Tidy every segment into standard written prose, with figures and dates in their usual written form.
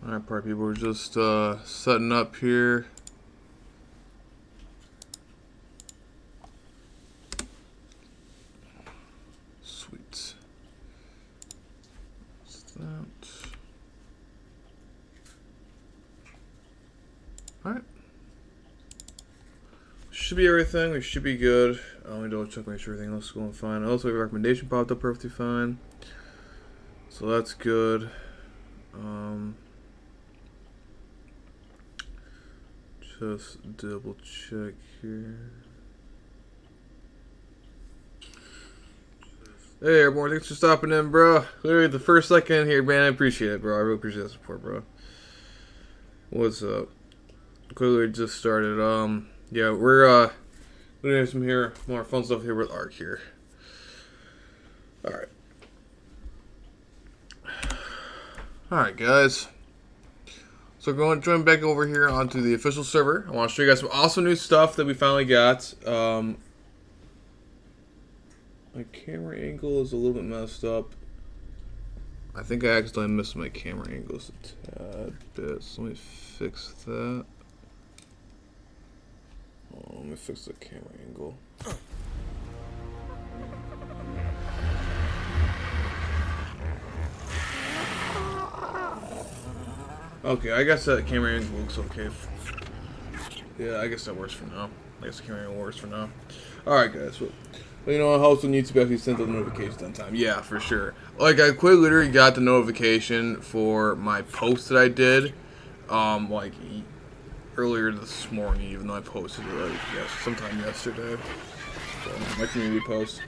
Alright, party people, we're just setting up here. Sweet. What's that? Alright. Should be everything. We should be good. Let me double check, make sure everything else is going fine. Also, a recommendation popped up perfectly fine. So that's good. Just double check here. Hey everyone, thanks for stopping in, bro. Literally the first second here, man. I appreciate it, bro. I really appreciate the support, bro. What's up? Clearly just started. Yeah, we're doing some more fun stuff here with Ark here. Alright. Alright, guys. So going join back over here onto the official server. I want to show you guys some awesome new stuff that we finally got. My camera angle is a little bit messed up. I think I accidentally missed my camera angles a tad bit. So let me fix that. Oh, let me fix the camera angle. Okay, I guess that camera angle looks okay. Yeah, I guess that works for now. I guess the camera angle works for now. Alright, guys. Well, you know, it helps when YouTube actually sends the notifications on time. Yeah, for sure. Like, I quite literally got the notification for my post that I did, like, earlier this morning, even though I posted it, like, sometime yesterday. So, my community post.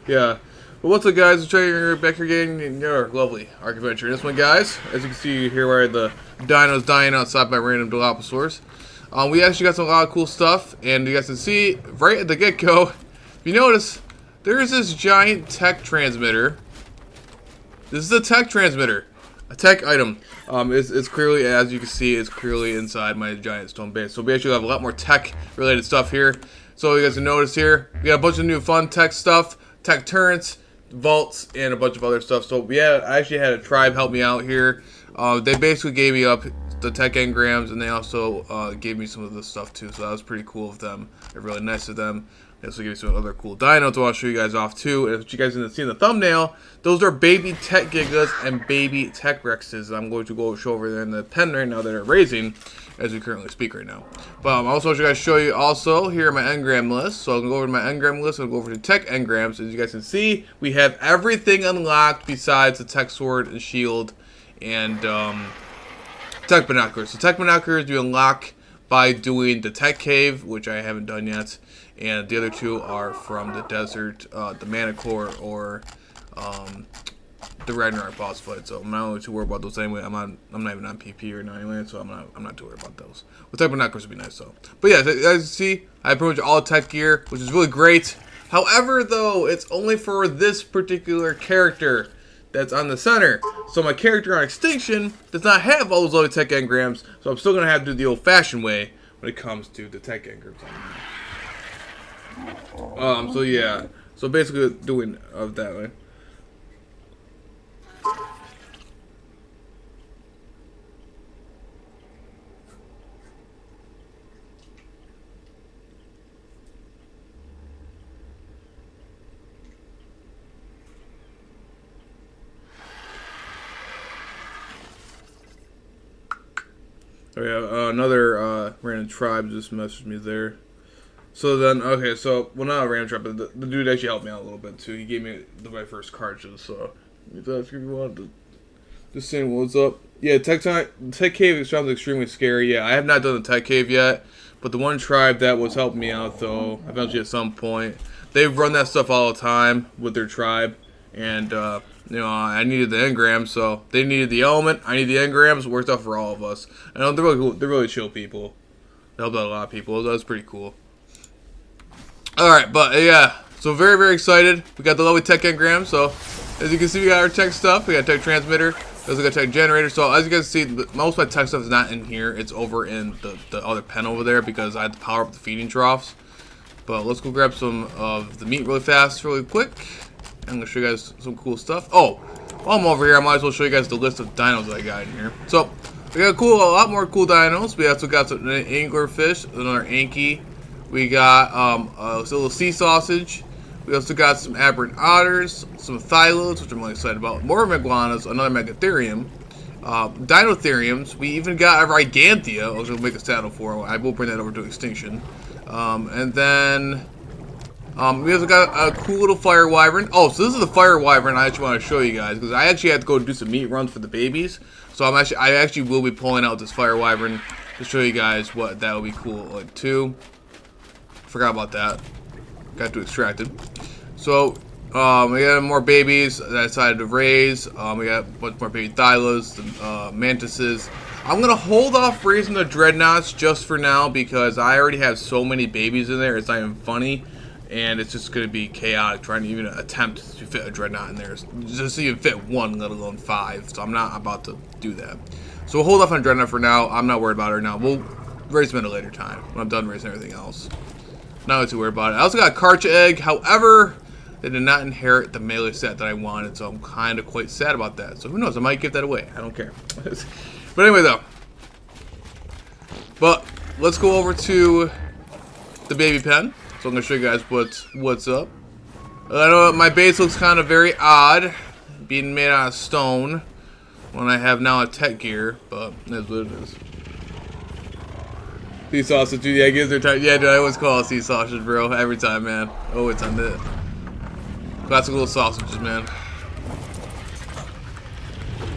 Yeah. But what's up, guys? Let's try your back here getting your lovely Ark Adventure. This one, guys, as you can see here, where the dinos dying outside by random Dilophosaurs. We actually got a lot of cool stuff, and you guys can see right at the get-go, if you notice, there is this giant tech transmitter. This is a tech transmitter, a tech item. It's clearly, as you can see, it's clearly inside my giant stone base. So we actually have a lot more tech-related stuff here. So you guys can notice here, we got a bunch of new fun tech stuff, tech turrets, vaults, and a bunch of other stuff. So I actually had a tribe help me out here. They basically gave me up the tech engrams, and they also gave me some of this stuff too. So that was pretty cool of them. They're really nice of them. They also gave me some other cool dinos I want to show you guys off too. And if you guys didn't see in the thumbnail, those are baby tech gigas and baby tech rexes. I'm going to go show over there in the pen right now that are raising as we currently speak right now. But I'm also going to show you also here my engram list. So I'm going to go over to my engram list. I'll go over to tech engrams. As you guys can see, we have everything unlocked besides the tech sword and shield and tech binoculars. So tech binoculars you unlock by doing the tech cave, which I haven't done yet, and the other two are from the desert, the Manticore or the Ragnarok boss fight. So I'm not really too worried about those anyway. I'm not even on PP right now anyway, so I'm not too worried about those. Well, tech binoculars would be nice though. But yeah, as you can see, I have pretty much all tech gear, which is really great. However, though, it's only for this particular character that's on the center. So my character on Extinction does not have all those other tech engrams, so I'm still going to have to do the old-fashioned way when it comes to the tech engrams. So yeah. So basically doing of that way. Oh yeah, another random tribe just messaged me there. So then, okay, so, well, not a random tribe, but the dude actually helped me out a little bit too. He gave me my first cartridges, so if you want to just saying what's up. Yeah, tech cave sounds extremely scary. Yeah, I have not done the tech cave yet, but the one tribe that was helping me out though, eventually at some point, they've run that stuff all the time with their tribe, and you know, I needed the engrams, so they needed the element. I need the engrams. It worked out for all of us. And they're really cool. They're really chill people. They helped out a lot of people. That was pretty cool. All right, but yeah, so very, very excited. We got the lovely tech engrams. So as you can see, we got our tech stuff. We got tech transmitter. We also got tech generator. So as you guys see, most of my tech stuff is not in here. It's over in the other pen over there because I had to power up the feeding troughs. But let's go grab some of the meat really fast, really quick. I'm going to show you guys some cool stuff. Oh, while I'm over here, I might as well show you guys the list of dinos that I got in here. So, We got a lot more cool dinos. We also got some anglerfish, another Anki. We got a little sea sausage. We also got some aberrant otters, some thylodes, which I'm really excited about. More meguanas, another megatherium, dinotheriums. We even got a Gigantia. I was going to make a saddle for. I will bring that over to extinction. And then we also got a cool little fire wyvern. Oh, so this is the fire wyvern I actually want to show you guys, because I actually had to go do some meat runs for the babies. So I actually will be pulling out this fire wyvern to show you guys what that would be cool like too. Forgot about that. Got to extract it. So we got more babies that I decided to raise. We got a bunch more baby thylas, mantises. I'm gonna hold off raising the dreadnoughts just for now because I already have so many babies in there. It's not even funny. And it's just going to be chaotic trying to even attempt to fit a dreadnought in there. Just to even fit one, let alone 5. So I'm not about to do that. So we'll hold off on dreadnought for now. I'm not worried about it now. We'll raise them at a later time when I'm done raising everything else. Not too worried about it. I also got a Karcha egg. However, they did not inherit the melee set that I wanted. So I'm kind of quite sad about that. So who knows? I might give that away. I don't care. But anyway, though. But let's go over to the baby pen. So I'm going to show you guys what's up. I know my base looks kind of very odd, being made out of stone, when I have now a tech gear, but that's what it is. Sea sausage, dude, yeah, gives their time. Yeah, dude, I always call it sea sausage, bro, every time, man. Oh, it's on it. Classic little sausages, man.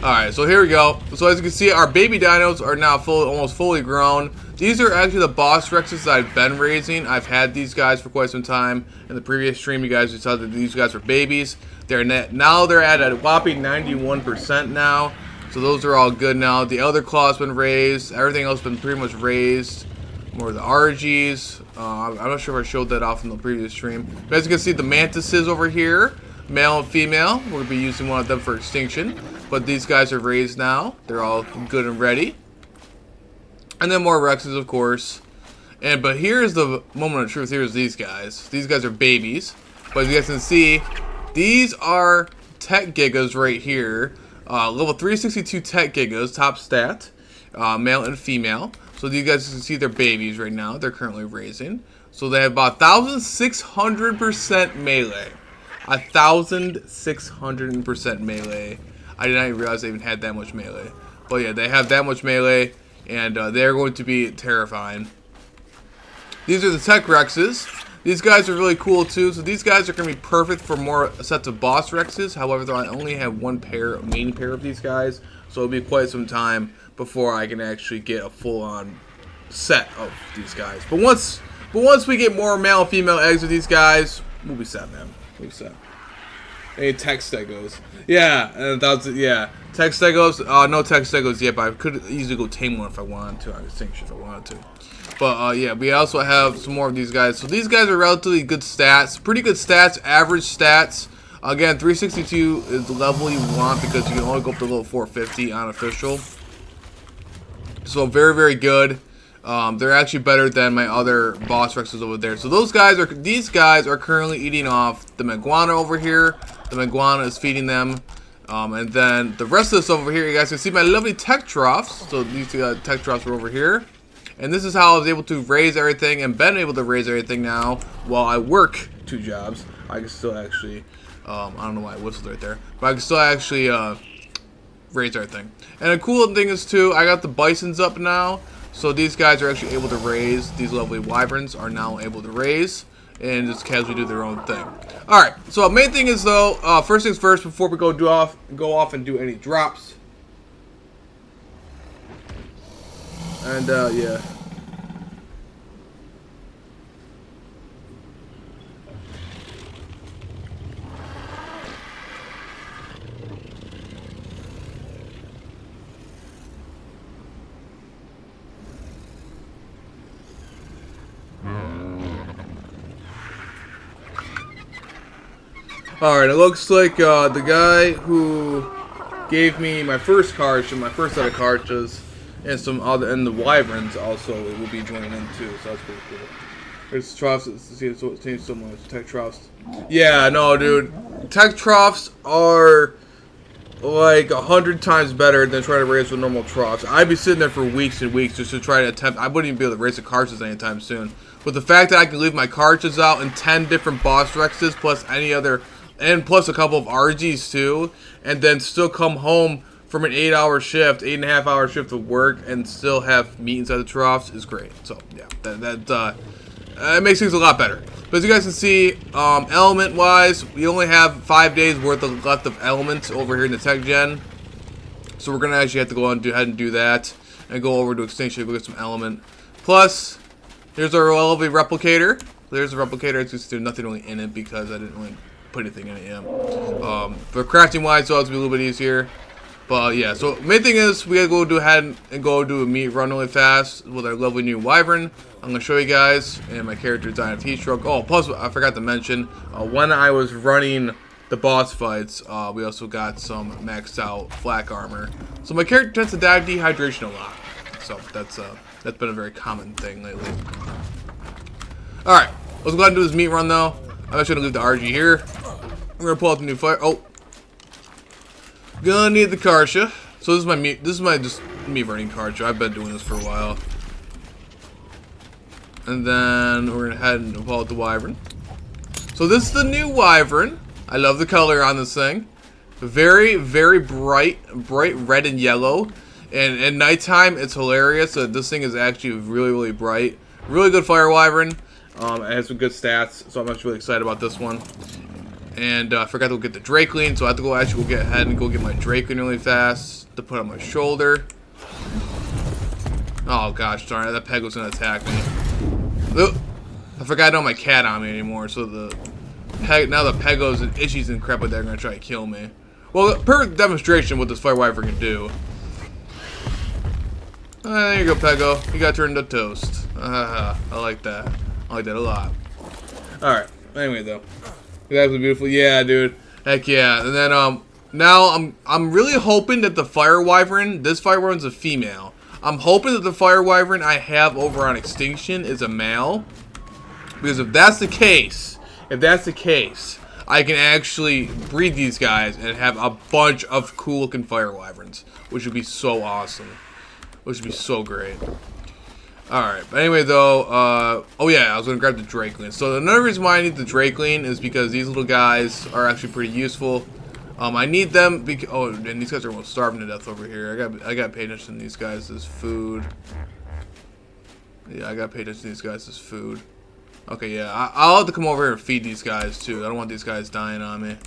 Alright, so here we go. So as you can see, our baby dinos are now almost fully grown. These are actually the boss Rexes that I've been raising. I've had these guys for quite some time. In the previous stream, you guys saw that these guys were babies. Now they're at a whopping 91% now. So those are all good now. The Elder Claw's been raised. Everything else has been pretty much raised. More of the RGs. I'm not sure if I showed that off in the previous stream. But as you can see, the Mantises over here, male and female. We're going to be using one of them for extinction. But these guys are raised now. They're all good and ready. And then more Rexes, of course. But here's the moment of truth. Here's these guys. These guys are babies. But as you guys can see, these are Tech Gigas right here. Level 362 Tech Gigas, top stat. Male and female. So these guys can see they're babies right now. They're currently raising. So they have about 1,600% melee. 1,600% melee. I did not even realize they even had that much melee. But yeah, they have that much melee. And they're going to be terrifying. These are the Tech Rexes. These guys are really cool too. So these guys are going to be perfect for more sets of boss Rexes. However, I only have one main pair of these guys. So it'll be quite some time before I can actually get a full-on set of these guys. But once we get more male and female eggs with these guys, we'll be set, man. We'll be set. Any Tech Stegos. Yeah, and that's yeah. Tech Stegos, no Tech Stegos yet, but I could easily go tame one if I wanted to. I would think if I wanted to. But yeah, we also have some more of these guys. So these guys are relatively good stats, pretty good stats, average stats. Again, 362 is the level you want because you can only go up to level 450 on official. So very, very good. They're actually better than my other boss Rexes over there. So these guys are currently eating off the Meguana over here. The Meguana is feeding them. And then the rest of this over here, you guys can see my lovely Tech Troughs. So these Tech Troughs are over here. And this is how I was able to raise everything and been able to raise everything now while I work 2 jobs. I can still actually, I don't know why I whistled right there, but I can still actually raise everything. And a cool thing is too, I got the Bisons up now. So these guys are actually able to raise. These lovely Wyverns are now able to raise and just casually do their own thing. Alright, so main thing is though, first things first, before we go off and do any drops. And yeah. Alright, it looks like the guy who gave me my first Karcha, my first set of Karchas, and the Wyverns also will be joining in too, so that's pretty cool. There's troughs, see it's changed so much. Tech troughs. Yeah, no, dude. Tech troughs are like 100 times better than trying to race with normal troughs. I'd be sitting there for weeks and weeks just to try to attempt. I wouldn't even be able to race the cartridges anytime soon. But the fact that I can leave my cartridges out in 10 different boss Rexes plus any other, and plus a couple of RGs too, and then still come home from an 8-hour shift, 8.5-hour shift of work, and still have meat inside the troughs is great. So yeah, it makes things a lot better. But as you guys can see, element-wise, we only have 5 days worth of left of elements over here in the tech gen. So we're gonna actually have to go on ahead and do that, and go over to Extinction to go get some element. Plus, here's our lovely replicator. There's the replicator. It's just there's nothing really in it because I didn't really put anything in it yet. But crafting-wise, so it's be a little bit easier. But yeah, so main thing is we gotta go do ahead and go do a meat run really fast with our lovely new wyvern. I'm gonna show you guys, and my character is dying of heat stroke. Oh, plus I forgot to mention when I was running the boss fights, we also got some maxed out flak armor. So my character tends to die of dehydration a lot. So that's been a very common thing lately. All right, let's go ahead and do this meat run though. I'm actually gonna leave the RG here. We're gonna pull out the new fire. Oh. Gonna need the Karcha. So this is my meat. This is my just meat running Karcha. I've been doing this for a while. And then we're gonna head and pull out the wyvern. So this is the new wyvern. I love the color on this thing. Very, very bright red and yellow. And at nighttime, it's hilarious. So this thing is actually really, really bright. Really good fire wyvern. It has some good stats. So I'm actually really excited about this one. And I forgot to go get the Drakeling, so I have to go actually go ahead and go get my Drakeling really fast to put on my shoulder. Oh gosh, darn it, that peg was gonna attack me. Oop, I forgot I don't have my cat on me anymore, so the peg now the Pegos and Itchies and crap like that are gonna try to kill me. Well, perfect demonstration what this fire wyvern can do. There you go, Pego. You got turned into toast. I like that. I like that a lot. All right. Anyway, though. That was beautiful. Yeah, dude. Heck yeah. And then now I'm really hoping that the fire wyvern, this fire wyvern's a female. I'm hoping that the fire wyvern I have over on Extinction is a male. Because if that's the case, I can actually breed these guys and have a bunch of cool looking fire wyverns, which would be so awesome. Which would be so great. Alright, but anyway though, oh yeah, I was going to grab the Drakeling. So another reason why I need the Drakeling is because these little guys are actually pretty useful. I need them because, oh, and these guys are almost starving to death over here. I got to pay attention to these guys as food. Yeah, I got to pay attention to these guys as food. Okay, yeah, I'll have to come over here and feed these guys too. I don't want these guys dying on me.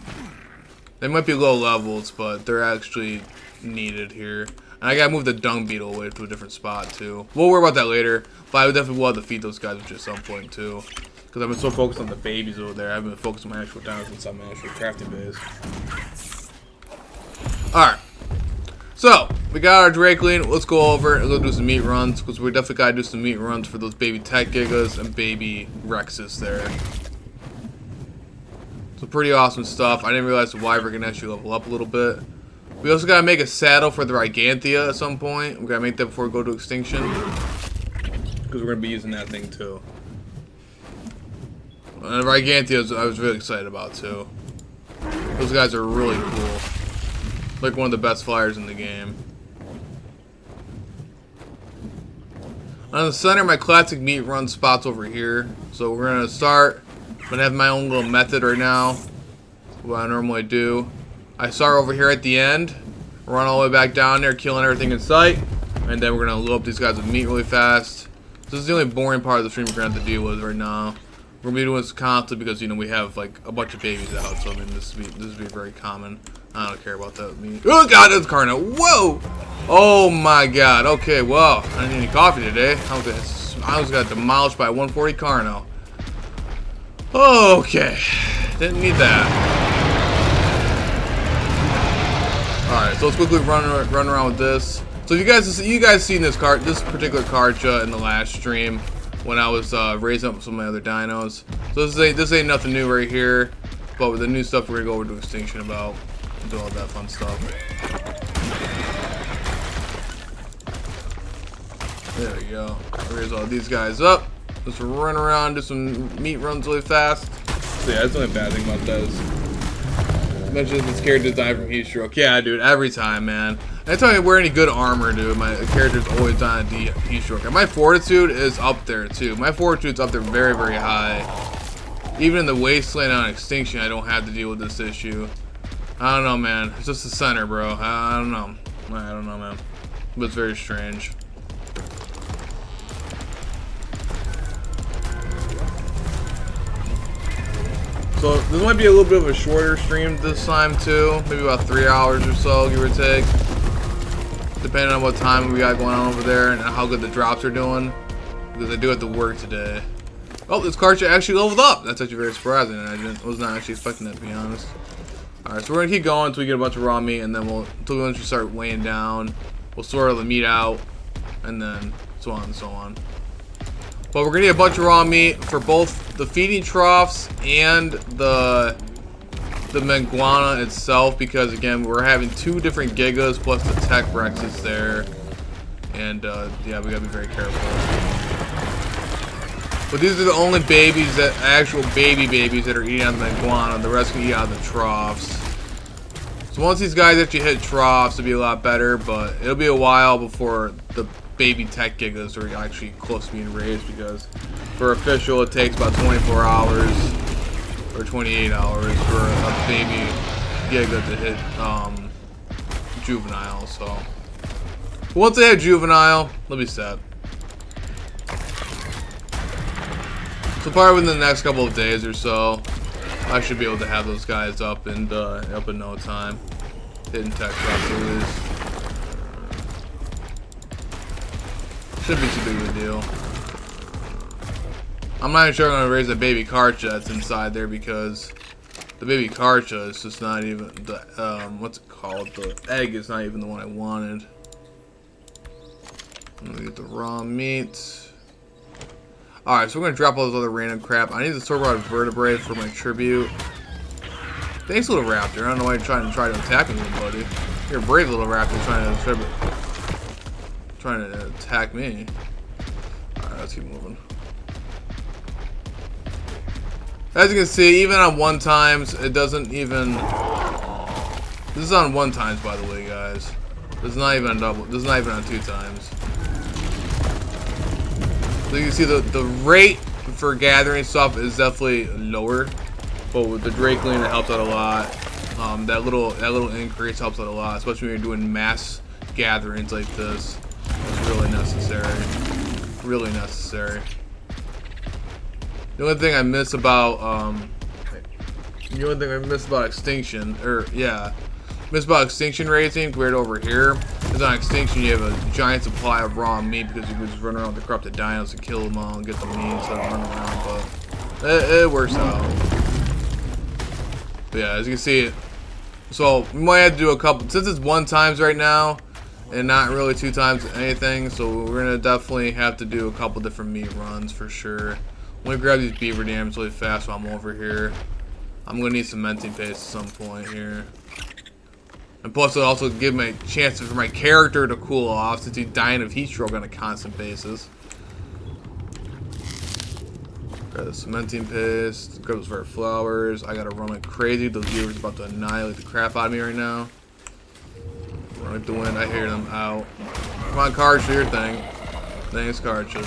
They might be low levels, but they're actually needed here. And I gotta move the dung beetle away to a different spot too. We'll worry about that later, but I definitely will have to feed those guys at some point too. Because I've been so focused on the babies over there, I haven't been focused on my actual dinos inside my actual crafting base. Alright. So, we got our Drakeling. Let's go over and go do some meat runs, because we definitely gotta do some meat runs for those baby Tech Gigas and baby Rexes there. So pretty awesome stuff. I didn't realize the wyvern can actually level up a little bit. We also gotta make a saddle for the Gigantia at some point. We gotta make that before we go to Extinction, because we're gonna be using that thing too. And the Gigantia I was really excited about too. Those guys are really cool. Like one of the best flyers in the game. On the center, my classic meat run spots over here. So we're gonna start. I'm gonna have my own little method right now. What I normally do. I start over here at the end, run all the way back down there, killing everything in sight, and then we're gonna load up these guys with meat really fast. This is the only boring part of the stream we're gonna have to deal with right now. We're gonna be doing this constantly because you know we have like a bunch of babies out, so I mean this would be very common. I don't care about that meat. Oh god, it's Carno! Whoa! Oh my god. Okay, well, I didn't need any coffee today. I was got demolished by a 140 Carno. Okay, didn't need that. Alright, so let's quickly run around with this. So if you guys seen this particular Karcha in the last stream when I was raising up some of my other dinos. So this ain't nothing new right here, but with the new stuff we're gonna go over to Extinction about and do all that fun stuff. There we go. Raise all these guys up. Let's run around, do some meat runs really fast. So yeah, that's the only bad thing about those. mentions his character died from heat stroke. Yeah, dude, every time, man. Anytime I wear any good armor, dude, my character's always on a heat stroke. And my fortitude is up there, too. My fortitude's up there very, very high. Even in the wasteland on extinction, I don't have to deal with this issue. I don't know, man. It's just the center, bro. I don't know. I don't know, man. But it's very strange. So this might be a little bit of a shorter stream this time too, maybe about 3 hours or so, give or take, depending on what time we got going on over there and how good the drops are doing, because I do have to work today. Oh, this card actually leveled up. That's actually very surprising. I was not actually expecting that, to be honest. All right, so we're gonna keep going until we get a bunch of raw meat, and then until we eventually start weighing down, we'll sort the meat out, and then so on and so on. But we're gonna need a bunch of raw meat for both the feeding troughs and the Manguana itself, because again we're having 2 different gigas plus the tech Rexes there, and yeah, we gotta be very careful. But these are the only babies that actual babies that are eating out of the Manguana. The rest can eat out of the troughs. So once these guys actually hit troughs, it'll be a lot better, but it'll be a while before the baby tech gigas are actually close to being raised, because for official it takes about 24 hours or 28 hours for a baby giga to hit juvenile. So once they hit juvenile, they'll be set. So probably within the next couple of days or so, I should be able to have those guys up in no time, hitting tech drops at least. Shouldn't be too big of a deal. I'm not even sure I'm gonna raise the baby Karcha that's inside there, because the baby Karcha is just not even the what's it called? The egg is not even the one I wanted. I'm gonna get the raw meat. Alright, so we're gonna drop all this other random crap. I need the sword rod vertebrae for my tribute. Thanks, little raptor. I don't know why you're trying to attack me, little buddy. You're a brave little raptor trying to attack me. Alright, let's keep moving. As you can see, even on 1 times, it doesn't even... This is on 1 times, by the way, guys. This is not even on double. This is not even on 2 times. So you can see the rate for gathering stuff is definitely lower, but with the Drakeling it helps out a lot. That little increase helps out a lot, especially when you're doing mass gatherings like this. It's really necessary. Really necessary. The only thing I miss about extinction, miss about extinction raising compared to over here, is on extinction you have a giant supply of raw meat, because you can just run around with the corrupted dinos and kill them all and get the meat instead of running around, but it works out. But yeah, as you can see, so we might have to do a couple, since it's 1 times right now, and not really 2 times anything, so we're gonna definitely have to do a couple different meat runs for sure. I'm gonna grab these beaver dams really fast while I'm over here. I'm gonna need cementing paste at some point here. And plus it'll also give me a chance for my character to cool off, since he's dying of heat stroke on a constant basis. Grab the cementing paste, grab those rare flowers. I gotta run like crazy. Those beavers are about to annihilate the crap out of me right now. Run like the wind, I hear them out. Come on, Karcha, do your thing. Thanks, Karcha.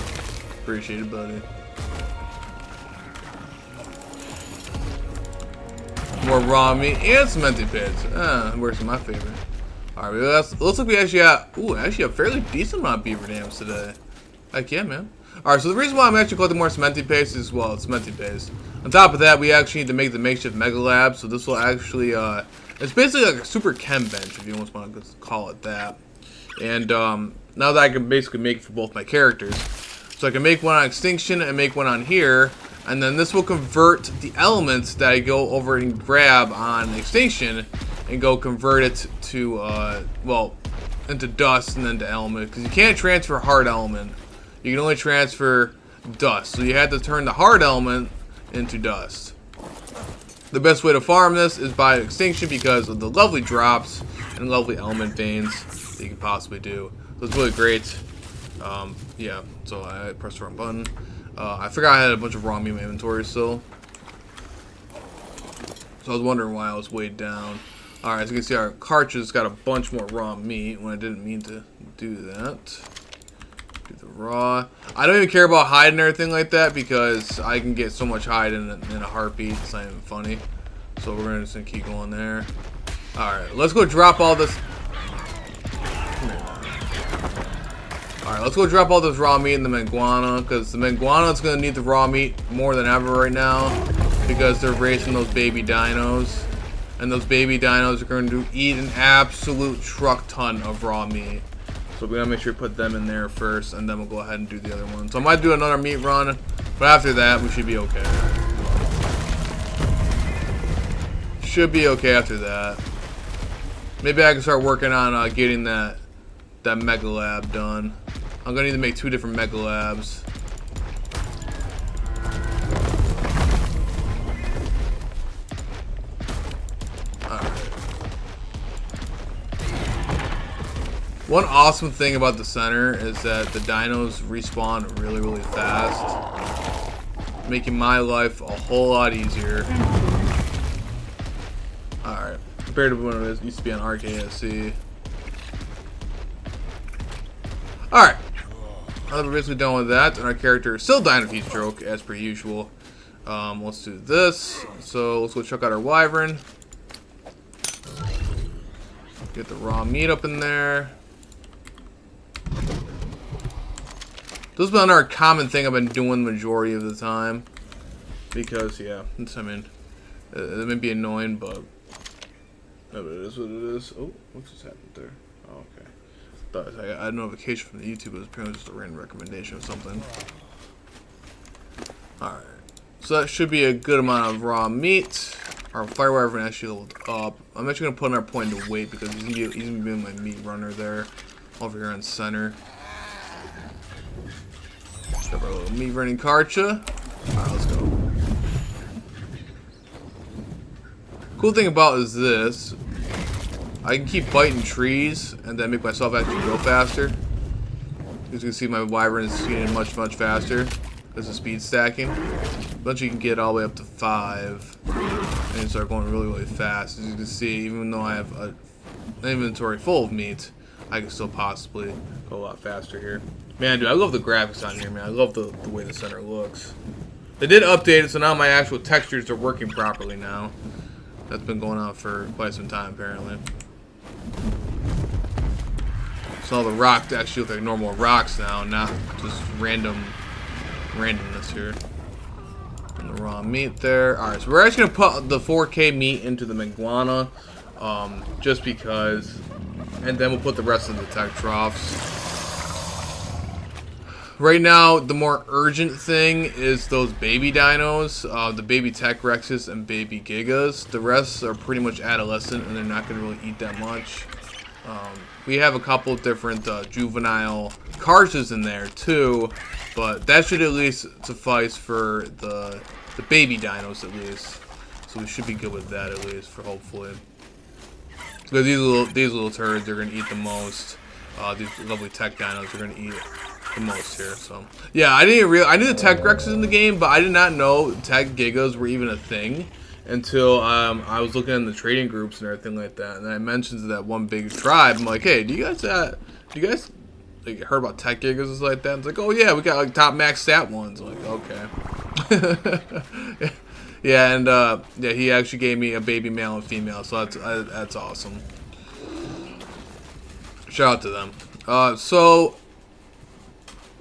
Appreciate it, buddy. More raw meat and cementing pits. Worse than my favorite. Alright, looks like we actually got a fairly decent amount of beaver dams today. Heck yeah, man. Alright, so the reason why I'm actually collecting more cementing paste is, well, it's cementing paste. On top of that, we actually need to make the makeshift mega lab, so this will actually, it's basically like a super chem bench, if you almost want to call it that. And now that I can basically make it for both my characters. So I can make one on extinction and make one on here. And then this will convert the elements that I go over and grab on extinction and go convert it to, well, into dust and then to element. Because you can't transfer hard element. You can only transfer dust. So you have to turn the hard element into dust. The best way to farm this is by extinction, because of the lovely drops and lovely element veins that you can possibly do. So it's really great. Yeah, so I pressed the wrong button. I forgot I had a bunch of raw meat in my inventory still. So I was wondering why I was weighed down. Alright, as you can see, our cartridge got a bunch more raw meat when I didn't mean to do that. Do the raw. I don't even care about hide and everything like that because I can get so much hide in a heartbeat. It's not even funny. So we're just gonna keep going there. Alright, let's go drop all this. Alright, let's go drop all this raw meat in the Manguana, because the Manguana is going to need the raw meat more than ever right now, because they're raising those baby dinos, and those baby dinos are going to eat an absolute truck ton of raw meat. So we got to make sure we put them in there first, and then we'll go ahead and do the other one. So I might do another meat run, but after that we should be okay. Should be okay after that. Maybe I can start working on getting that Mega Lab done. I'm gonna need to make 2 different Mega Labs. Alright. One awesome thing about the center is that the dinos respawn really, really fast, making my life a whole lot easier. Alright. Compared to when it used to be on RKSC. Alright. We're basically done with that, and our character is still dying of heat stroke, as per usual. Let's do this. So let's go check out our wyvern. Get the raw meat up in there. This has been another common thing I've been doing the majority of the time. Because, yeah, I mean, it may be annoying, but it is what it is. Oh, what just happened there? Oh, okay. I got a notification from the YouTube, it was apparently just a random recommendation of something. Alright. So that should be a good amount of raw meat. Our fire wyvern actually leveled up. I'm actually going to put our point into weight because he's going to be my meat runner there. Over here on center. Got our little meat running Karcha. Alright, let's go. Cool thing about is this. I can keep biting trees and then make myself actually go faster. As you can see, my wyvern is getting much, much faster. There's a speed stacking. Eventually you can get all the way up to 5 and start going really, really fast. As you can see, even though I have an inventory full of meat, I can still possibly go a lot faster here. Man, dude, I love the graphics on here, man. I love the way the center looks. They did update it, so now my actual textures are working properly now. That's been going on for quite some time, apparently. So all the rocks actually look like normal rocks now, not just randomness here. And the raw meat there. Alright, so we're actually going to put the 4K meat into the Manguana, just because. And then we'll put the rest of the tech troughs. Right now, the more urgent thing is those baby dinos, the baby Tech Rexes and baby Gigas. The rest are pretty much adolescent and they're not going to really eat that much. We have a couple different juvenile Karchas in there too, but that should at least suffice for the baby dinos at least. So we should be good with that at least, for hopefully. Because these little turds are going to eat the most. These lovely Tech dinos are going to eat the most here. So yeah, I knew the Tech Rexes in the game, but I did not know Tech Gigas were even a thing until I was looking in the trading groups and everything like that, and I mentioned to that one big tribe. I'm like, hey, do you guys like heard about Tech Gigas and like that? And it's like, oh yeah, we got like top max stat ones. I'm like, okay. Yeah, and yeah, he actually gave me a baby male and female, so that's awesome. Shout out to them. So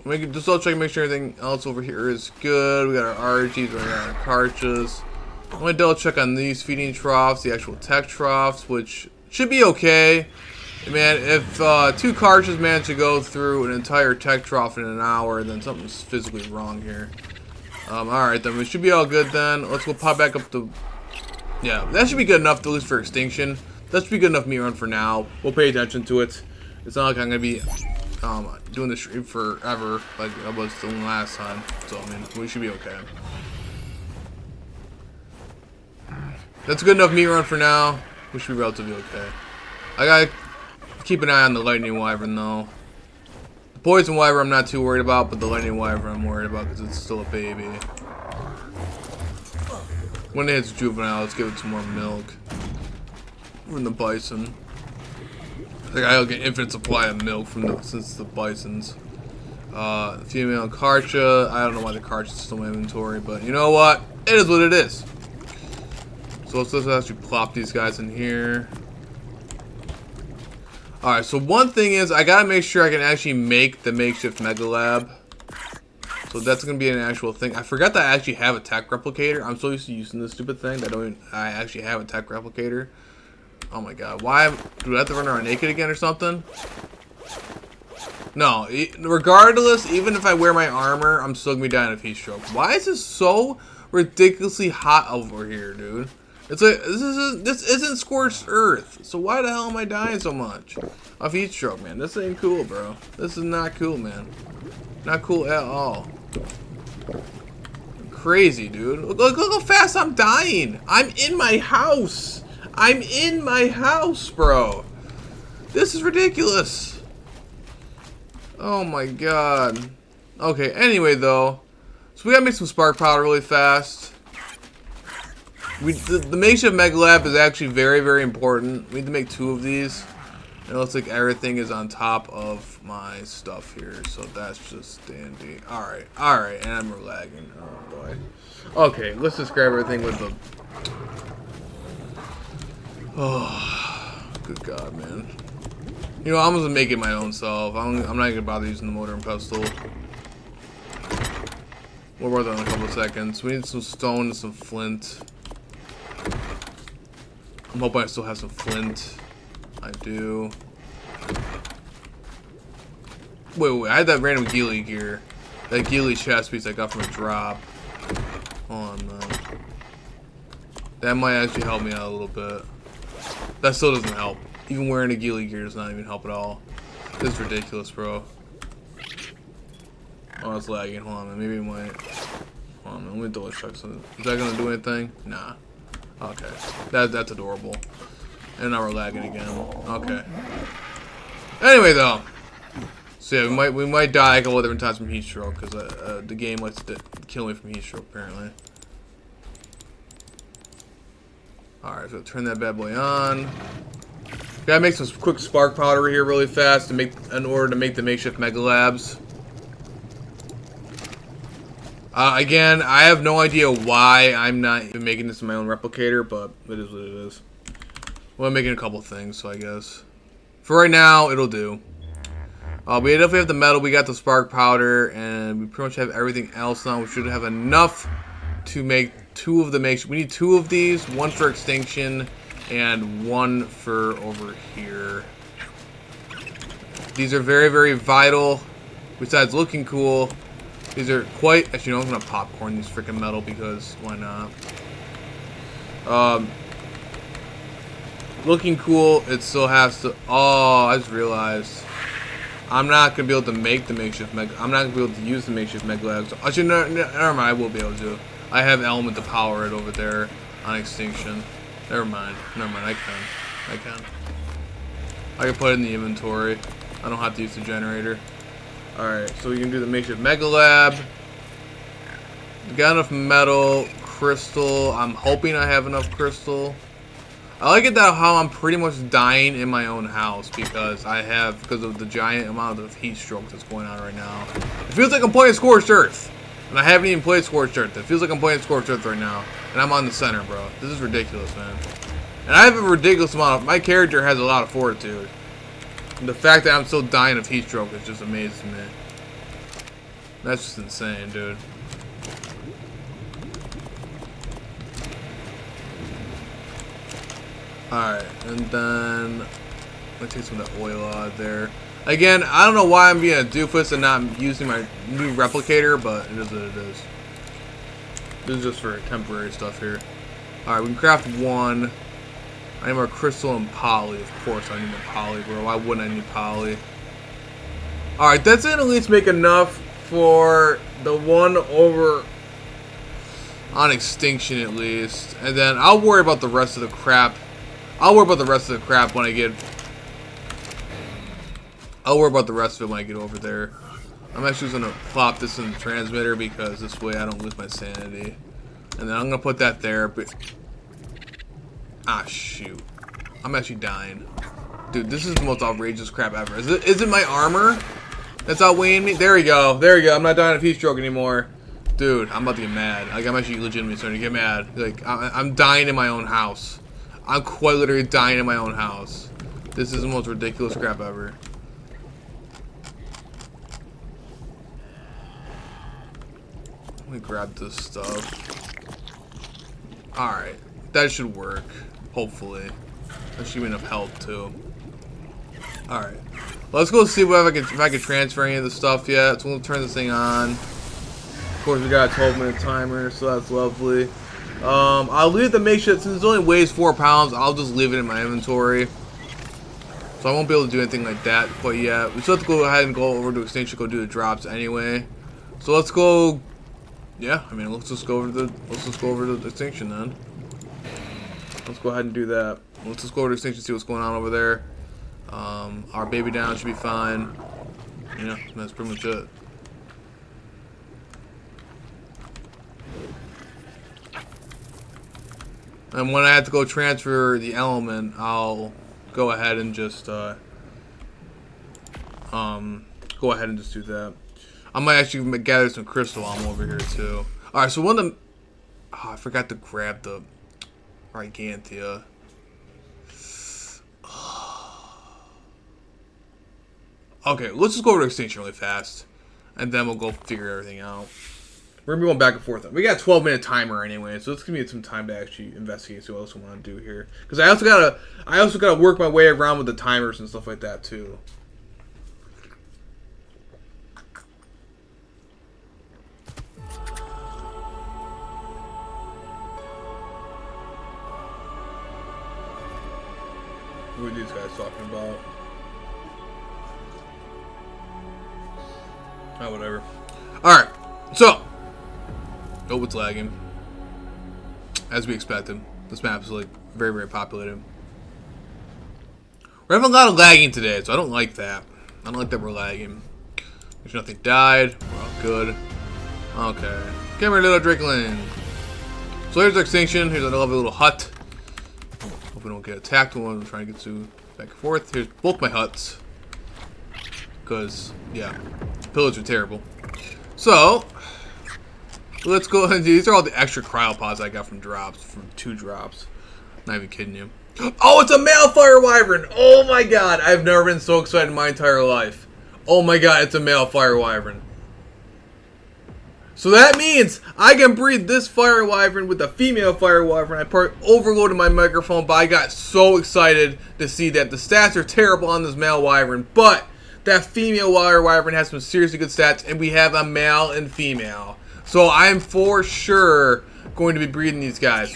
we can just double check, make sure everything else over here is good. We got our RGs, we got our Karchas. I'm gonna double check on these feeding troughs, the actual tech troughs, which should be okay. Man, if 2 Karchas manage to go through an entire tech trough in an hour, then something's physically wrong here. Alright, then we should be all good then. Let's go pop back up the... Yeah, that should be good enough, at least for extinction. That should be good enough meat run for now. We'll pay attention to it. It's not like I'm going to be doing this stream forever like I was doing last time. So, I mean, we should be okay. That's a good enough meat run for now. We should be relatively okay. I got to keep an eye on the lightning wyvern, though. The poison wyvern I'm not too worried about, but the lightning wyvern I'm worried about because it's still a baby. When it hits juvenile, let's give it some more milk. From the bison. Like I'll get infinite supply of milk from since the bisons. Female Karcha. I don't know why the Karcha's still in my inventory, but you know what? It is what it is. So let's actually plop these guys in here. Alright, so one thing is I gotta make sure I can actually make the makeshift Mega Lab. So that's gonna be an actual thing. I forgot that I actually have a tech replicator. I'm so used to using this stupid thing that I actually have a tech replicator. Oh my god, why do I have to run around naked again or something? No, regardless, even if I wear my armor, I'm still gonna be dying of heat stroke. Why is this so ridiculously hot over here, dude? It's like this isn't scorched earth, so why the hell am I dying so much of heat stroke, man? This ain't cool, bro. This is not cool, man. Not cool at all. Crazy, dude. Look how fast I'm dying. I'm in my house. I'm in my house, bro. This is ridiculous. Oh my god. Okay, anyway though. So we gotta make some spark powder really fast. The makeshift Mega Lab is actually very, very important. We need to make 2 of these. And it looks like everything is on top of my stuff here. So that's just dandy. Alright, alright, and we're lagging. Oh boy. Okay, let's just grab everything with the... Oh, good god, man. You know, I'm just gonna make it my own self. I'm not gonna bother using the mortar and pestle. We'll work on it in a couple of seconds. We need some stone and some flint. I'm hoping I still have some flint. I do. Wait, I had that random ghillie gear. That ghillie chest piece I got from a drop. Hold on, man. That might actually help me out a little bit. That still doesn't help. Even wearing a ghillie gear does not even help at all. This is ridiculous, bro. Oh, it's lagging. Hold on, man. Maybe it might. Hold on, man. Let me double check something. Is that gonna do anything? Nah. Okay. That's adorable. And now we're lagging again. Okay. Anyway, though. So yeah, we might die a couple of different times from heat stroke because the game likes to kill me from heat stroke apparently. All right, so turn that bad boy on. Gotta make some quick spark powder here really fast in order to make the makeshift Mega Labs. Again, I have no idea why I'm not even making this in my own replicator, but it is what it is. Well, I'm making a couple things, so I guess. For right now, it'll do. We definitely have the metal, we got the spark powder, and we pretty much have everything else now. We should have enough to make 2 of the makeshift. We need 2 of these, 1 for extinction, and 1 for over here. These are very, very vital. Besides looking cool, these are quite... Actually, no, I'm going to popcorn these freaking metal because why not? Looking cool, it still has to... Oh, I just realized. I'm not going to be able to make the makeshift Mega... I'm not going to be able to use the makeshift Mega Labs. Actually, never mind, I will be able to. I have element to power it over there on extinction. Never mind, I can. I can put it in the inventory. I don't have to use the generator. Alright, so we can do the makeshift Mega Lab. Got enough metal, crystal. I'm hoping I have enough crystal. I like it that how I'm pretty much dying in my own house because of the giant amount of heat stroke that's going on right now. It feels like I'm playing Scorched Earth. And I haven't even played Scorched Earth. It feels like I'm playing Scorched Earth right now. And I'm on the center, bro. This is ridiculous, man. And I have a ridiculous amount of... My character has a lot of fortitude. And the fact that I'm still dying of heat stroke is just amazing, man. That's just insane, dude. Alright, and then... Let me take some of that oil out of there. Again, I don't know why I'm being a doofus and not using my new replicator, but it is what it is. This is just for temporary stuff here. Alright, we can craft 1. I need more crystal and poly. Of course I need more poly, bro. Why wouldn't I need poly? Alright, that's gonna at least make enough for the 1 over on extinction at least. And then I'll worry about the rest of the crap. I'll worry about the rest of the crap when I get... I'll worry about the rest of it when I get over there. I'm actually just going to plop this in the transmitter because this way I don't lose my sanity. And then I'm gonna put that there, but... Ah, shoot. I'm actually dying. Dude, this is the most outrageous crap ever. Is it my armor that's outweighing me? There we go. There we go. I'm not dying of heat stroke anymore. Dude, I'm about to get mad. Like, I'm actually legitimately starting to get mad. Like, I'm dying in my own house. I'm quite literally dying in my own house. This is the most ridiculous crap ever. Let me grab this stuff. Alright. That should work. Hopefully. That should be enough help, too. Alright. Let's go see if I can transfer any of the stuff yet. So we'll turn this thing on. Of course, we got a 12-minute timer, so that's lovely. I'll leave the makeshift, since it only weighs 4 pounds, I'll just leave it in my inventory. So I won't be able to do anything like that quite yet. We still have to go ahead and go over to Extinction, go do the drops anyway. So let's go. Yeah, I mean, let's just go over to Extinction then. Let's go ahead and do that. Let's just go over to Extinction, see what's going on over there. Our baby down should be fine. Yeah, that's pretty much it. And when I have to go transfer the element, I'll go ahead and just do that. I might actually gather some crystal while I'm over here too. All right, so one of them. Oh, I forgot to grab the Gigantea. Okay, let's just go over to Extinction really fast, and then we'll go figure everything out. We're gonna be going back and forth. We got a 12-minute timer anyway, so it's gonna be some time to actually investigate. See what else we want to do here, because I also gotta work my way around with the timers and stuff like that too. What are these guys talking about? Oh, whatever. Alright, so. Oh, it's lagging. As we expected. This map is like very, very populated. We're having a lot of lagging today, so I don't like that. I don't like that we're lagging. There's nothing died. We're all good. Okay. Come here, little Drakeling. So here's our Extinction. Here's another lovely little hut. Hope we don't get attacked when I'm trying to get to back and forth. Here's both my huts. Because, yeah, pillage are terrible. So, let's go ahead and do these. Are all the extra cryopods I got from drops, from 2 drops. Not even kidding you. Oh, it's a male fire wyvern! Oh my god, I've never been so excited in my entire life. Oh my god, it's a male fire wyvern. So that means I can breed this fire wyvern with a female fire wyvern. I probably overloaded my microphone, but I got so excited to see that the stats are terrible on this male wyvern, but that female fire wyvern has some seriously good stats, and we have a male and female. So I'm for sure going to be breeding these guys.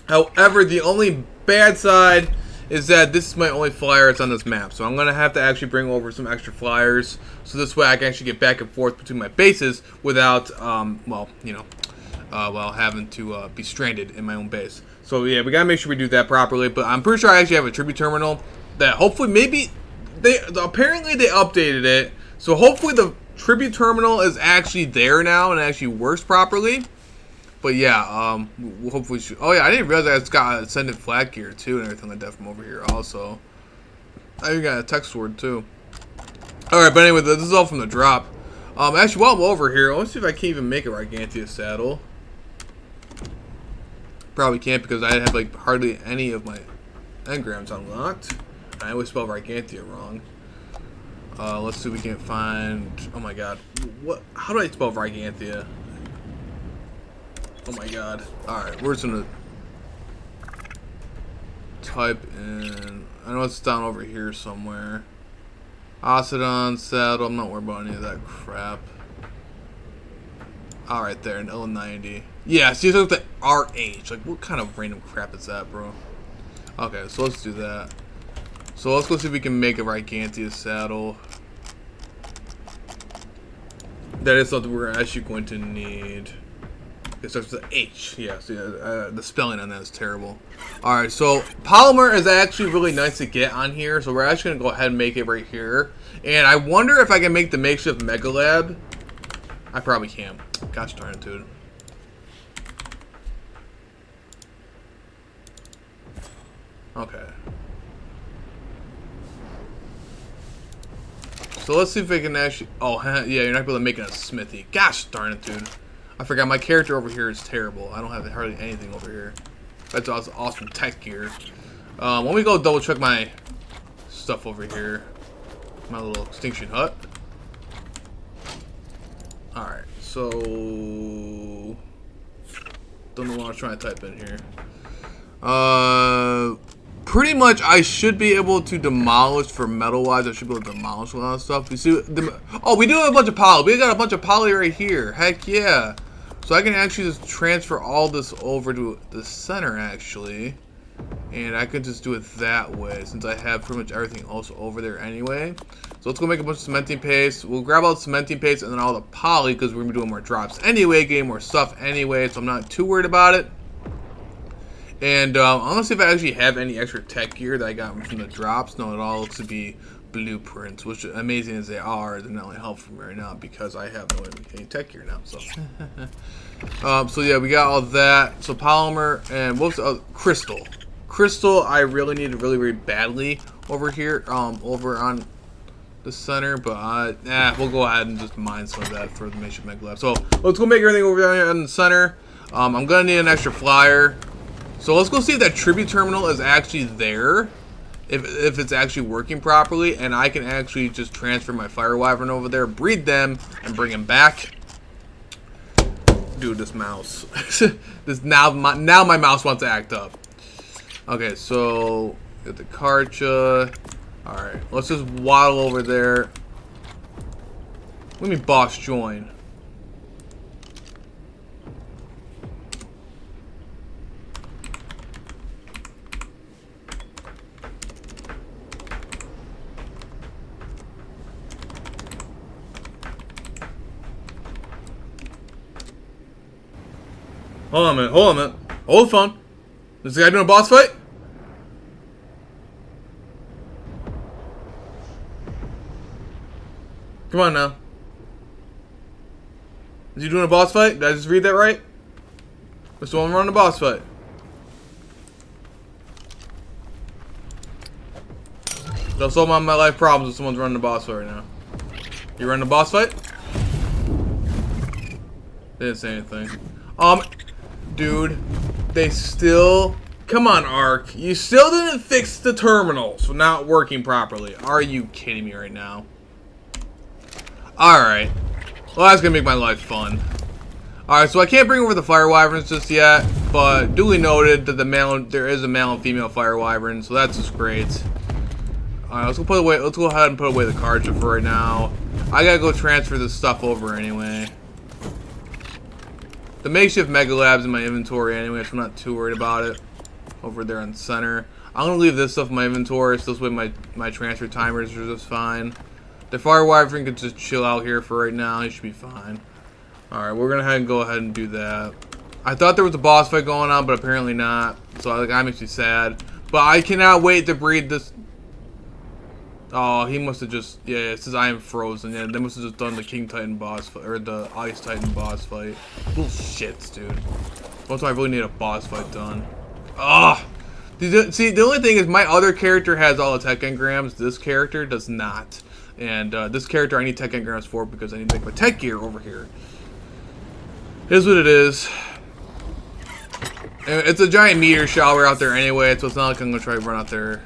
However, the only bad side is that this is my only flyer that's on this map. So I'm going to have to actually bring over some extra flyers. So this way I can actually get back and forth between my bases without, well, having to be stranded in my own base. So yeah, we got to make sure we do that properly. But I'm pretty sure I actually have a tribute terminal that hopefully maybe apparently they updated it. So hopefully the tribute terminal is actually there now and actually works properly. But yeah, we'll hopefully shoot. Oh yeah, I didn't realize it's got ascendant flag gear too and everything like that from over here also. I even got a tech sword too. Alright, but anyway, this is all from the drop. Actually, while I'm over here, let's see if I can even make a Gigantea saddle. Probably can't because I have like hardly any of my engrams unlocked. I always spell Gigantea wrong. Let's see if we can find. Oh my god, what? How do I spell Gigantea? Oh my god. Alright, we're just gonna type in. I know it's down over here somewhere. Ocedon saddle. I'm not worried about any of that crap. Alright, there, an L90. Yeah, see, look at the RH. Like, what kind of random crap is that, bro? Okay, so let's do that. So let's go see if we can make a Gigantea saddle. That is something we're actually going to need. It starts with the H. Yeah, see, the spelling on that is terrible. Alright, so polymer is actually really nice to get on here. So we're actually going to go ahead and make it right here. And I wonder if I can make the makeshift Mega Lab. I probably can. Gosh darn it, dude. Okay. So let's see if we can actually... Oh, yeah, you're not able to make it a smithy. Gosh darn it, dude. I forgot my character over here is terrible. I don't have hardly anything over here. That's awesome tech gear. Let me go double check my stuff over here. My little extinction hut. Alright, so... Don't know what I was trying to type in here. Pretty much I should be able to demolish for metal-wise. I should be able to demolish a lot of stuff. You see, oh, we do have a bunch of poly. We got a bunch of poly right here. Heck yeah. So I can actually just transfer all this over to the center, actually. And I could just do it that way, since I have pretty much everything else over there anyway. So let's go make a bunch of cementing paste. We'll grab all the cementing paste and then all the poly, because we're going to be doing more drops anyway, getting more stuff anyway, so I'm not too worried about it. And I'm going to see if I actually have any extra tech gear that I got from the drops. No, it all looks to be blueprints, which, amazing as they are, they're not only helpful for me right now because I have no any tech gear now. So yeah, we got all that. So polymer and what's crystal. Crystal, I really need really, really badly over here, over on the center, but we'll go ahead and just mine some of that for the Makeshift Mega Lab. So let's go make everything over there in the center. I'm gonna need an extra flyer. So let's go see if that tribute terminal is actually there. If it's actually working properly, and I can actually just transfer my fire wyvern over there, breed them, and bring them back. Dude, this mouse. Now my mouse wants to act up. Okay, so get the Karcha. Alright, let's just waddle over there. Let me boss join. Hold on a minute, hold on a minute. Hold the phone. Is this guy doing a boss fight? Come on now. Is he doing a boss fight? Did I just read that right? Mr. One running a boss fight. Don't solve my life problems if someone's running a boss fight right now. You running a boss fight? They didn't say anything. Dude, they still... Come on, Ark. You still didn't fix the terminals for not working properly. Are you kidding me right now? Alright. Well, that's gonna make my life fun. Alright, so I can't bring over the fire wyverns just yet, but duly noted that there is a male and female fire wyvern, so that's just great. Alright, let's go ahead and put away the Karcha for right now. I gotta go transfer this stuff over anyway. The Makeshift Mega Lab's in my inventory anyway, so I'm not too worried about it. Over there in the center. I'm gonna leave this stuff in my inventory, so this way my transfer timers are just fine. The fire wyvern can just chill out here for right now. He should be fine. Alright, we're gonna go ahead and do that. I thought there was a boss fight going on, but apparently not. So that makes me sad. But I cannot wait to breed this. Oh, he must have just... Yeah, it says I am frozen. Yeah, they must have just done the King Titan boss fight, or the Ice Titan boss fight. Bullshits, dude. That's why I really need a boss fight done. Ah! See, the only thing is my other character has all the tech engrams. This character does not. And this character I need tech engrams for because I need to make my tech gear over here. It is what it is. And it's a giant meteor shower out there anyway, so it's not like I'm going to try to run out there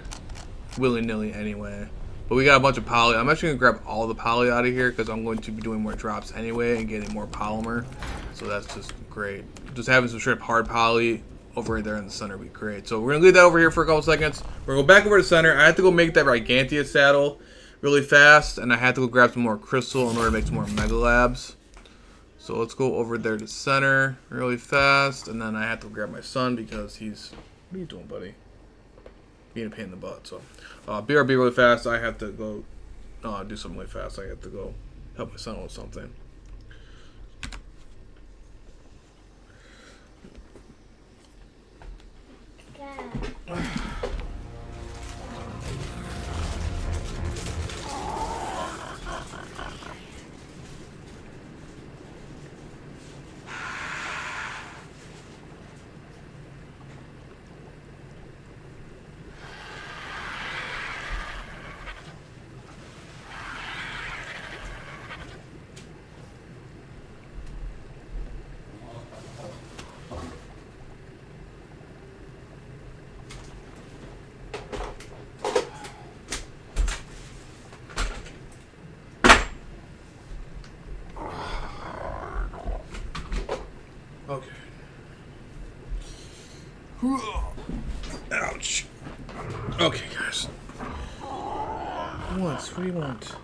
willy-nilly anyway. But we got a bunch of poly. I'm actually going to grab all the poly out of here because I'm going to be doing more drops anyway and getting more polymer. So that's just great. Just having some straight hard poly over there in the center would be great. So we're going to leave that over here for a couple seconds. We're going to go back over to the center. I have to go make that Gigantia saddle really fast. And I have to go grab some more crystal in order to make some more Mega Labs. So let's go over there to center really fast. And then I have to grab my son because he's... What are you doing, buddy? Being a pain in the butt. So BRB really fast. I have to go do something really fast. I have to go help my son with something. Ouch. Okay, guys. What do you want?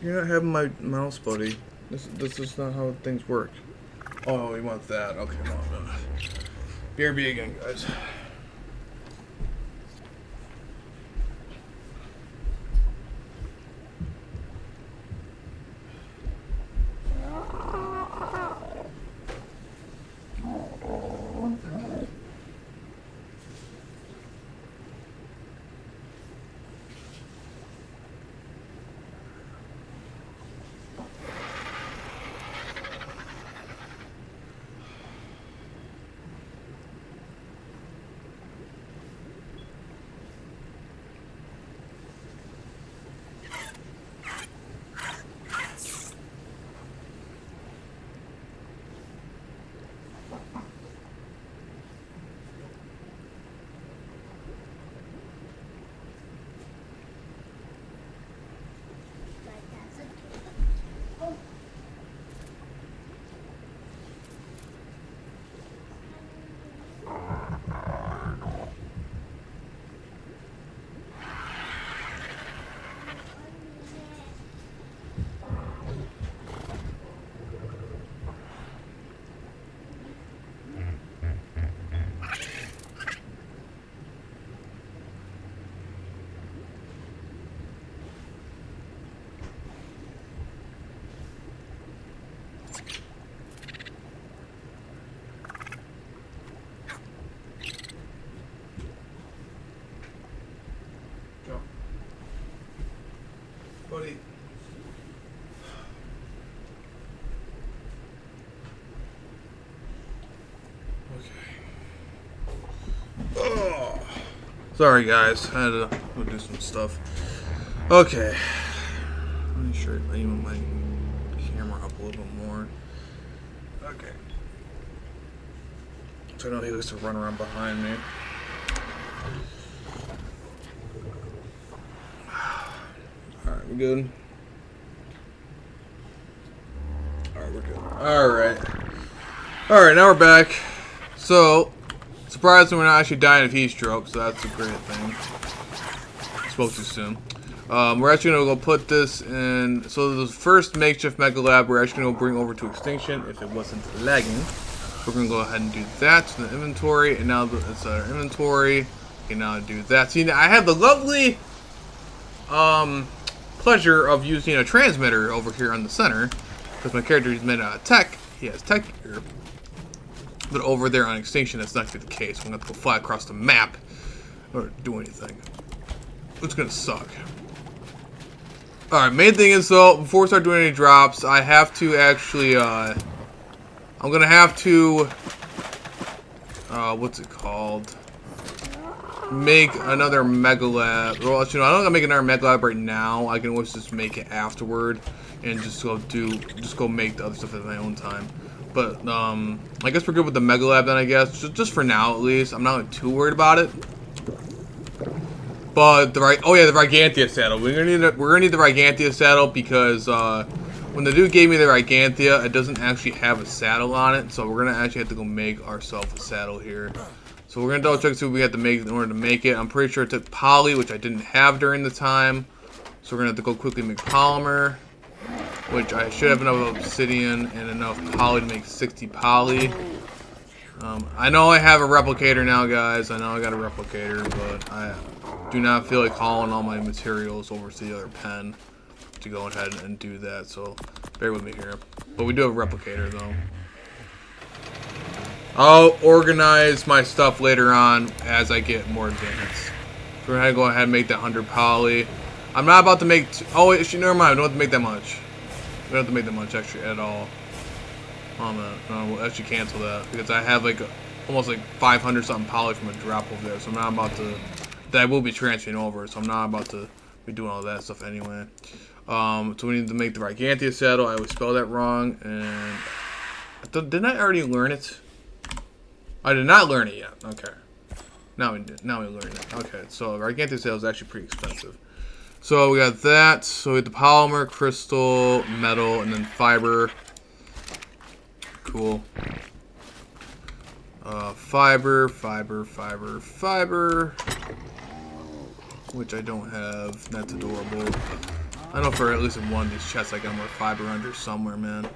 You're not having my mouse, buddy. This is not how things work. Oh, you want that? Okay, come on. BRB again, guys. Buddy. Okay. Oh. Sorry, guys. I had to go do some stuff. Okay. Let me sure I even my camera up a little bit more. Okay. So I know he likes to run around behind me. Alright, we're good. Alright, we're good. Alright. Alright, now we're back. So, surprisingly, we're not actually dying of heat stroke, so that's a great thing. Spoke too soon. We're actually going to go put this in. So, the first makeshift Mega Lab, we're actually going to bring over to extinction if it wasn't lagging. We're going to go ahead and do that to the inventory, and now it's our inventory. Okay, now do that. See, I have the lovely pleasure of using a transmitter over here on the center, because my character is made out of tech. He has tech here. But over there on extinction, that's not going to be the case. I'm going to have to go fly across the map or do anything. It's going to suck. Alright, main thing is, though, before we start doing any drops, I have to actually, I'm going to have to, what's it called? Make another Mega Lab. Well, you know, I don't want to make another Mega Lab right now. I can always just make it afterward and just go make the other stuff at my own time. But I guess we're good with the Mega Lab then. I guess just for now at least. I'm not too worried about it. But the Gigantia saddle. We're gonna need the Gigantia saddle because when the dude gave me the Gigantia, it doesn't actually have a saddle on it. So we're gonna actually have to go make ourselves a saddle here. So we're going to double check to see what we have to make in order to make it. I'm pretty sure it took poly, which I didn't have during the time. So we're going to have to go quickly make polymer, which I should have enough obsidian and enough poly to make 60 poly. I know I have a replicator now, guys. I know I got a replicator, but I do not feel like hauling all my materials over to the other pen to go ahead and do that. So bear with me here. But we do have a replicator, though. I'll organize my stuff later on as I get more advanced. So we're going to go ahead and make that 100 poly. I'm not about to make... Oh, wait, never mind. I don't have to make that much. We don't have to make that much actually at all. Oh, man. No, we'll actually cancel that. Because I have like almost like 500 something poly from a drop over there. So I'm not about to... That will be transferring over. So I'm not about to be doing all that stuff anyway. So we need to make the Gigantia saddle. I always spell that wrong. And... Didn't I already learn it? I did not learn it yet. Okay. Now we did. Now we learned it. Okay, so Gigantia saddle is actually pretty expensive. So we got that. So we have the polymer, crystal, metal, and then fiber. Cool. Fiber, which I don't have. That's adorable. I know for at least in one of these chests I got more fiber under somewhere, man.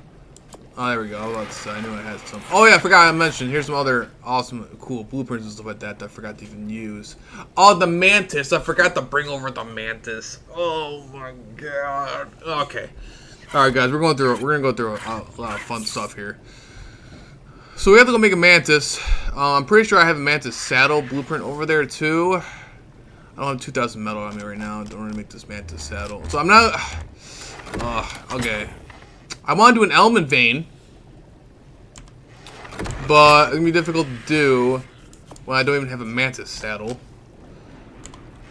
Oh, there we go. I knew I had some. Oh yeah, I forgot I mentioned. Here's some other awesome, cool blueprints and stuff like that I forgot to even use. Oh, the mantis. I forgot to bring over the mantis. Oh my god. Okay. All right, guys. We're gonna go through a lot of fun stuff here. So we have to go make a mantis. I'm pretty sure I have a mantis saddle blueprint over there too. I don't have 2,000 metal on me right now. I don't want to make this mantis saddle. So I'm not. Okay. I want to do an element vein, but it's gonna be difficult to do when I don't even have a mantis saddle.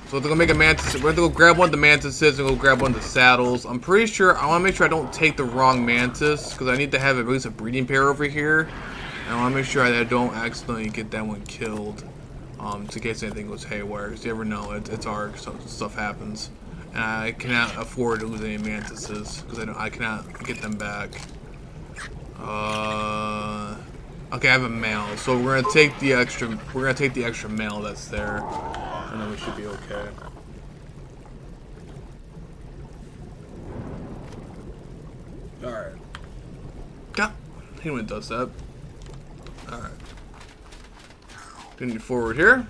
So we're gonna make a mantis. We're gonna go grab one of the mantises and go grab one of the saddles. I'm pretty sure I want to make sure I don't take the wrong mantis because I need to have at least a breeding pair over here. And I want to make sure that I don't accidentally get that one killed, just in case anything goes haywire. Because you never know, it's Ark, so stuff happens. And I cannot afford to lose any mantises because I cannot get them back. Okay, I have a male, so we're gonna take the extra. We're gonna take the extra male that's there, and then we should be okay. All right. God, I hate when it does that. All right. Continue forward here.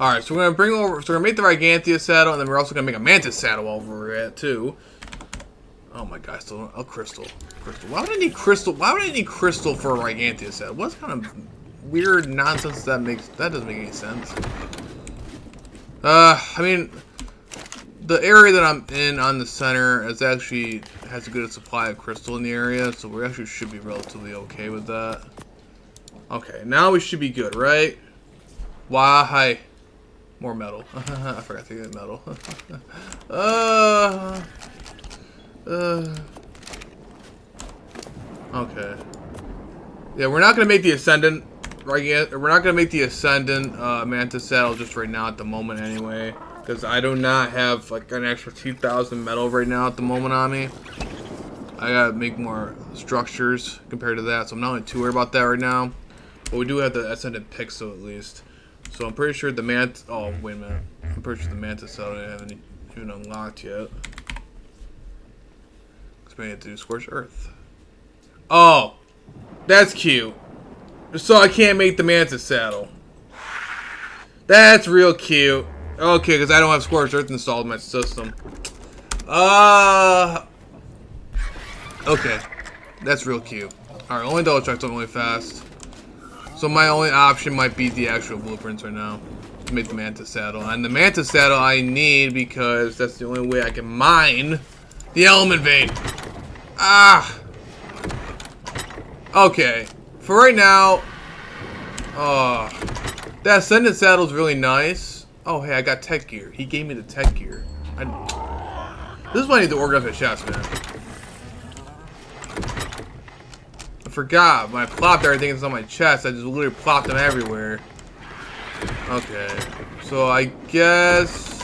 Alright, so we're gonna bring over, so we're gonna make the Gigantea saddle, and then we're also gonna make a Mantis saddle over it too. Oh my gosh, still a crystal. Why would I need crystal? Why would I need crystal for a Gigantea saddle? What kind of weird nonsense that makes? That doesn't make any sense. I mean, the area that I'm in on the center is actually has a good supply of crystal in the area, so we actually should be relatively okay with that. Okay, now we should be good, right? Why? More metal. I forgot to get metal. Okay. Yeah, we're not gonna make the Ascendant right yet. We're not gonna make the Ascendant Mantis saddle just right now at the moment, anyway, because I do not have like an extra 2,000 metal right now at the moment on me. I gotta make more structures compared to that, so I'm not really too worried about that right now. But we do have the Ascendant Pixel at least. So I'm pretty sure the Mantis... Oh, wait a minute. I'm pretty sure the Mantis saddle I haven't even unlocked yet. Because we have to do Scorched Earth. Oh! That's cute. So I can't make the Mantis saddle. That's real cute. Okay, because I don't have Scorched Earth installed in my system. Okay. That's real cute. Alright, only double check something really fast. So my only option might be the actual blueprints right now to make the Mantis saddle. And the Mantis saddle I need because that's the only way I can mine the element vein. Ah! Okay. For right now, that Ascendant saddle is really nice. Oh, hey, I got tech gear. He gave me the tech gear. This is why I need to organize my chest, man. I forgot when I plopped everything that's on my chest. I just literally plopped them everywhere. Okay, so I guess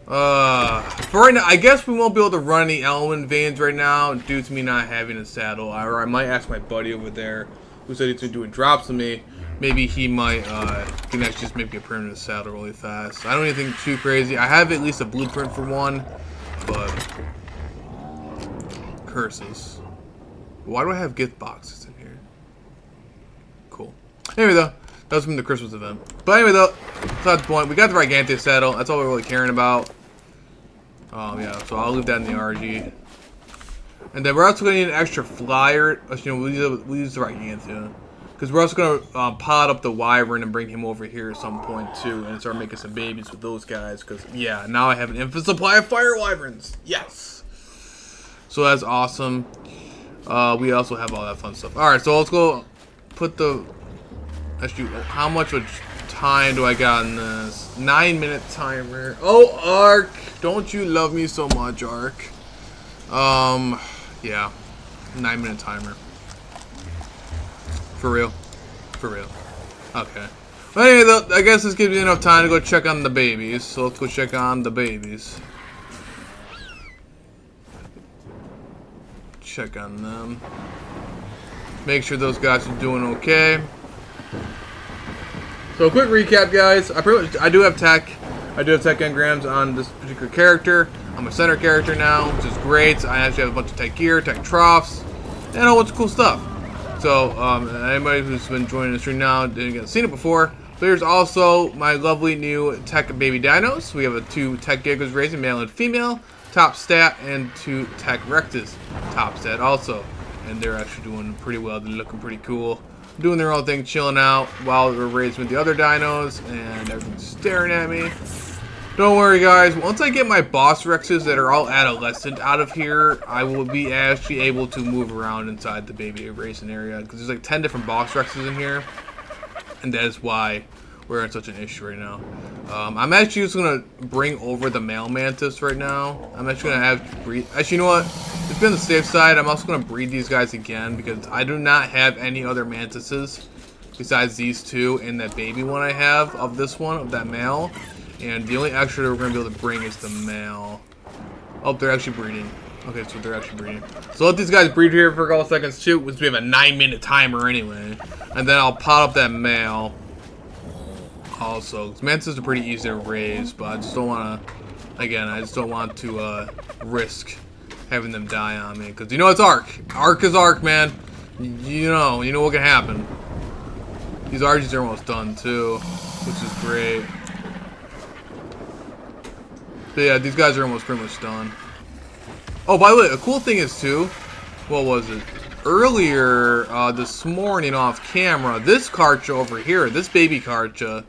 for right now, I guess we won't be able to run any element veins right now due to me not having a saddle. Or I might ask my buddy over there who said he's gonna do drops to me. Maybe he might can actually just make me a permanent saddle really fast. I don't even think too crazy. I have at least a blueprint for one, but curses. Why do I have gift boxes in here? Cool. Anyway, though, that was from the Christmas event. But anyway, though, that's not the point. We got the Gigantea saddle. That's all we're really caring about. Yeah, so I'll leave that in the RG. And then we're also going to need an extra flyer. You know, we'll use the Gigantea. Because we're also going to pot up the Wyvern and bring him over here at some point, too. And start making some babies with those guys. Because, yeah, now I have an infinite supply of Fire Wyverns. Yes! So that's awesome. We also have all that fun stuff. Alright, so let's go put the... Actually, how much time do I got in this? 9-minute timer. Oh, Ark! Don't you love me so much, Ark? Yeah. 9-minute timer. For real? For real. Okay. But anyway, though, I guess this gives me enough time to go check on the babies. So let's go check on the babies. Check on them. Make sure those guys are doing okay. So, quick recap, guys. I do have tech. I do have tech engrams on this particular character. I'm a center character now, which is great. I actually have a bunch of tech gear, tech troughs, and a whole bunch of cool stuff. So, anybody who's been joining the stream now didn't get seen it before. There's also my lovely new tech baby dinos. We have a 2 tech gigas raising, male and female, top stat, and 2 tech rectus, top stat also. And they're actually doing pretty well. They're looking pretty cool. Doing their own thing, chilling out while we're raising with the other dinos, and everyone's staring at me. Don't worry, guys. Once I get my boss Rexes that are all adolescent out of here, I will be actually able to move around inside the baby racing area, because there's like 10 different boss Rexes in here, and that is why we're in such an issue right now. I'm actually just gonna bring over the male mantis right now. I'm actually gonna have breed. Actually, you know what? Just be on the safe side. I'm also gonna breed these guys again because I do not have any other mantises besides these 2 and that baby one I have of this one, of that male. And the only extra that we're gonna be able to bring is the male. Oh, they're actually breeding. Okay, so they're actually breeding. So let these guys breed here for a couple seconds too, which we have a 9-minute timer anyway. And then I'll pot up that male. Also, mantises are pretty easy to raise, but I just don't want to. Again, I just don't want to risk having them die on me, because you know it's Ark. Ark is Ark, man. You know what can happen. These RGs are almost done too, which is great. But yeah, these guys are almost pretty much done. Oh, by the way, a cool thing is too. What was it? Earlier this morning off camera, this Karcha over here, this baby Karcha,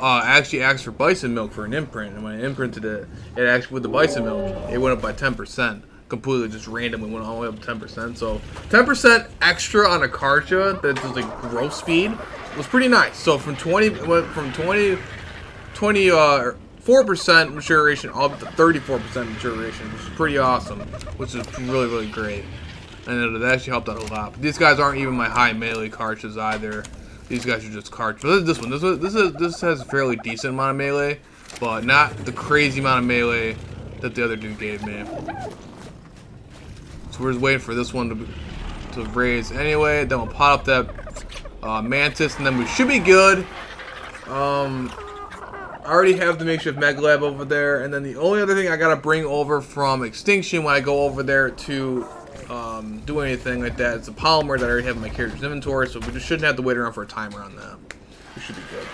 actually asked for bison milk for an imprint, and when I imprinted it, it actually with the bison milk, it went up by 10%. Completely just randomly went all the way up 10%. So 10% extra on a Karcha that's just like growth speed was pretty nice. So from 24% maturation up to 34% maturation, which is pretty awesome, which is really, really great. And it actually helped out a lot. But these guys aren't even my high melee Karchas either. These guys are just Karchas. This one. This has a fairly decent amount of melee, but not the crazy amount of melee that the other dude gave me. So we're just waiting for this one to raise anyway. Then we'll pot up that mantis, and then we should be good. I already have the makeshift Mega Lab over there, and then the only other thing I gotta bring over from Extinction when I go over there to do anything like that is the polymer that I already have in my character's inventory, so we just shouldn't have to wait around for a timer on that. We should be good.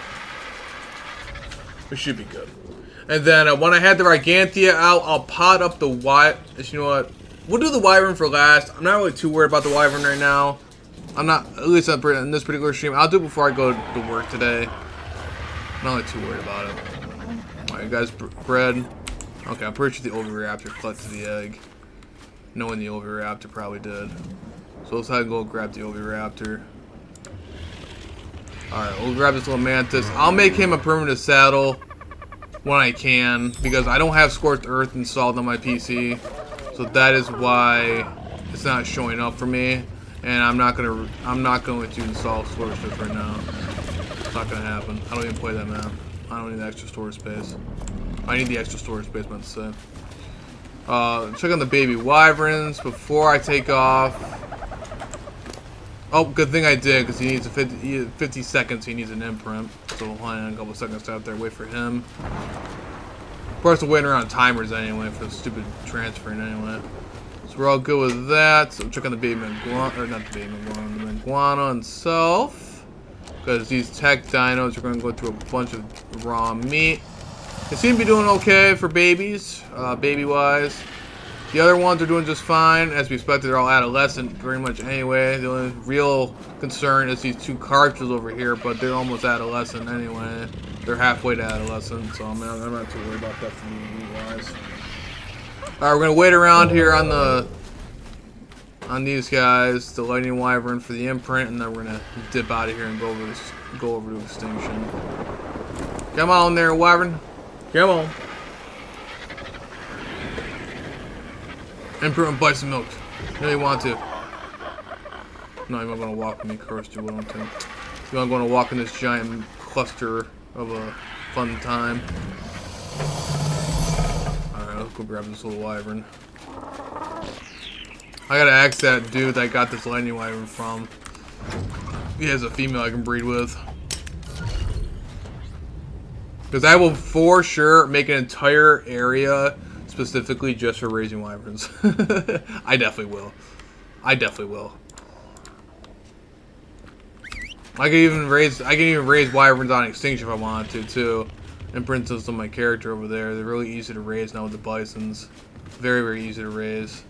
We should be good. And then when I had the Gigantia out, I'll pot up the you know what? We'll do the Wyvern for last. I'm not really too worried about the Wyvern right now. I'm not, at least in this particular stream. I'll do it before I go to work today. I'm not really too worried about it. Alright, you guys bred. Okay, I'm pretty sure the Oviraptor collected the egg. Knowing the Oviraptor probably did. So let's have to go grab the Oviraptor. Alright, we'll grab this little mantis. I'll make him a permanent saddle when I can, because I don't have Scorched Earth installed on my PC. So that is why it's not showing up for me. And I'm not going to install Scorched Earth right now. It's not gonna happen. I don't even play that map. I don't need the extra storage space. I need the extra storage space, meant to say. Check on the baby wyverns before I take off. Oh, good thing I did, because he needs 50 seconds. He needs an imprint. So we'll hang on a couple seconds out there, wait for him. Of course, we're waiting around timers anyway for the stupid transferring anyway. So we're all good with that. So check on the baby Manguana, or not the baby Manguana, the Manguana himself. Because these tech dinos are going to go through a bunch of raw meat. They seem to be doing okay for babies, baby-wise. The other ones are doing just fine. As we expected, they're all adolescent very much anyway. The only real concern is these 2 Karchas over here, but they're almost adolescent anyway. They're halfway to adolescent, so I'm not too worried about that for me, guys. Alright, we're going to wait around here on these guys, the Lightning Wyvern for the imprint, and then we're gonna dip out of here and go over to Extinction. Come on there, Wyvern. Come on. Imprint and bison milk. You know you want to. No, you're not gonna walk with me, cursed you won't. You're not gonna walk in this giant cluster of a fun time. Alright, let's go grab this little wyvern. I gotta ask that dude that I got this Lightning Wyvern from he has a female I can breed with. Because I will for sure make an entire area specifically just for raising wyverns. I definitely will. I definitely will. I can even raise wyverns on extinction if I wanted to too. And for instance, on my character over there, they're really easy to raise now with the bisons. Very, very easy to raise.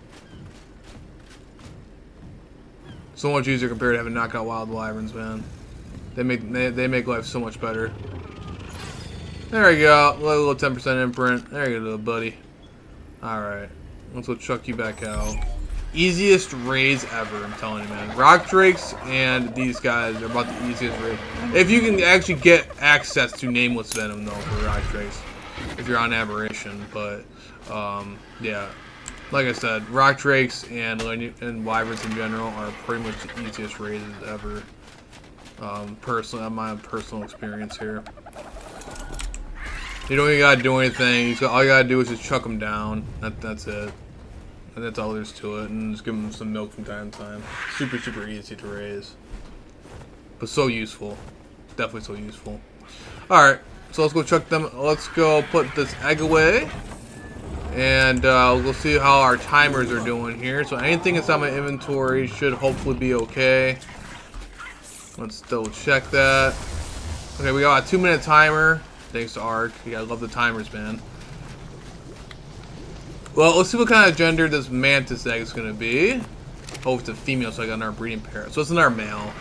So much easier compared to having knockout wild wyverns, man. They make life so much better. There we go. A little 10% imprint. There you go, little buddy. Alright. Let's go chuck you back out. Easiest raise ever, I'm telling you, man. Rock Drakes and these guys are about the easiest raise. If you can actually get access to Nameless Venom, though, for Rock Drakes. If you're on Aberration. But, yeah. Like I said, Rock Drakes and Wyverns in general are pretty much the easiest raises ever. Personally, on my personal experience here. You don't even gotta do anything. All you gotta do is just chuck them down. That's it. And that's all there's to it. And just give them some milk from time to time. Super, super easy to raise. But so useful. Definitely so useful. Alright, so let's go chuck them. Let's go put this egg away. And we'll see how our timers are doing here. So anything inside my inventory should hopefully be okay. Let's double check that. Okay, we got a 2-minute timer. Thanks to Ark. Yeah, I love the timers, man. Well, let's see what kind of gender this mantis egg is going to be. Oh, it's a female, so I got another breeding pair. So it's another male.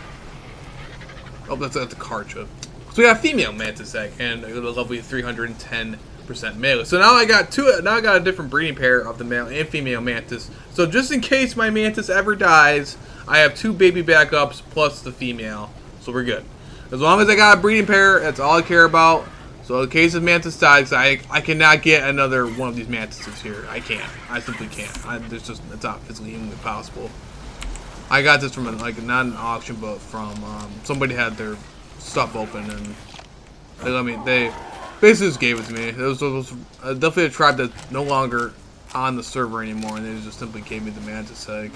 Oh, that's the Karcha. So we got a female mantis egg and a lovely 310% male. So now I got now I got a different breeding pair of the male and female mantis. So just in case my mantis ever dies, I have 2 baby backups plus the female. So we're good. As long as I got a breeding pair, that's all I care about. So in case of mantis dies, I cannot get another one of these mantises here. I can't. I simply can't. It's not physically humanly possible. I got this from not an auction, but from somebody had their stuff open and they basically just gave it to me. It was definitely a tribe that's no longer on the server anymore, and they just simply gave me the mantis egg.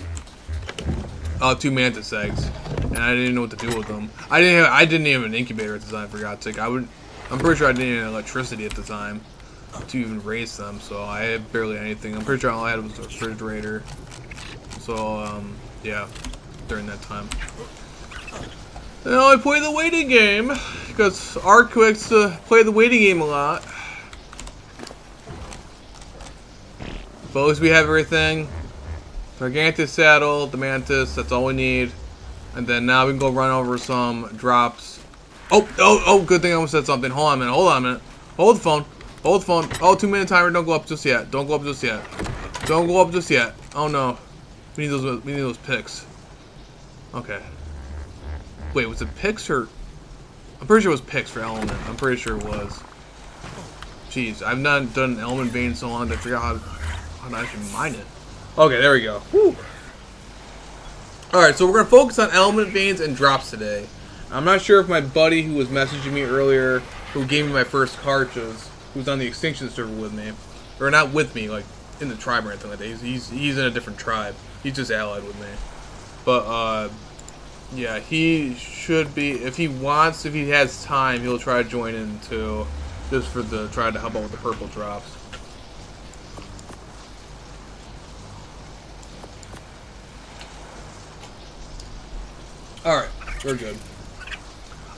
2 mantis eggs, and I didn't know what to do with them. I didn't even have an incubator at the time, for God's sake. I'm pretty sure I didn't have electricity at the time to even raise them, so I had barely anything. I'm pretty sure all I had was a refrigerator. So, yeah, during that time. And I play the waiting game, because Ark likes to play the waiting game a lot. But at least we have everything. Gargantus saddle, the mantis, that's all we need. And then now we can go run over some drops. Oh, good thing I almost said something. Hold on a minute. Hold the phone. Oh, 2-minute timer, don't go up just yet. Don't go up just yet. Oh no. We need those picks. Okay. Wait, was it picks or... I'm pretty sure it was picks for element. I'm pretty sure it was. Jeez, I've not done an element vein in so long that I forgot how to actually mine it. Okay, there we go. Whew. Alright, so we're going to focus on element veins and drops today. I'm not sure if my buddy who was messaging me earlier, who gave me my first cartridges, who's on the Extinction server with me, or not with me, like in the tribe or anything like that. He's in a different tribe. He's just allied with me. But yeah, he should be. If he has time, he'll try to join in too, just for try to help out with the purple drops. All right, we're good.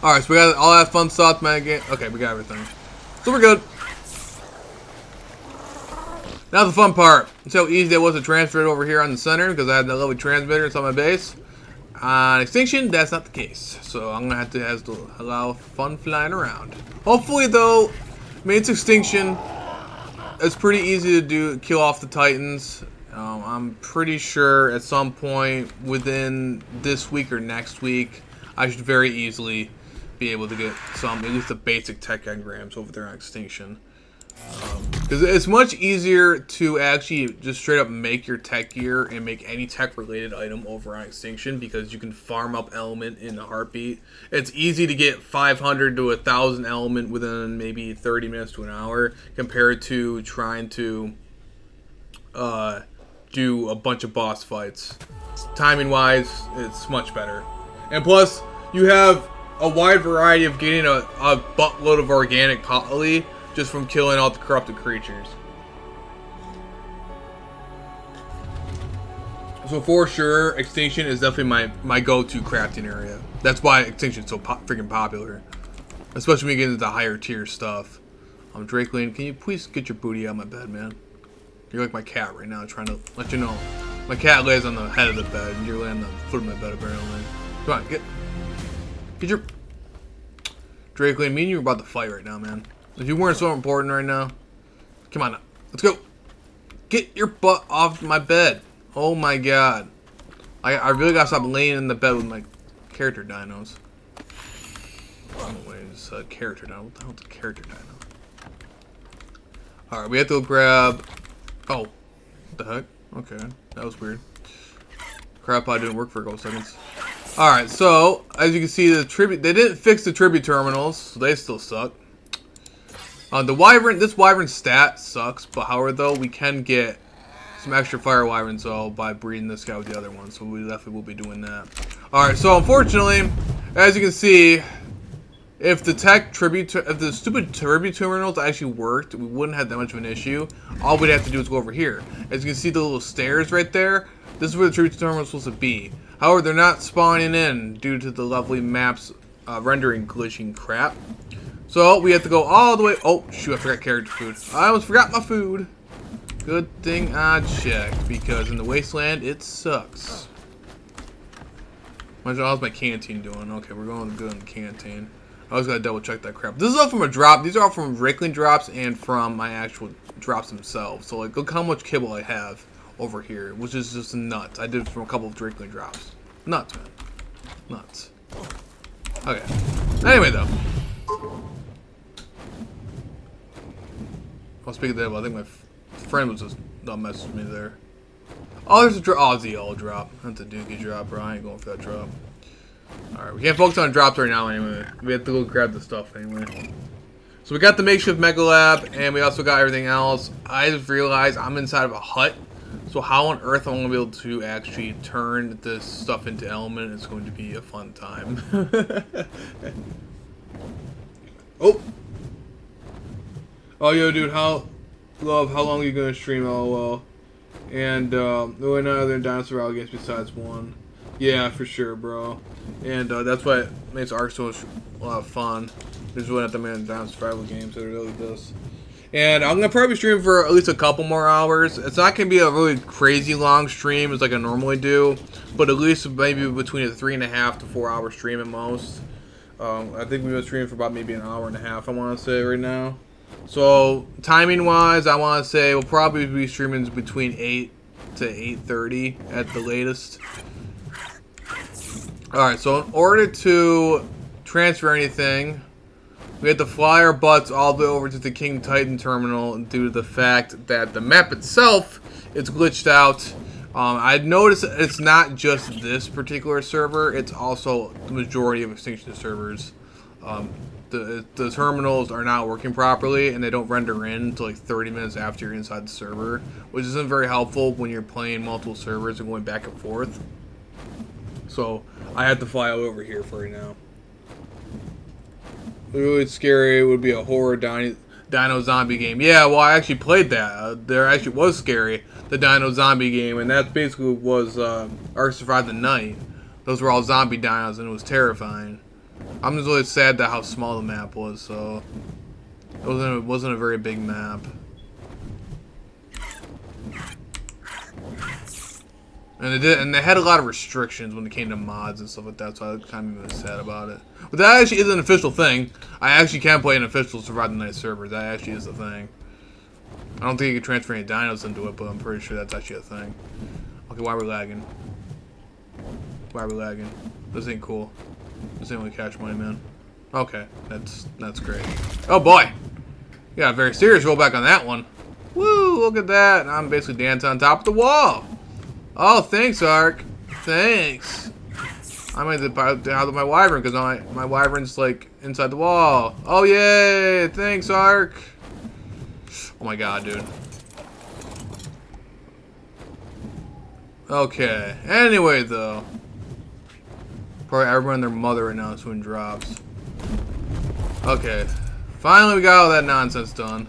Alright, so we got all that fun stuff, man. Okay, we got everything. So we're good. Now the fun part. See how easy it was to transfer it over here on the center, because I have that lovely transmitter inside my base. On Extinction, that's not the case. So I'm going to have to allow fun flying around. Hopefully, though, I mean, it's Extinction. It's pretty easy to kill off the Titans. I'm pretty sure at some point within this week or next week, I should very easily be able to get at least the basic tech engrams over there on Extinction. Because it's much easier to actually just straight up make your tech gear and make any tech related item over on Extinction, because you can farm up element in a heartbeat. It's easy to get 500 to 1,000 element within maybe 30 minutes to an hour, compared to trying to do a bunch of boss fights. Timing wise, it's much better. And plus, you have a wide variety of getting a buttload of organic poly just from killing all the corrupted creatures. So for sure, Extinction is definitely my go-to crafting area. That's why Extinction is so freaking popular. Especially when you get into the higher tier stuff. Drakeling, can you please get your booty out of my bed, man? You're like my cat right now, trying to let you know. My cat lays on the head of the bed, and you're laying on the foot of my bed, apparently. Come on, get your... Drakeling, me and you are about to fight right now, man. If you weren't so important right now, come on now. Let's go. Get your butt off my bed. Oh my god. I really gotta stop laying in the bed with my character dinos. Oh, wait, it's a character dino. What the hell's a character dino? Alright, we have to go grab... Oh. What the heck? Okay. That was weird. Crap, I didn't work for a couple seconds. Alright, so, as you can see, the tribute... They didn't fix the tribute terminals, so they still suck. The Wyvern... This Wyvern stat sucks, but however, though, we can get some extra Fire Wyverns, though, by breeding this guy with the other one, so we definitely will be doing that. Alright, so, unfortunately, as you can see... If the stupid tribute terminals actually worked, we wouldn't have that much of an issue. All we'd have to do is go over here. As you can see the little stairs right there, this is where the tribute terminal is supposed to be. However, they're not spawning in due to the lovely map's rendering glitching crap. So we have to go all the way. Oh shoot, I forgot character food. I almost forgot my food. Good thing I checked, because in the wasteland it sucks. How's my canteen doing? Okay, we're going good in the canteen. I was gonna double check that crap. This is all from a drop. These are all from Drakeling drops and from my actual drops themselves. So like, look how much kibble I have over here, which is just nuts. I did it from a couple of Drakeling drops. Nuts, man. Nuts. Okay. Anyway, though. Well, speaking of that, I think my friend was just messaging me there. Oh, there's a drop. Oh, it's a yellow drop. That's a dookie drop, bro. I ain't going for that drop. Alright, we can't focus on drops right now anyway. We have to go grab the stuff anyway. So we got the makeshift Mega Lab, and we also got everything else. I just realized I'm inside of a hut. So how on earth am I going to be able to actually turn this stuff into element? It's going to be a fun time. Oh! Oh, yo, dude, how long are you going to stream? LOL. And, really none other than Dinosaur Rally games besides one. Yeah, for sure, bro. And that's what makes Ark so a lot of fun. There's really not that many down survival games that it really does. And I'm gonna probably stream for at least a couple more hours. It's not gonna be a really crazy long stream as like I normally do, but at least maybe between a 3.5 to 4 hour stream at most. I think we've been streaming for about maybe an hour and a half, I want to say right now. So timing wise, I want to say we'll probably be streaming between 8 to 8:30 at the latest. Alright, so in order to transfer anything, we have to fly our butts all the way over to the King Titan terminal due to the fact that the map itself is glitched out. I noticed it's not just this particular server, it's also the majority of Extinction servers. The terminals are not working properly and they don't render in until like 30 minutes after you're inside the server, which isn't very helpful when you're playing multiple servers and going back and forth. So I had to fly over here for right now. Really scary. It would be a horror Dino Zombie game. Yeah, well, I actually played that. There actually was scary, the Dino Zombie game, and that basically was Ark Survive the Night. Those were all zombie dinos, and it was terrifying. I'm just really sad that how small the map was, so it wasn't a very big map. And they had a lot of restrictions when it came to mods and stuff like that, so I kind of was sad about it. But that actually is an official thing. I actually can play an official Survive the Night server. That actually is a thing. I don't think you can transfer any dinos into it, but I'm pretty sure that's actually a thing. Okay, why are we lagging? Why are we lagging? This ain't cool. This ain't really Cash Money, man. Okay, that's great. Oh boy! Yeah, very serious rollback on that one. Woo! Look at that. I'm basically dancing on top of the wall. Oh, thanks, Ark. Thanks. I might have to out of my wyvern because my wyvern's like inside the wall. Oh, yay! Thanks, Ark. Oh my god, dude. Okay. Anyway, though. Probably everyone and their mother right now is when drops. Okay. Finally we got all that nonsense done.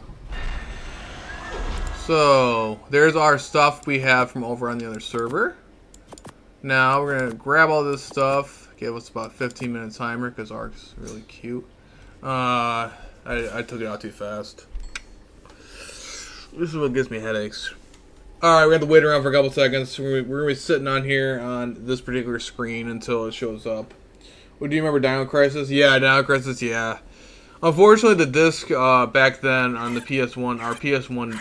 So, there's our stuff we have from over on the other server. Now, we're going to grab all this stuff. Give us about 15-minute timer because Ark's really cute. I took it out too fast. This is what gives me headaches. Alright, we have to wait around for a couple seconds. We're going to be sitting on here on this particular screen until it shows up. Well, do you remember Dino Crisis? Yeah, Dino Crisis, yeah. Unfortunately, the disc back then on the PS1, our PS1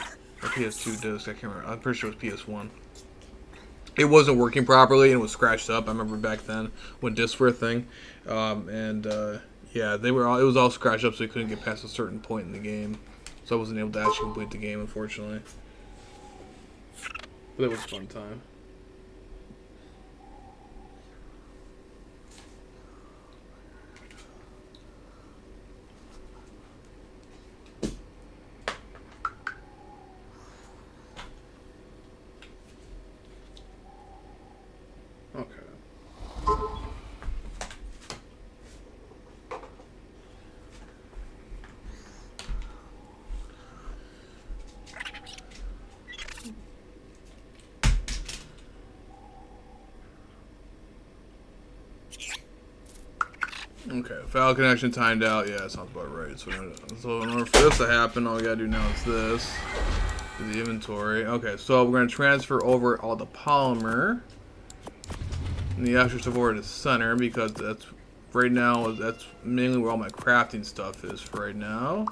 or PS2 disc, I can't remember. I'm pretty sure it was PS1. It wasn't working properly and it was scratched up. I remember back then when discs were a thing. Yeah, it was all scratched up, so we couldn't get past a certain point in the game. So I wasn't able to actually complete the game, unfortunately. But it was a fun time. Okay, file connection timed out. Yeah, that sounds about right. So in order for this to happen, all we gotta do now is this. The inventory. Okay, so we're gonna transfer over all the polymer and the extra stuff over to the center because that's right now. That's mainly where all my crafting stuff is for right now,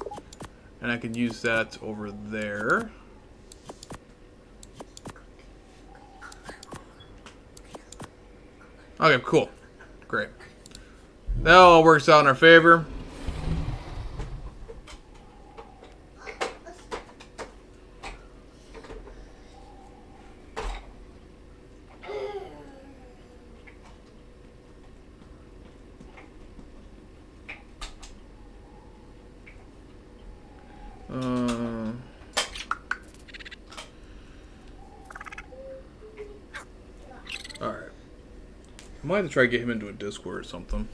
and I can use that over there. Okay, cool, great. That all works out in our favor. Alright. I might have to try to get him into a Discord or something.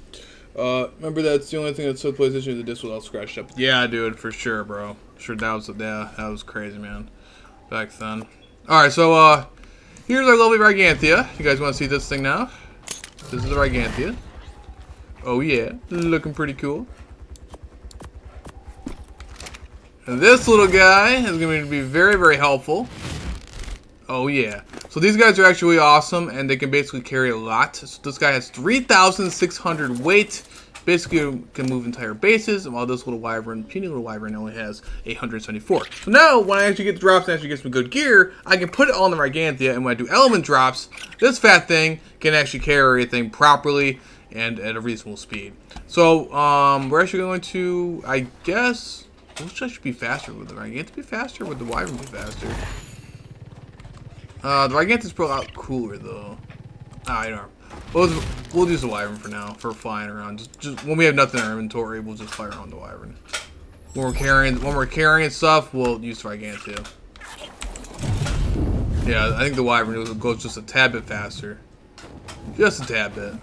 Remember that's the only thing that took PlayStation, the disc was all scratched up. Yeah, dude, for sure, bro. Sure, that was crazy, man. Back then. Alright, so, here's our lovely Riganthia. You guys want to see this thing now? This is the Riganthia. Oh, yeah. Looking pretty cool. And this little guy is going to be very, very helpful. Oh, yeah. So these guys are actually awesome, and they can basically carry a lot. So this guy has 3,600 weight. Basically, can move entire bases, while this little wyvern, puny little wyvern, only has 874. So now, when I actually get the drops and actually get some good gear, I can put it on the Riganthia, and when I do element drops, this fat thing can actually carry everything properly and at a reasonable speed. So, we're actually going to, I guess, which should be faster with the Riganthia be faster, with the wyvern be faster? The Riganthia probably a lot cooler though. I don't know. We'll use the wyvern for now for flying around. Just when we have nothing in our inventory, we'll just fly around the wyvern. When we're carrying stuff, we'll use the Riganthia. Yeah, I think the wyvern goes just a tad bit faster. Just a tad bit.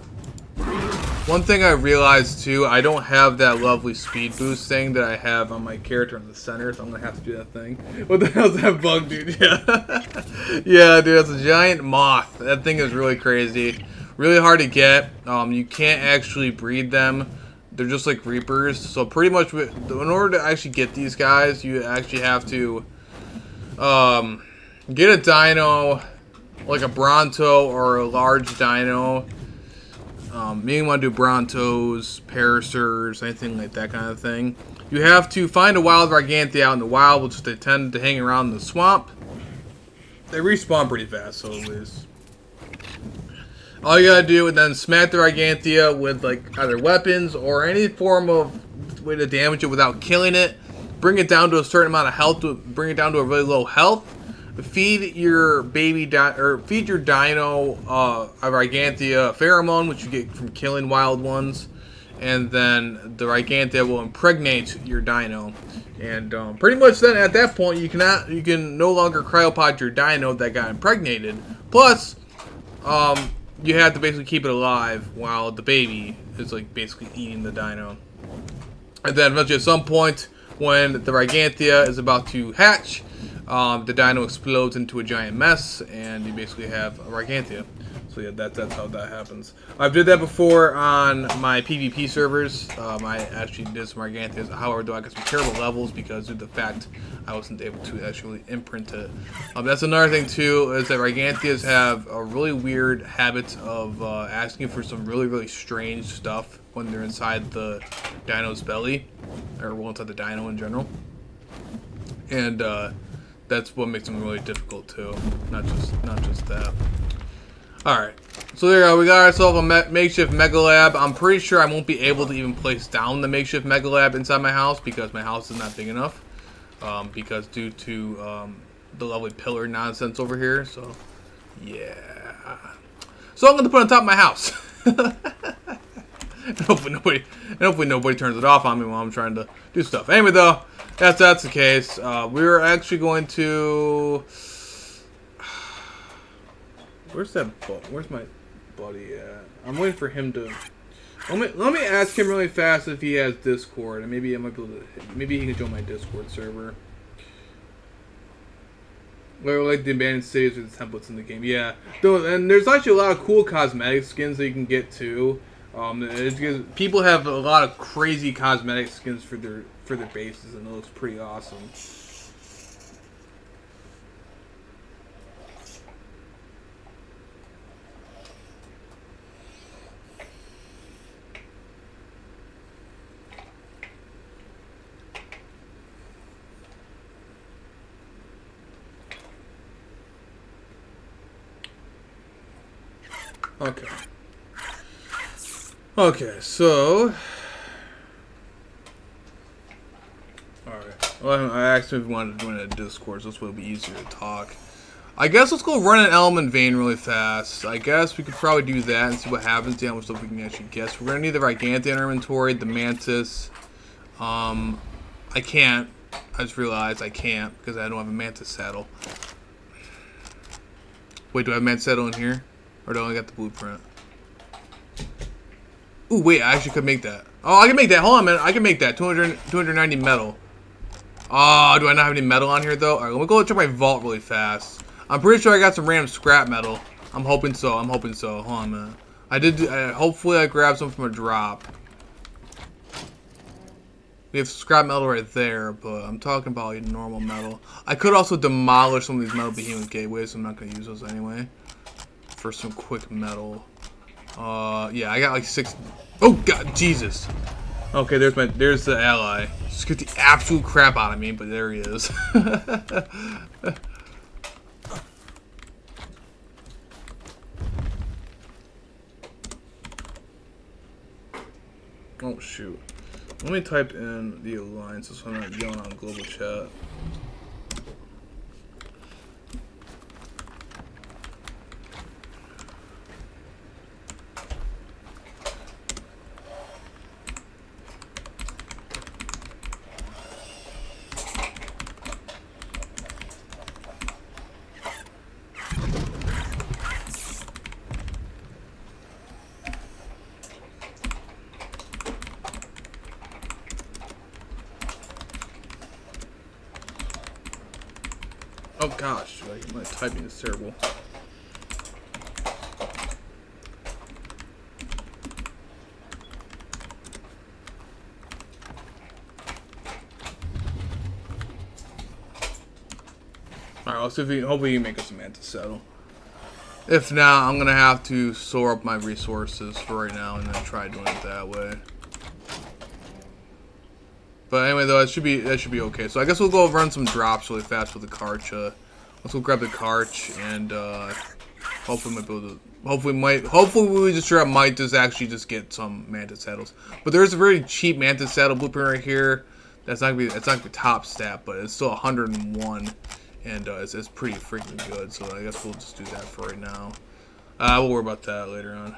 One thing I realized too, I don't have that lovely speed boost thing that I have on my character in the center, so I'm gonna have to do that thing. What the hell's that bug, dude? Yeah, yeah, dude, that's a giant moth. That thing is really crazy, really hard to get. You can't actually breed them. They're just like reapers. So pretty much, in order to actually get these guys, you actually have to get a dino, like a Bronto or a large dino. You want to do Brontos, Paracers, anything like that kind of thing. You have to find a wild Riganthia out in the wild, which they tend to hang around in the swamp. They respawn pretty fast, so at least. All you gotta do is then smack the Riganthia with like either weapons or any form of way to damage it without killing it. Bring it down to a certain amount of health, bring it down to a really low health. Feed your feed your dino a Riganthia pheromone, which you get from killing wild ones, and then the Riganthia will impregnate your dino, and pretty much then at that point you can no longer cryopod your dino that got impregnated. Plus, you have to basically keep it alive while the baby is like basically eating the dino. And then eventually at some point when the Gigantea is about to hatch, the dino explodes into a giant mess and you basically have a Gigantea. So yeah, that's how that happens. I've did that before on my PvP servers. I actually did some Giganteas. However, though I got some terrible levels because of the fact I wasn't able to actually imprint it. That's another thing too, is that Giganteas have a really weird habit of asking for some really strange stuff when they're inside the dino's belly, or well, inside the dino in general. And that's what makes them really difficult too. Not just that. Alright, so there we go. We got ourselves a makeshift Mega Lab. I'm pretty sure I won't be able to even place down the makeshift Mega Lab inside my house because my house is not big enough. Because due to the lovely pillar nonsense over here. So, yeah. So I'm going to put it on top of my house. and hopefully nobody turns it off on me while I'm trying to do stuff. Anyway, though, that's the case. We're actually going to... Where's my buddy at? I'm waiting for him to... Let me ask him really fast if he has Discord, and maybe I might be able to... Maybe he can join my Discord server. Like the abandoned cities with the templates in the game. Yeah. And there's actually a lot of cool cosmetic skins that you can get too. People have a lot of crazy cosmetic skins for their bases, and it looks pretty awesome. Okay, so... Alright. Well, I asked him if he wanted to join a Discord, so this would be easier to talk. I guess let's go run an element vein really fast. I guess we could probably do that and see what happens, see how much stuff we can actually guess. We're going to need the Gigantea in our inventory, the Mantis. I can't. I just realized I can't because I don't have a Mantis saddle. Wait, do I have a Mantis saddle in here? Or do I only got the blueprint? Ooh, wait, I actually could make that. Oh, I can make that. Hold on, man. I can make that. 290 metal. Oh, do I not have any metal on here, though? Alright, let me go check my vault really fast. I'm pretty sure I got some random scrap metal. I'm hoping so. Hold on, man. Hopefully I grabbed some from a drop. We have scrap metal right there, but I'm talking about like normal metal. I could also demolish some of these metal behemoth gateways, so I'm not going to use those anyway. For some quick metal. Yeah, I got like 6. Oh god, Jesus. Okay, there's the ally. Just get the absolute crap out of me, but there he is. Oh shoot. Let me type in the alliance so I'm not yelling on global chat. Oh gosh, my typing is terrible. Alright, let's see if hopefully you make us a Mantis saddle. If not, I'm gonna have to store up my resources for right now and then try doing it that way. But anyway, though, that should be okay. So I guess we'll go run some drops really fast with the Karch. Let's go grab the Karch and hopefully we might just actually just get some Mantis saddles. But there is a very cheap Mantis saddle blueprint right here. It's not gonna be top stat, but it's still 101, and it's pretty freaking good. So I guess we'll just do that for right now. We'll worry about that later on.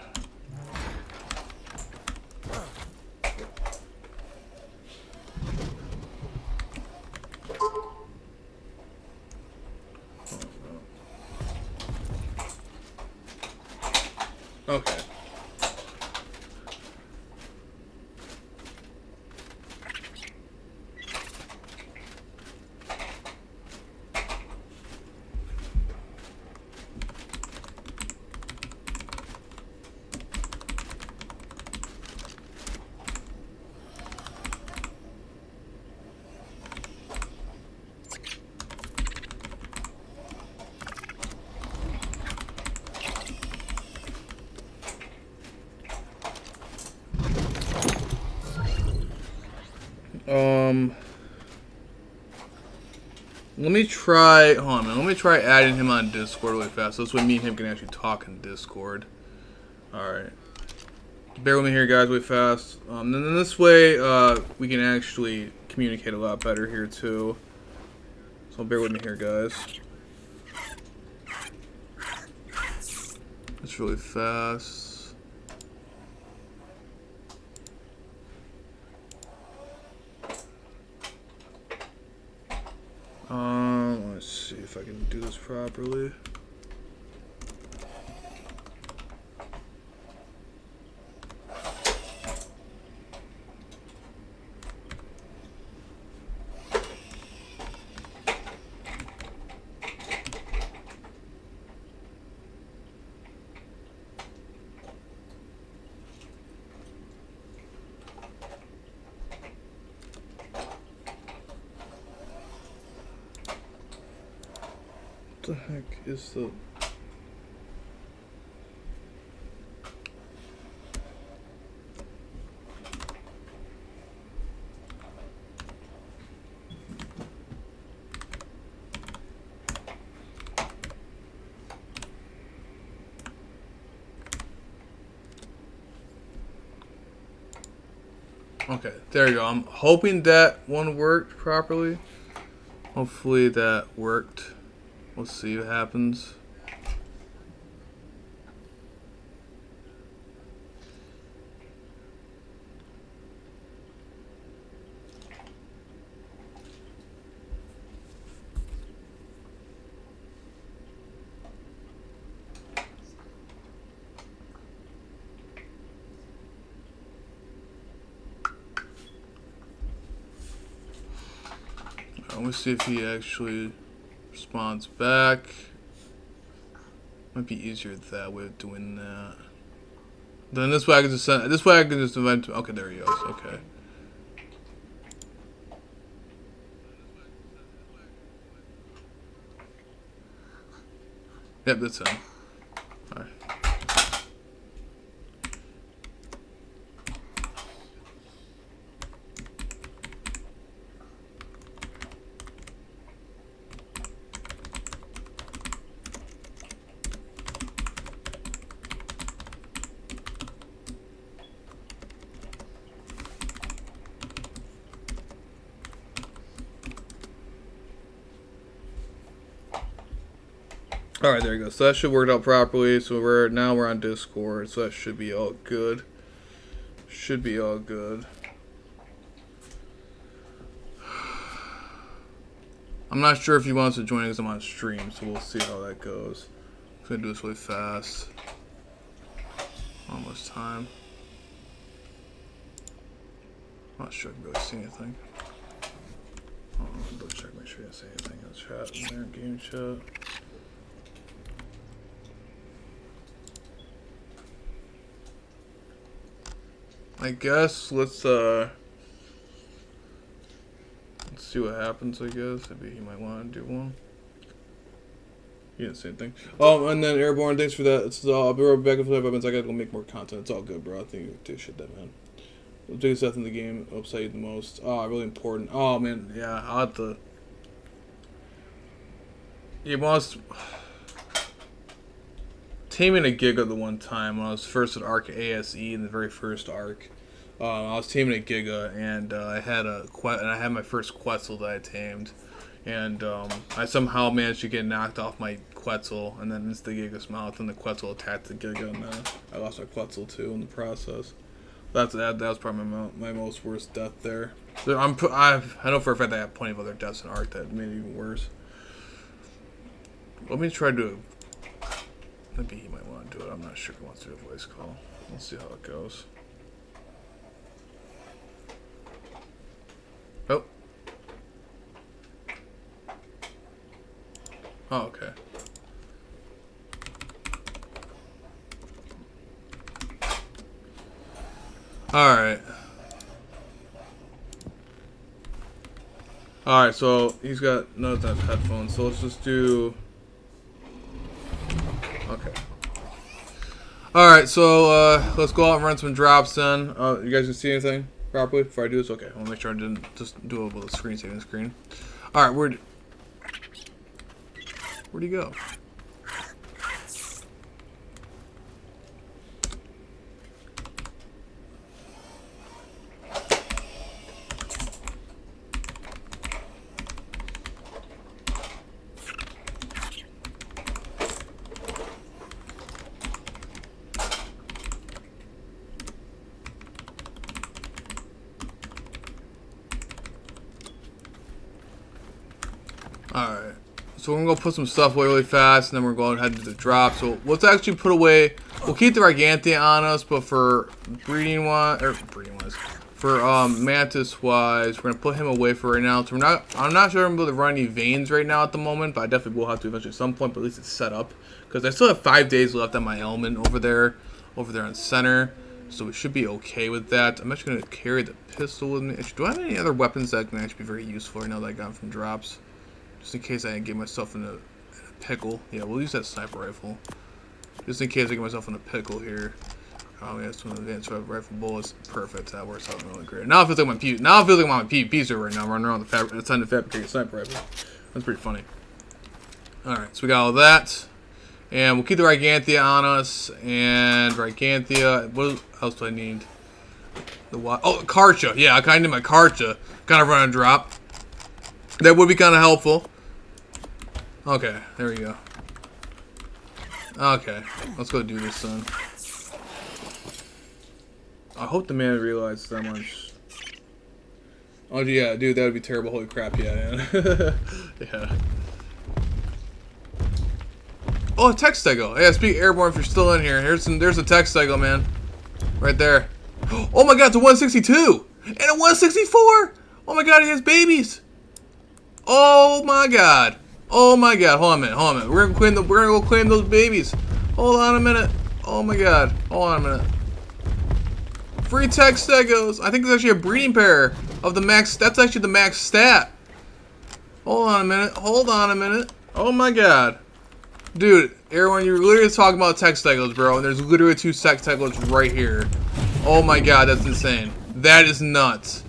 Let me try. Hold on, man. Let me try adding him on Discord really fast. So this way, me and him can actually talk in Discord. All right. Bear with me here, guys, really fast. And then this way, we can actually communicate a lot better here too. So bear with me here, guys. It's really fast. Let's see if I can do this properly. What the heck is the... Okay, there you go. I'm hoping that one worked properly. Hopefully that worked. We'll see what happens. Let's see if he actually responds back. Might be easier that way of doing that. Then this way I can just send. This way I can just invite. Okay, there he goes. Okay. Yep, that's him. All right. Alright, there you go. So that should work out properly. So we're on Discord, so that should be all good. Should be all good. I'm not sure if he wants to join because I'm on stream, so we'll see how that goes. I'm gonna do this really fast. Almost time. I'm not sure I can really see anything. Double check, make sure I didn't say anything in the chat in there, game chat. I guess let's see what happens. I guess maybe he might want to do one. He didn't say anything. Oh, and then Airborne, thanks for that. I'll be right back in 5 minutes. I gotta go make more content. It's all good, bro. I think you do shit that, man. The biggest death in the game upset you the most. Oh, really important. Oh man, yeah. I'll have to. He wants. Taming a Giga the one time when I was first at Arc ASE in the very first Arc. I was taming a Giga and I had my first Quetzal that I tamed, and I somehow managed to get knocked off my Quetzal and then into the Giga's mouth, and the Quetzal attacked the Giga, and I lost my Quetzal too in the process. That was probably my most worst death there. So I know for a fact that I have plenty of other deaths in Arc that made it even worse. Let me try to. Maybe he might want to do it. I'm not sure if he wants to do a voice call. Let's see how it goes. Oh. Oh, okay. Alright. Alright, so he's got no headphones, so let's just do. Okay. Alright, so let's go out and run some drops then. You guys can see anything? properly before I do this? Okay, I want to make sure I didn't just do it with a screen saving screen. Alright, where'd he go? Alright, so we're going to go put some stuff away really fast, and then we're going to head to the drop. So let's actually put away, we'll keep the Gigantea on us, but for for Mantis wise, we're going to put him away for right now. So I'm not sure I'm able to run any veins right now at the moment, but I definitely will have to eventually at some point, but at least it's set up. Because I still have 5 days left on my element over there on center. So we should be okay with that. I'm actually going to carry the pistol with me. Do I have any other weapons that can actually be very useful right now that I got from drops? Just in case I get myself in a pickle. Yeah, we'll use that sniper rifle. Just in case I get myself in a pickle here. We have some advanced rifle bullets. Perfect. That works out really great. Now it feels like my PvP server right now. I'm running around the time to fabricate a sniper rifle. That's pretty funny. Alright, so we got all that. And we'll keep the Gigantea on us. And Gigantea. What else do I need? The what? Oh, Karcha. Yeah, I kind of need my Karcha. Kind of run a drop. That would be kind of helpful. Okay, there we go. Okay, let's go do this then. I hope the man realizes that much. Oh yeah, dude, that would be terrible. Holy crap, yeah, man. Yeah. Oh, a tech stego. Yeah, speak airborne if you're still in here. There's a tech stego, man. Right there. Oh my god, it's a 162! And a 164! Oh my god, he has babies! Oh my god. Oh my god. Hold on a minute. We're gonna go claim those babies. Hold on a minute. Oh my god. Hold on a minute. Free tech stegos. I think there's actually a breeding pair of the max. That's actually the max stat. Hold on a minute. Oh my god. Dude, everyone, you're literally talking about tech stegos, bro. And there's literally 2 tech stegos right here. Oh my god, that's insane. That is nuts.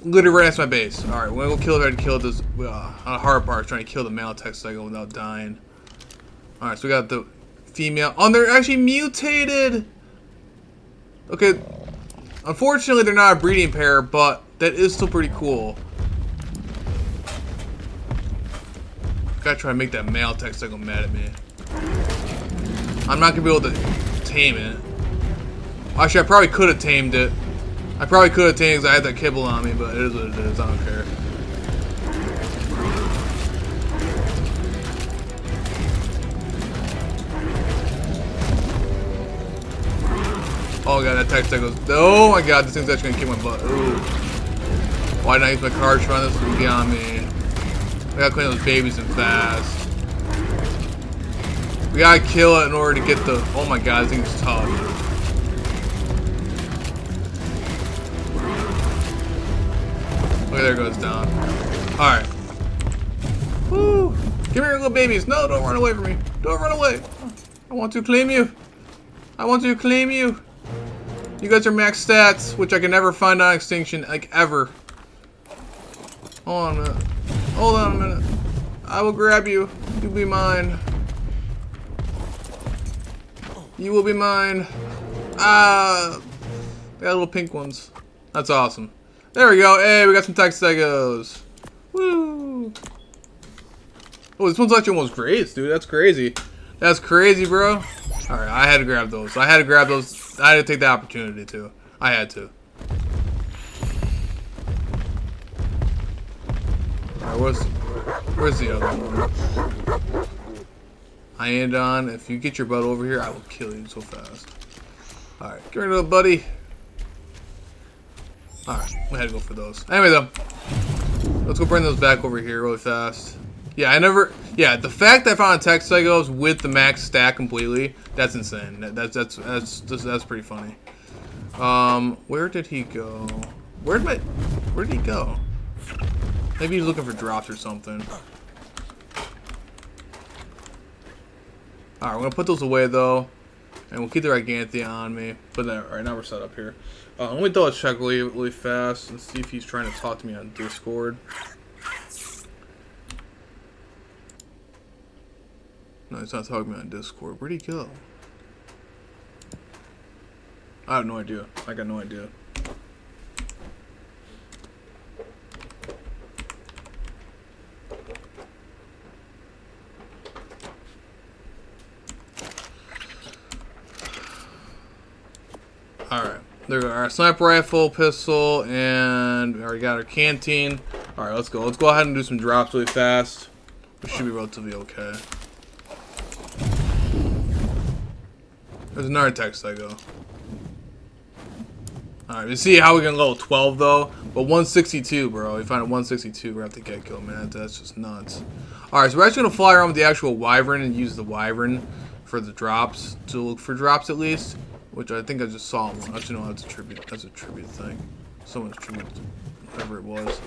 Literally right next to my base. Alright, we're gonna go kill it. I had to kill this on a hard part, trying to kill the male tech cycle without dying. Alright, so we got the female. Oh, they're actually mutated! Okay, unfortunately they're not a breeding pair, but that is still pretty cool. Gotta try to make that male tech cycle mad at me. I'm not gonna be able to tame it. Actually, I probably could have tamed it. I probably could have tamed it because I had that kibble on me, but it is what it is. I don't care. Oh god, that text goes. Oh my god, this thing's actually gonna kick my butt. Ooh. Why didn't I use my card to run this? Would be on me. I gotta clean those babies in fast. We gotta kill it in order to get the. Oh my god, this thing's tough. Okay, there it goes down. Alright. Woo! Come here, little babies. No, don't run away from me. Don't run away. I want to claim you. I want to claim you. You guys are max stats, which I can never find on Extinction, like, ever. Hold on a minute. Hold on a minute. I will grab you. You'll be mine. You will be mine. Ah! They got little pink ones. That's awesome. There we go. Hey, we got some Textegos. Woo! Oh, this one's actually almost great, dude. That's crazy. That's crazy, bro. Alright, I had to grab those. I had to take the opportunity to. I had to. Alright, where's the other one? I end on, if you get your butt over here, I will kill you so fast. Alright, get rid of it, buddy. Alright, we had to go for those. Anyway, though, let's go bring those back over here really fast. Yeah, the fact that I found Textegos with the max stack completely, that's insane. That's pretty funny. Where did he go? Where did he go? Maybe he's looking for drops or something. Alright, we're gonna put those away though. And we'll keep the Gigantea on me. But then, alright, now we're set up here. Let me double check really fast and see if he's trying to talk to me on Discord. No, he's not talking to me on Discord. Where'd he go? I have no idea. I got no idea. Alright. There we go. Our sniper rifle, pistol, and we already got our canteen. Alright, let's go. Let's go ahead and do some drops really fast. We should be relatively okay. There's another text I go. Alright, you see how we can level 12 though? But 162, bro. We find a 162 right at the get-go, man. That's just nuts. Alright, so we're actually gonna fly around with the actual wyvern and use the wyvern for the drops. To look for drops at least. Which I think I just saw one. Actually, no, that's a tribute. That's a tribute thing. Someone's tribute, whatever it was.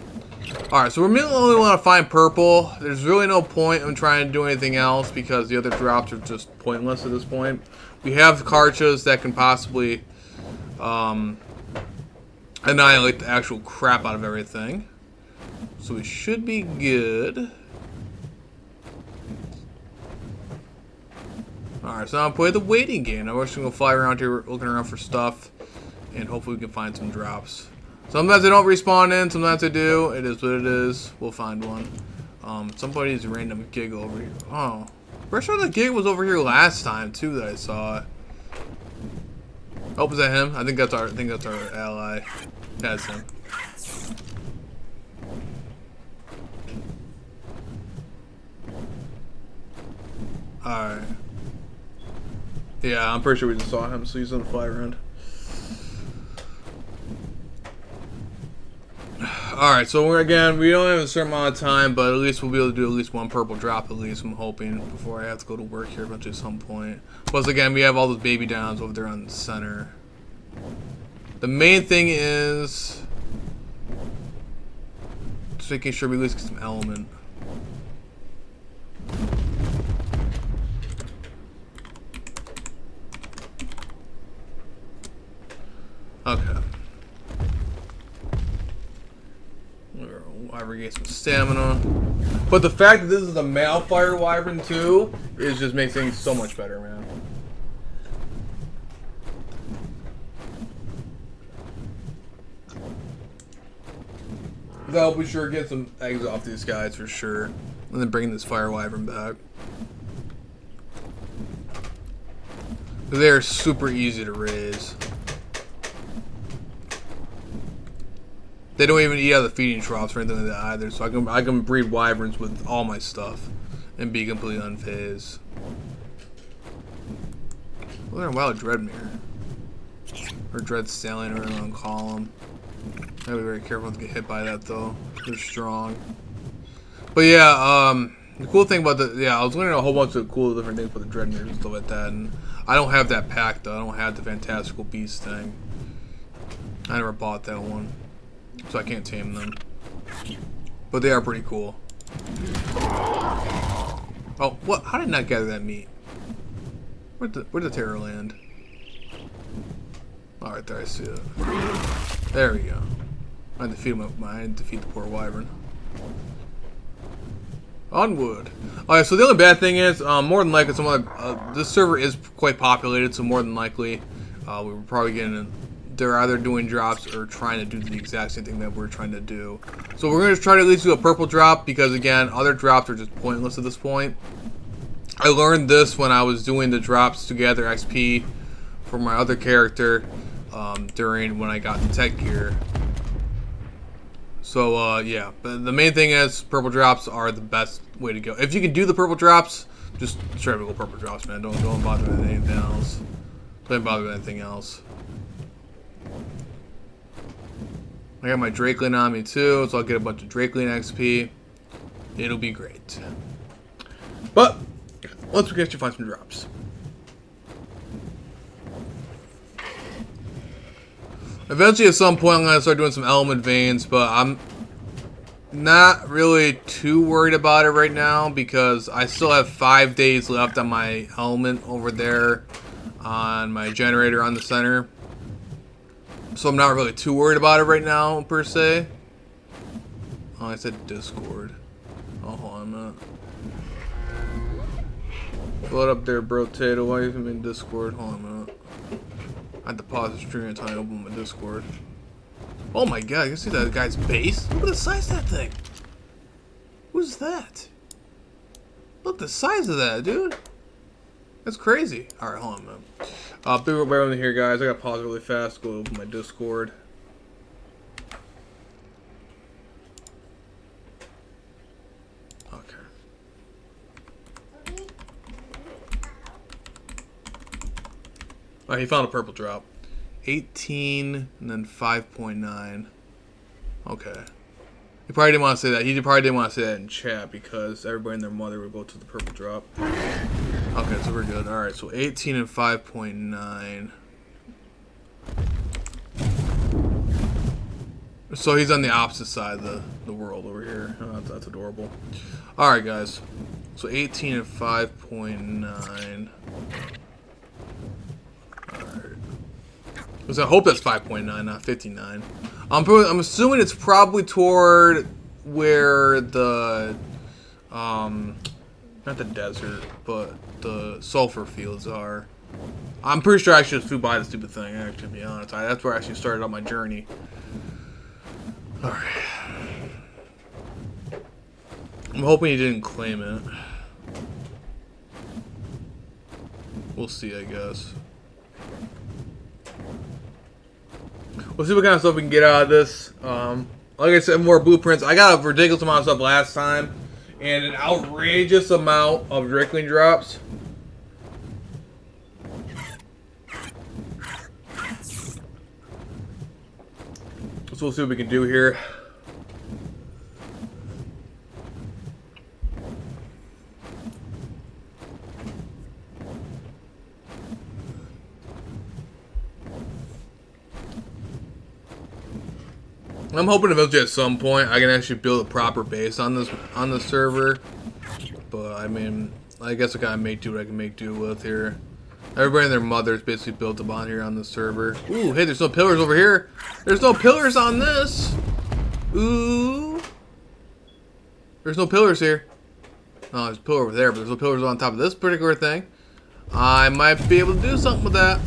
Alright, so we only want to find purple. There's really no point in trying to do anything else because the other drops are just pointless at this point. We have Karchas that can possibly annihilate the actual crap out of everything. So we should be good. Alright, so now I'm playing the waiting game. Now we're just going to fly around here looking around for stuff. And hopefully we can find some drops. Sometimes they don't respawn in, sometimes they do. It is what it is. We'll find one. Somebody's random gig over here. Oh. Pretty sure the gig was over here last time too that I saw. Oh, is that him? I think that's our ally. That's him. Alright. Yeah, I'm pretty sure we just saw him, so he's gonna fly around. Alright, so we don't have a certain amount of time, but at least we'll be able to do at least one purple drop, at least, I'm hoping, before I have to go to work here eventually at some point. Plus, again, we have all those baby downs over there on the center. The main thing is just making sure we at least get some element. Okay. Wyvern gets some stamina. But the fact that this is a Malfire Wyvern too is just makes things so much better, man. That'll be sure to get some eggs off these guys for sure. And then bring this Fire Wyvern back. They're super easy to raise. They don't even eat out of the feeding troughs or anything like that either, so I can breed wyverns with all my stuff and be completely unfazed. Well, they're a wild Dreadmere. Or Dread Stallion, or whatever you want to call them. Gotta be very careful not to get hit by that though. They're strong. But yeah, the cool thing about I was learning a whole bunch of cool different things about the Dreadmere and stuff like that, and I don't have that pack though. I don't have the Fantastical Beast thing. I never bought that one. So I can't tame them. But they are pretty cool. Oh, what? How did I not gather that meat? Where'd the terror land? Alright, there I see it. There we go. I defeat the poor wyvern. Onward. Alright, so the only bad thing is, more than likely, this server is quite populated, so more than likely, we were probably getting they're either doing drops or trying to do the exact same thing that we're trying to do. So we're going to try to at least do a purple drop because, again, other drops are just pointless at this point. I learned this when I was doing the drops to gather XP for my other character during when I got the tech gear. So, yeah. But the main thing is purple drops are the best way to go. If you can do the purple drops, just try to go purple drops, man. Don't bother with anything else. Don't bother with anything else. I got my Drakeling on me too, so I'll get a bunch of Drakeling XP. It'll be great. But let's get you find some drops. Eventually, at some point, I'm gonna start doing some element veins, but I'm not really too worried about it right now because I still have 5 days left on my element over there on my generator on the center. So I'm not really too worried about it right now, per se. Oh, I said Discord. Oh, hold on a minute. What up there, bro Tato? Why are you even in Discord? Hold on a minute. I had to pause the stream and I open my Discord. Oh my god, you see that guy's base? Look at the size of that thing. Who's that? Look at the size of that, dude. That's crazy. Alright, hold on a minute. Be right over here, guys. I gotta pause really fast. Go open my Discord. Alright, he found a purple drop. 18 and then 5.9. Okay. He probably didn't want to say that. He probably didn't want to say that in chat because everybody and their mother would go to the purple drop. Okay, so we're good. Alright, so 18 and 5.9. So he's on the opposite side of the world over here. Oh, that's adorable. Alright, guys. So 18 and 5.9. I hope that's 5.9, not 59. I'm assuming it's probably toward where the, not the desert, but the sulfur fields are. I'm pretty sure I should have flew by the stupid thing, actually, to be honest. That's where I actually started on my journey. Alright. I'm hoping he didn't claim it. We'll see, I guess. We'll see what kind of stuff we can get out of this. Like I said, more blueprints. I got a ridiculous amount of stuff last time, and an outrageous amount of Drakeling drops. So we'll see what we can do here. I'm hoping eventually at some point I can actually build a proper base on this server. But I mean, I guess I gotta make do what I can make do with here. Everybody and their mothers basically built up on here on this server. Ooh, hey, there's no pillars over here. There's no pillars on this. Ooh. There's no pillars here. Oh, there's a pillar over there, but there's no pillars on top of this particular thing. I might be able to do something with that.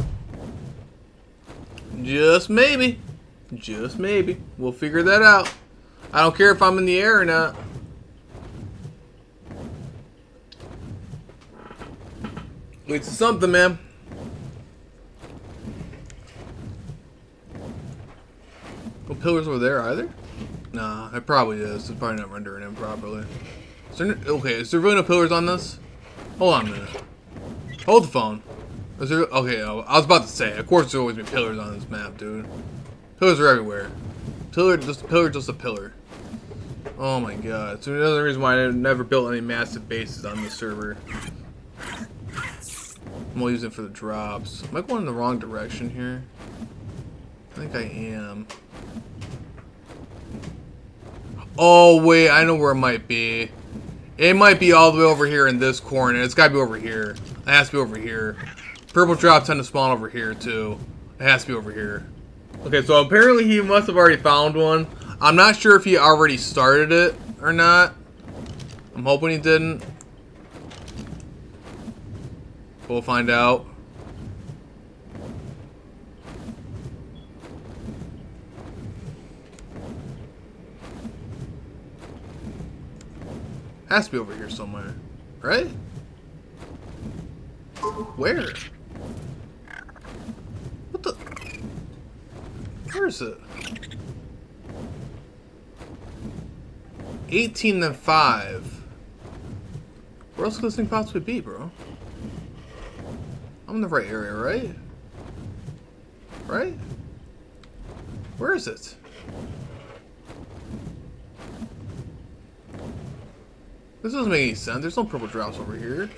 Just maybe. Just maybe. We'll figure that out. I don't care if I'm in the air or not. It's something, man. No pillars over there either? Nah, it probably is. It's probably not rendering in properly. Is there, okay, is there really no pillars on this? Hold on a minute. Hold the phone. Is there, okay, I was about to say, of course there'll always be pillars on this map, dude. Pillars are everywhere. Pillar, just a pillar. Oh my god. It's another reason why I never built any massive bases on this server. I'm only using it for the drops. Am I going in the wrong direction here? I think I am. Oh wait, I know where it might be. It might be all the way over here in this corner. It's gotta be over here. It has to be over here. Purple drops tend to spawn over here too. It has to be over here. Okay, so apparently he must have already found one. I'm not sure if he already started it or not. I'm hoping he didn't. We'll find out. Has to be over here somewhere, right? Where? What the? Where is it? 18 to 5. Where else could this thing possibly be, bro? I'm in the right area, right? Right? Where is it? This doesn't make any sense. There's no purple drops over here.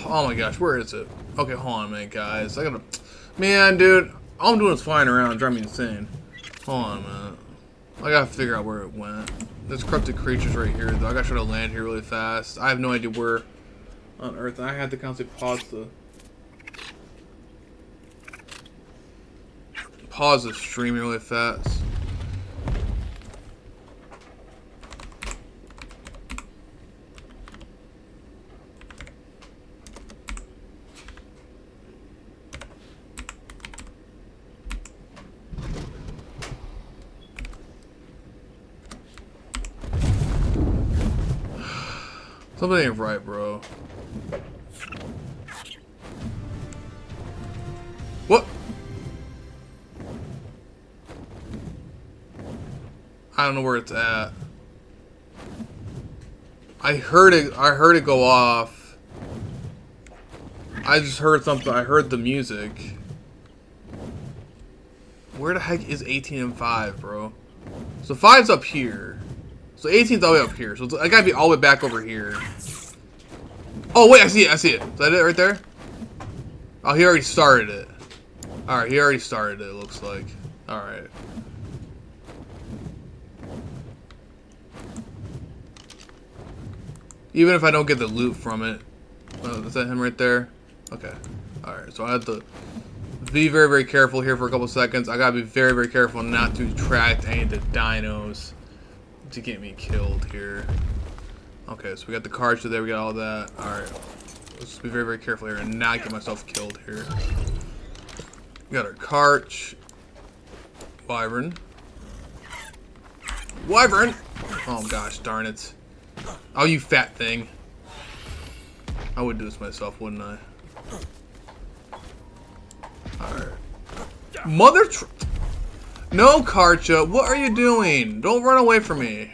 Oh my gosh, where is it? Okay, hold on a minute, guys. I gotta... Man, dude. All I'm doing is flying around and driving me insane. Hold on a minute. I gotta figure out where it went. There's corrupted creatures right here, though. I gotta try to land here really fast. I have no idea where on Earth. I had to constantly pause the stream really fast. Something ain't right, bro. What? I don't know where it's at. I heard it go off. I just heard something. I heard the music. Where the heck is 18 and 5, bro? So 5's up here. So 18's all the way up here. So I gotta be all the way back over here. Oh wait, I see it. I see it. Is that it right there? Oh, he already started it. Alright, he already started it, looks like. Alright. Even if I don't get the loot from it. Is that him right there? Okay. Alright, so I have to be very, very careful here for a couple seconds. I gotta be very, very careful not to attract any of the dinos to get me killed here. Okay, so we got the cards there, we got all that. Alright. Let's just be very, very careful here and not get myself killed here. We got our Karch. Wyvern. Wyvern! Oh gosh, darn it. Oh, you fat thing. I would do this myself, wouldn't I? Alright. Mother tr- No, Karcha, what are you doing? Don't run away from me.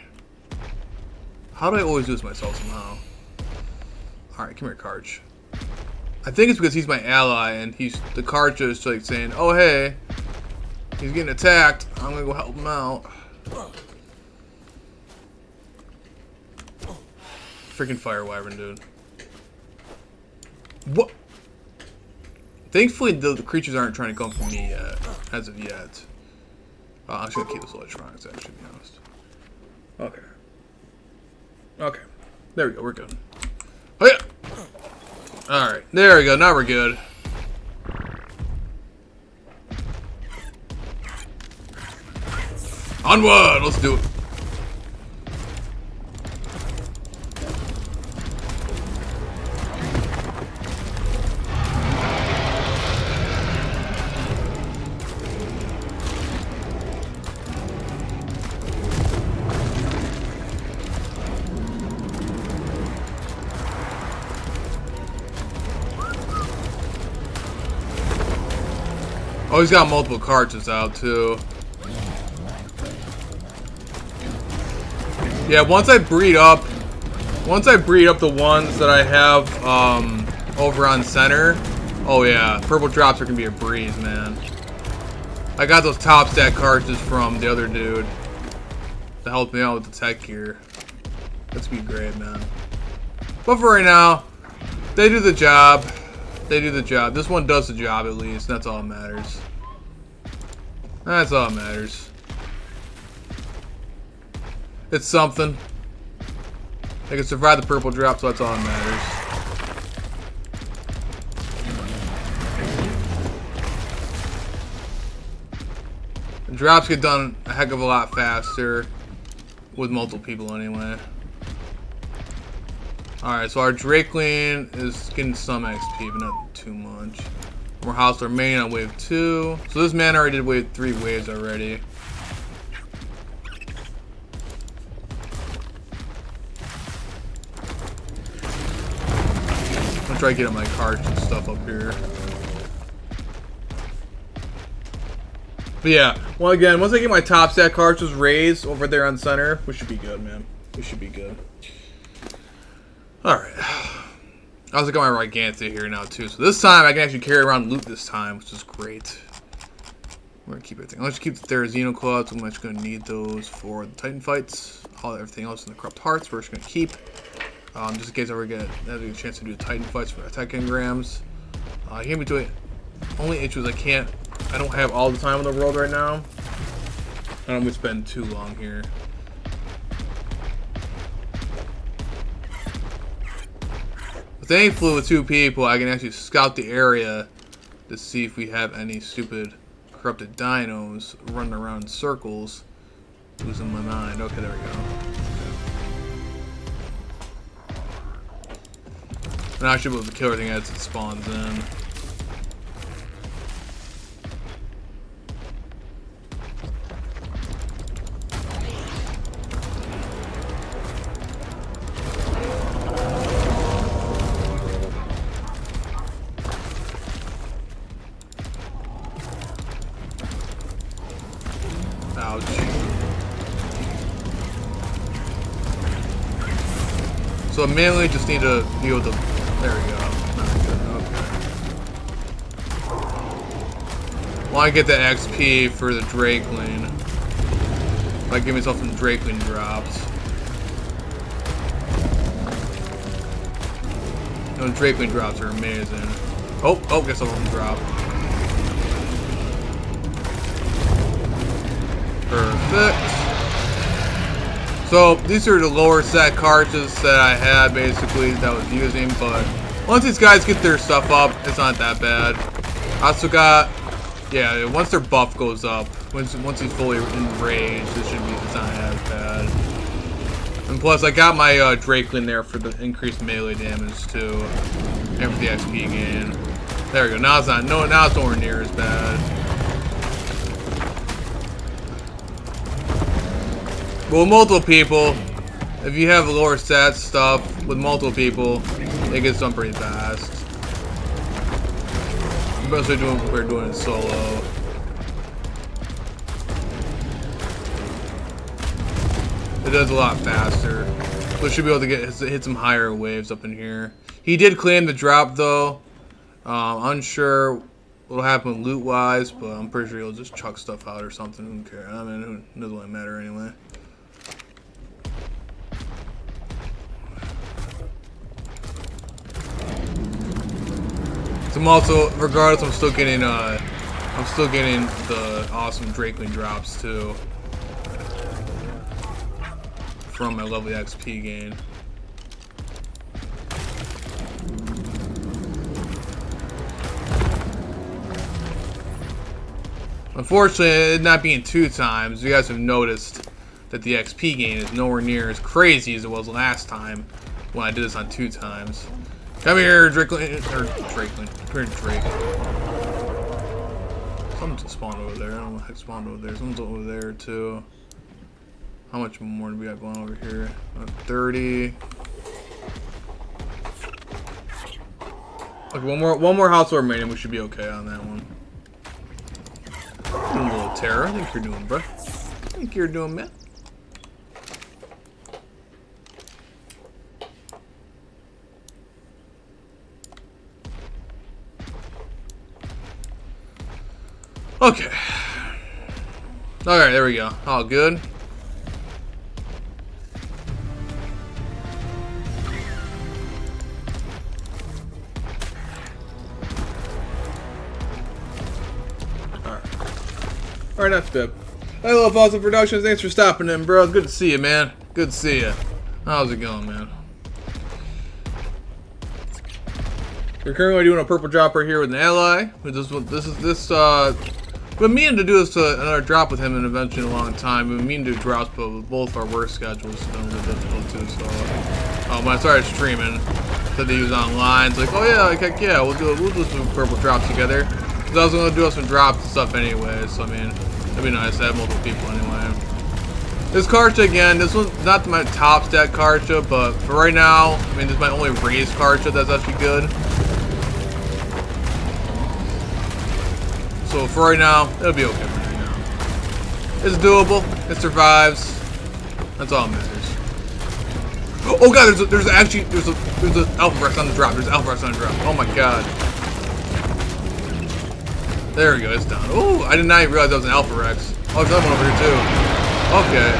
How do I always do this myself somehow? Alright, come here, Karch. I think it's because he's my ally and the Karcha is like saying, oh hey, he's getting attacked. I'm gonna go help him out. Freaking fire wyvern, dude. What? Thankfully, the creatures aren't trying to come for me yet, as of yet. I'm just gonna keep this electronics, actually, to be honest. Okay. Okay. There we go, we're good. Oh yeah! Alright, there we go, now we're good. Onward! Let's do it. Oh, he's got multiple cartridges out too. Yeah, once I breed up the ones that I have over on center, oh yeah, purple drops are gonna be a breeze, man. I got those top stat cartridges from the other dude to help me out with the tech gear. That's gonna be great, man. But for right now, they do the job. They do the job. This one does the job at least. That's all that matters. That's all that matters. It's something. They can survive the purple drop, so that's all that matters. The drops get done a heck of a lot faster with multiple people anyway. Alright, so our Drakeling is getting some XP, but not too much. We're housed our main on wave 2. So this man already did wave 3 waves already. I'm gonna try getting my cards and stuff up here. But yeah, well again, once I get my top stat cards raised over there on center, we should be good, man. We should be good. Alright. I also got my Gigantia here now too. So this time I can actually carry around loot this time, which is great. We're gonna keep everything. Let's keep the Therizino Claws. I'm actually gonna need those for the Titan fights. Everything else in the Corrupt Hearts we're just gonna keep. Just in case I ever get a chance to do Titan fights for attack engrams. I came into it. Only issue is I don't have all the time in the world right now. I don't want to spend too long here. With thankfully with 2 people, I can actually scout the area to see if we have any stupid corrupted dinos running around in circles. Losing my mind. Okay, there we go. And I should be able to kill everything as it spawns in. Ouch. So I mainly just need to be able to. There we go. Okay. Well, I get the XP for the Drakeling. If I give myself some Drakeling drops. Those Drakeling drops are amazing. Oh, guess I'll let them drop. Perfect. So these are the lower set cartridges that I had basically that I was using, but once these guys get their stuff up, it's not that bad. I also got, yeah, once their buff goes up, once he's fully enraged, it's not as bad. And plus, I got my Drakeling there for the increased melee damage too, and for the XP gain. There we go. Now it's nowhere near as bad. But with multiple people, if you have lower stats stuff with multiple people, it gets done pretty fast. Especially when we're doing it solo. It does a lot faster. So should be able to hit some higher waves up in here. He did claim the drop though. Unsure what'll happen loot wise, but I'm pretty sure he'll just chuck stuff out or something. Who cares? I mean, it doesn't really matter anyway. So I'm also, regardless, I'm still getting the awesome Drakeling drops too from my lovely XP gain. Unfortunately, it not being 2 times, you guys have noticed that the XP gain is nowhere near as crazy as it was last time when I did this on 2 times. Come here, Drakeling. Come here, Drake. Something spawned over there. I don't know what the heck spawned over there. Someone's over there, too. How much more do we got going over here? 30. Okay, one more house remaining. We should be okay on that one. Doing a little terror. I think you're doing, bro. I think you're doing, man. Okay. Alright, there we go. All good. Alright, that's good. Hey, Love Awesome Productions, thanks for stopping in, bro. Good to see you, man. Good to see you. How's it going, man? We're currently doing a purple drop right here with an ally. Been meaning to do this another drop with him and eventually in a long time. We've been meaning to do drops, but with both of our work schedules, it's been a little difficult too. So, when I started streaming, said he was online. It's like, oh yeah, like heck yeah, we'll do some purple drops together. Cause I was gonna do some drops and stuff anyway. So I mean, it'd be nice to have multiple people anyway. This Karcha again, this one's not my top stat Karcha, but for right now, I mean, this is my only raised Karcha that's actually good. So for right now, it'll be okay for right now. It's doable. It survives. That's all that matters. Oh god, there's an Alpha Rex on the drop. There's an Alpha Rex on the drop. Oh my god. There we go. It's down. Oh, I did not even realize that was an Alpha Rex. Oh, there's another one over here too. Okay.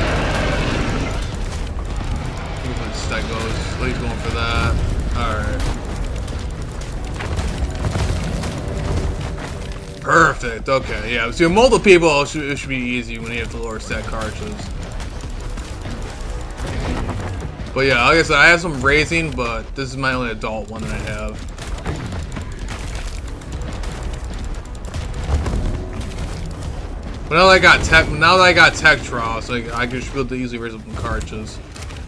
That goes. So he's going for that. All right. Perfect. Okay, yeah. So multiple people, it should be easy when you have the lower stat cartridges. But yeah, like I said, I have some racing, but this is my only adult one that I have. But now that I got Tech Trial, so I can just be able to easily raise up some Karchas.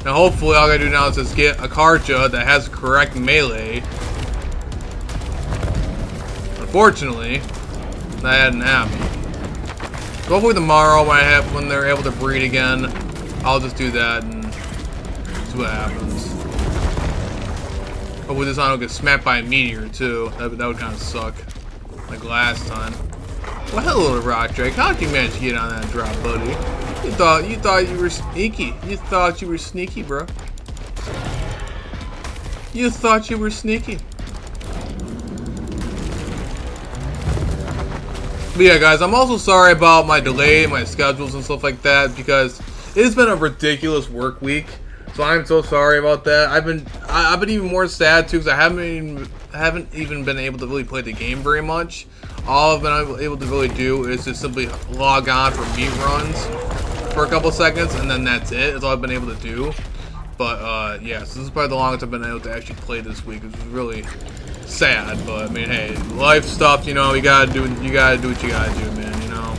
Now hopefully all I gotta do now is just get a Karcha that has the correct melee. Unfortunately, that hadn't happened. So hopefully tomorrow when they're able to breed again, I'll just do that and see what happens. Hopefully this time I don't get smacked by a meteor too. That would kind of suck, like last time. Well, hello, Rock Drake. How'd you manage to get on that drop, buddy? You thought you were sneaky. You thought you were sneaky, bro. You thought you were sneaky. But yeah, guys, I'm also sorry about my delay, my schedules and stuff like that, because it has been a ridiculous work week. So I'm so sorry about that. I've been even more sad too, because I haven't even been able to really play the game very much. All I've been able to really do is just simply log on for meet runs for a couple seconds, and then that's it. That's all I've been able to do. But yeah, so this is probably the longest I've been able to actually play this week, which is really sad. But I mean, hey, life stuff, you know, you gotta do what you gotta do, man, you know.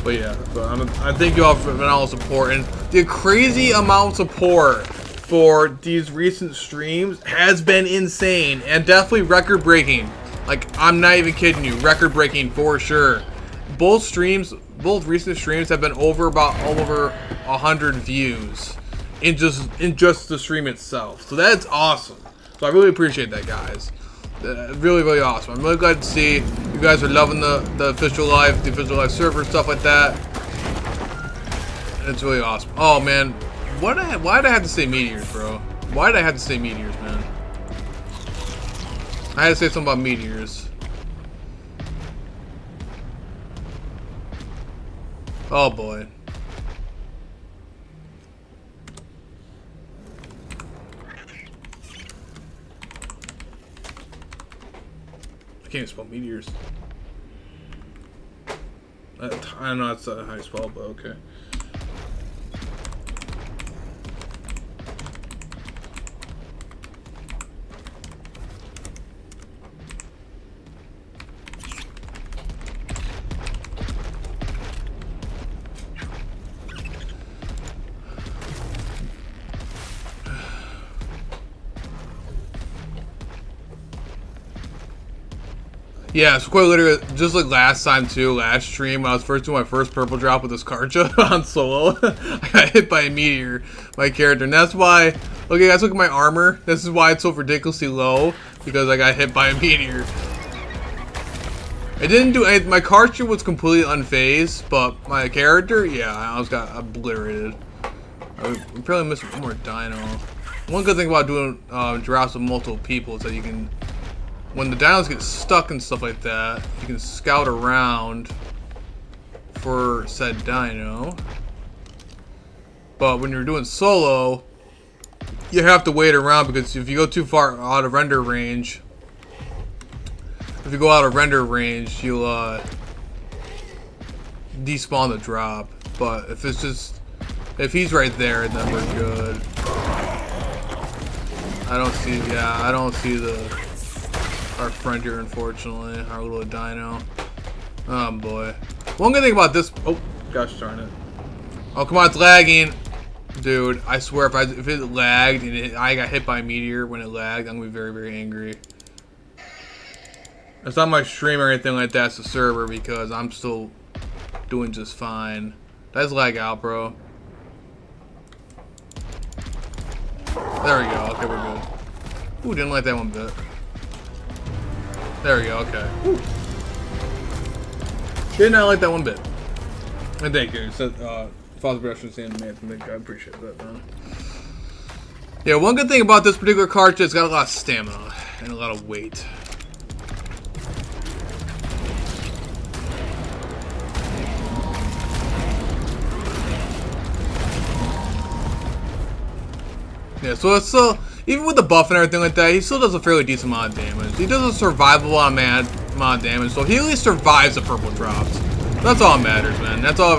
But yeah, so I thank you all for all the support, and the crazy amount of support for these recent streams has been insane and definitely record breaking. Like, I'm not even kidding you, record breaking for sure. Both recent streams have been over 100 views in just the stream itself. So that's awesome. So I really appreciate that, guys. Really, really awesome. I'm really glad to see you guys are loving the official life server, stuff like that. And it's really awesome. Oh man, why did I have to say meteors, bro? Why did I have to say meteors, man? I had to say something about meteors. Oh boy. I can't even spell meteors. I don't know that's how you spell, but okay. Yeah, so quite literally, just like last time too, last stream, when I was first doing my first purple drop with this Karcha on solo, I got hit by a meteor, my character, and that's why, okay guys, look at my armor, this is why it's so ridiculously low, because I got hit by a meteor. It didn't do anything, my Karcha was completely unfazed, but my character, yeah, I almost got obliterated. I probably missed one more dino. One good thing about doing drops with multiple people is that you can, when the dinos get stuck and stuff like that, you can scout around for said dino. But when you're doing solo, you have to wait around, because if you go too far out of render range, you'll despawn the drop. But if he's right there, then we're good. I don't see our friend here, unfortunately, our little dino. Oh boy. One good thing about this, oh gosh darn it. Oh come on, it's lagging. Dude, I swear if it lagged and I got hit by a meteor when it lagged, I'm gonna be very, very angry. It's not my stream or anything like that, it's the server, because I'm still doing just fine. That's lag out, bro. There we go, okay, we're good. Ooh, didn't like that one bit. There we go, okay. Woo. Did not like that one bit. And thank you. So, Father Brush was saying, man, I appreciate that, man. Yeah, one good thing about this particular Karcha, it's got a lot of stamina and a lot of weight. Yeah, so it's still, even with the buff and everything like that, he still does a fairly decent amount of damage. He does a survivable amount of damage, so he at least survives the purple drops. That's all that matters, man. That's all I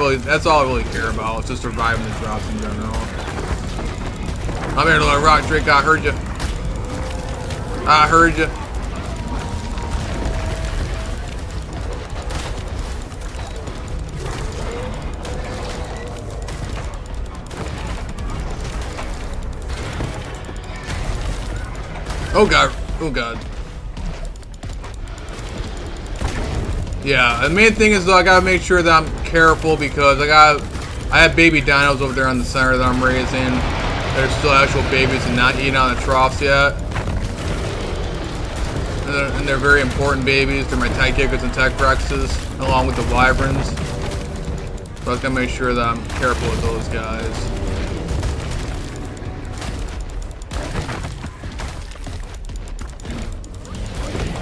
really care about. It's just surviving the drops in general. I'm here to let rock, Drake. I heard you. I heard you. Oh god. Oh god. Yeah, the main thing is though I gotta make sure that I'm careful because I have baby dinos over there on the center that I'm raising. They're still actual babies and not eating out of the troughs yet. And they're very important babies. They're my Tech Gigas and Tech Rexes, along with the Wyverns. So I was gonna make sure that I'm careful with those guys.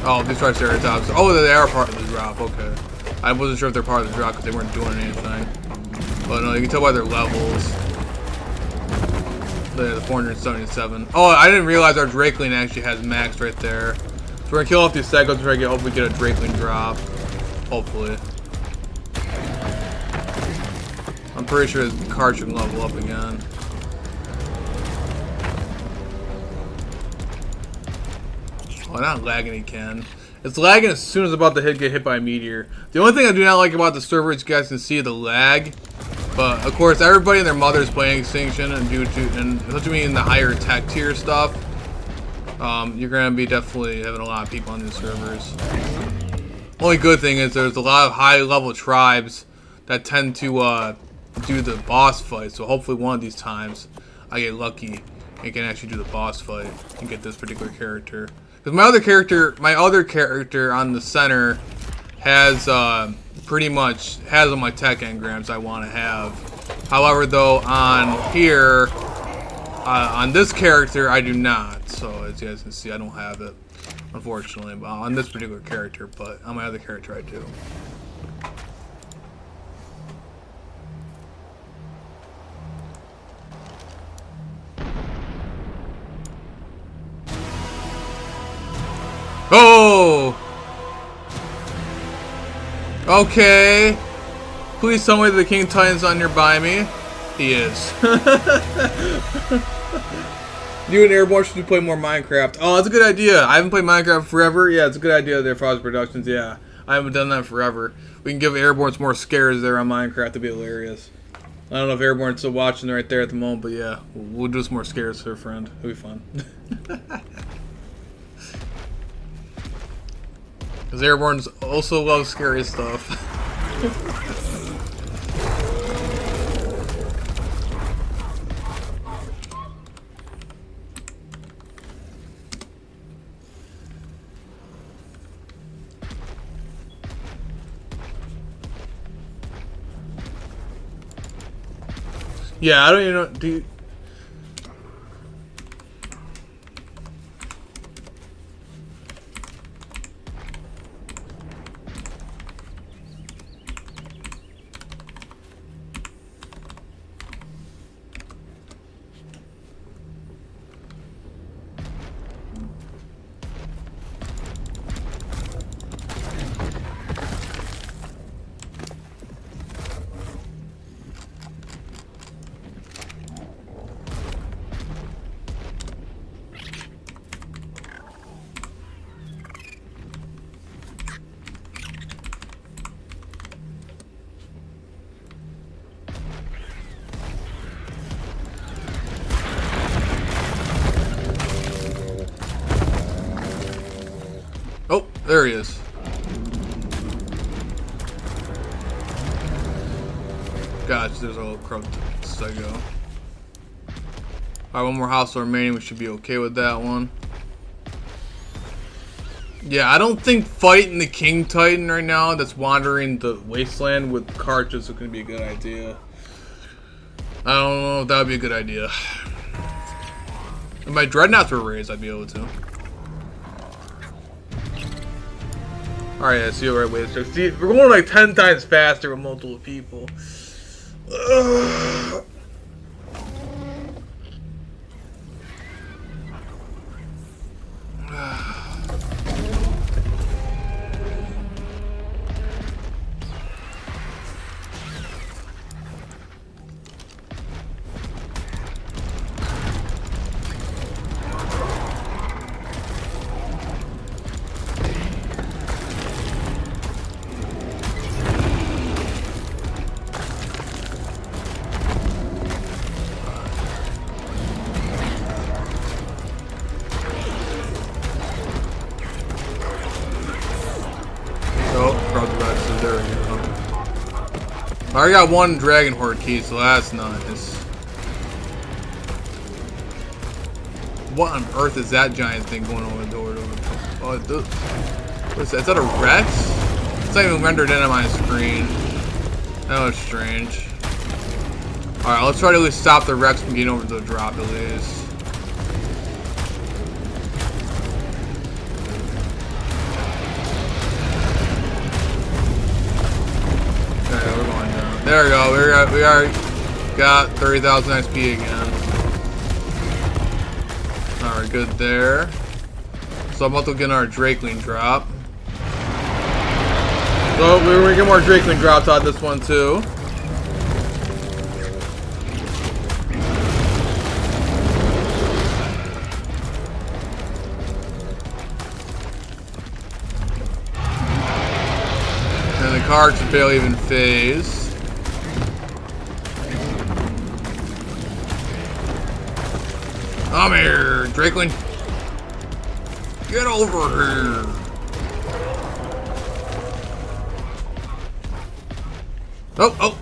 Oh, these Triceratops. Oh, they are part of the drop. Okay. I wasn't sure if they're part of the drop because they weren't doing anything. But no, you can tell by their levels. The 477. Oh, I didn't realize our Drakeling actually has max right there. So we're gonna kill off these Segos and try to hopefully get a Drakeling drop. Hopefully. I'm pretty sure the card should level up again. Oh, not lagging again. It's lagging as soon as it's about to get hit by a meteor. The only thing I do not like about the server is you guys can see the lag. But of course, everybody and their mother is playing Extinction, and especially in the higher tech tier stuff, you're gonna be definitely having a lot of people on these servers. Only good thing is there's a lot of high level tribes that tend to do the boss fight. So hopefully one of these times I get lucky and can actually do the boss fight and get this particular character. Because my other character on the center has pretty much has all my tech engrams I want to have. However, though, on here, on this character, I do not. So as you guys can see, I don't have it, unfortunately, on this particular character. But on my other character, I do. Oh! Okay. Please tell me the King Titan's not nearby me. He is. You and Airborne should play more Minecraft. Oh, that's a good idea. I haven't played Minecraft forever. Yeah, it's a good idea there, Frost Productions. Yeah, I haven't done that forever. We can give Airborne some more scares there on Minecraft. That'd be hilarious. I don't know if Airborne's still watching right there at the moment, but yeah, we'll do some more scares for a friend. It'll be fun. Because Airborne's also loves scary stuff. Yeah, I don't even know. Do you... Oh, there he is. Gosh, there's a little crow Sego. Alright, one more house remaining. We should be okay with that one. Yeah, I don't think fighting the King Titan right now that's wandering the wasteland with cartridges is going to be a good idea. I don't know if that would be a good idea. If my dreadnoughts were raised, I'd be able to. Alright, I see the right way. So, see, we're going like 10 times faster with multiple people. Ugh. I already got one Dragon Horde key, so that's nice. What on earth is that giant thing going over the door? Oh, what is that? Is that a Rex? It's not even rendered in on my screen. That was strange. Alright, let's try to at least stop the Rex from getting over the drop at least. Okay, we're going down. There we go. We already got 30,000 XP again. Alright, good there. So I'm about to get our Drakeling drop. So we're gonna get more Drakeling drops out of this one too. And the cards barely even phase. Come here, Drakeling. Get over here. Oh, oh.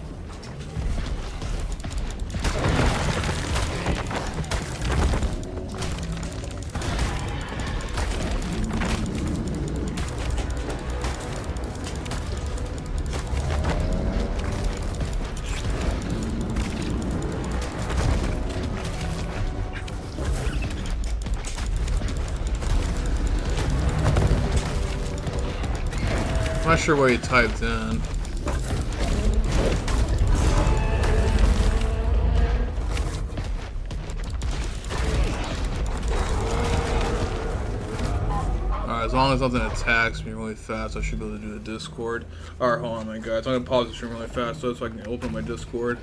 I'm not sure what he typed in. Alright, as long as nothing attacks me really fast, I should be able to do the Discord. Alright, hold on, my guys. I'm gonna pause the stream really fast so I can open my Discord.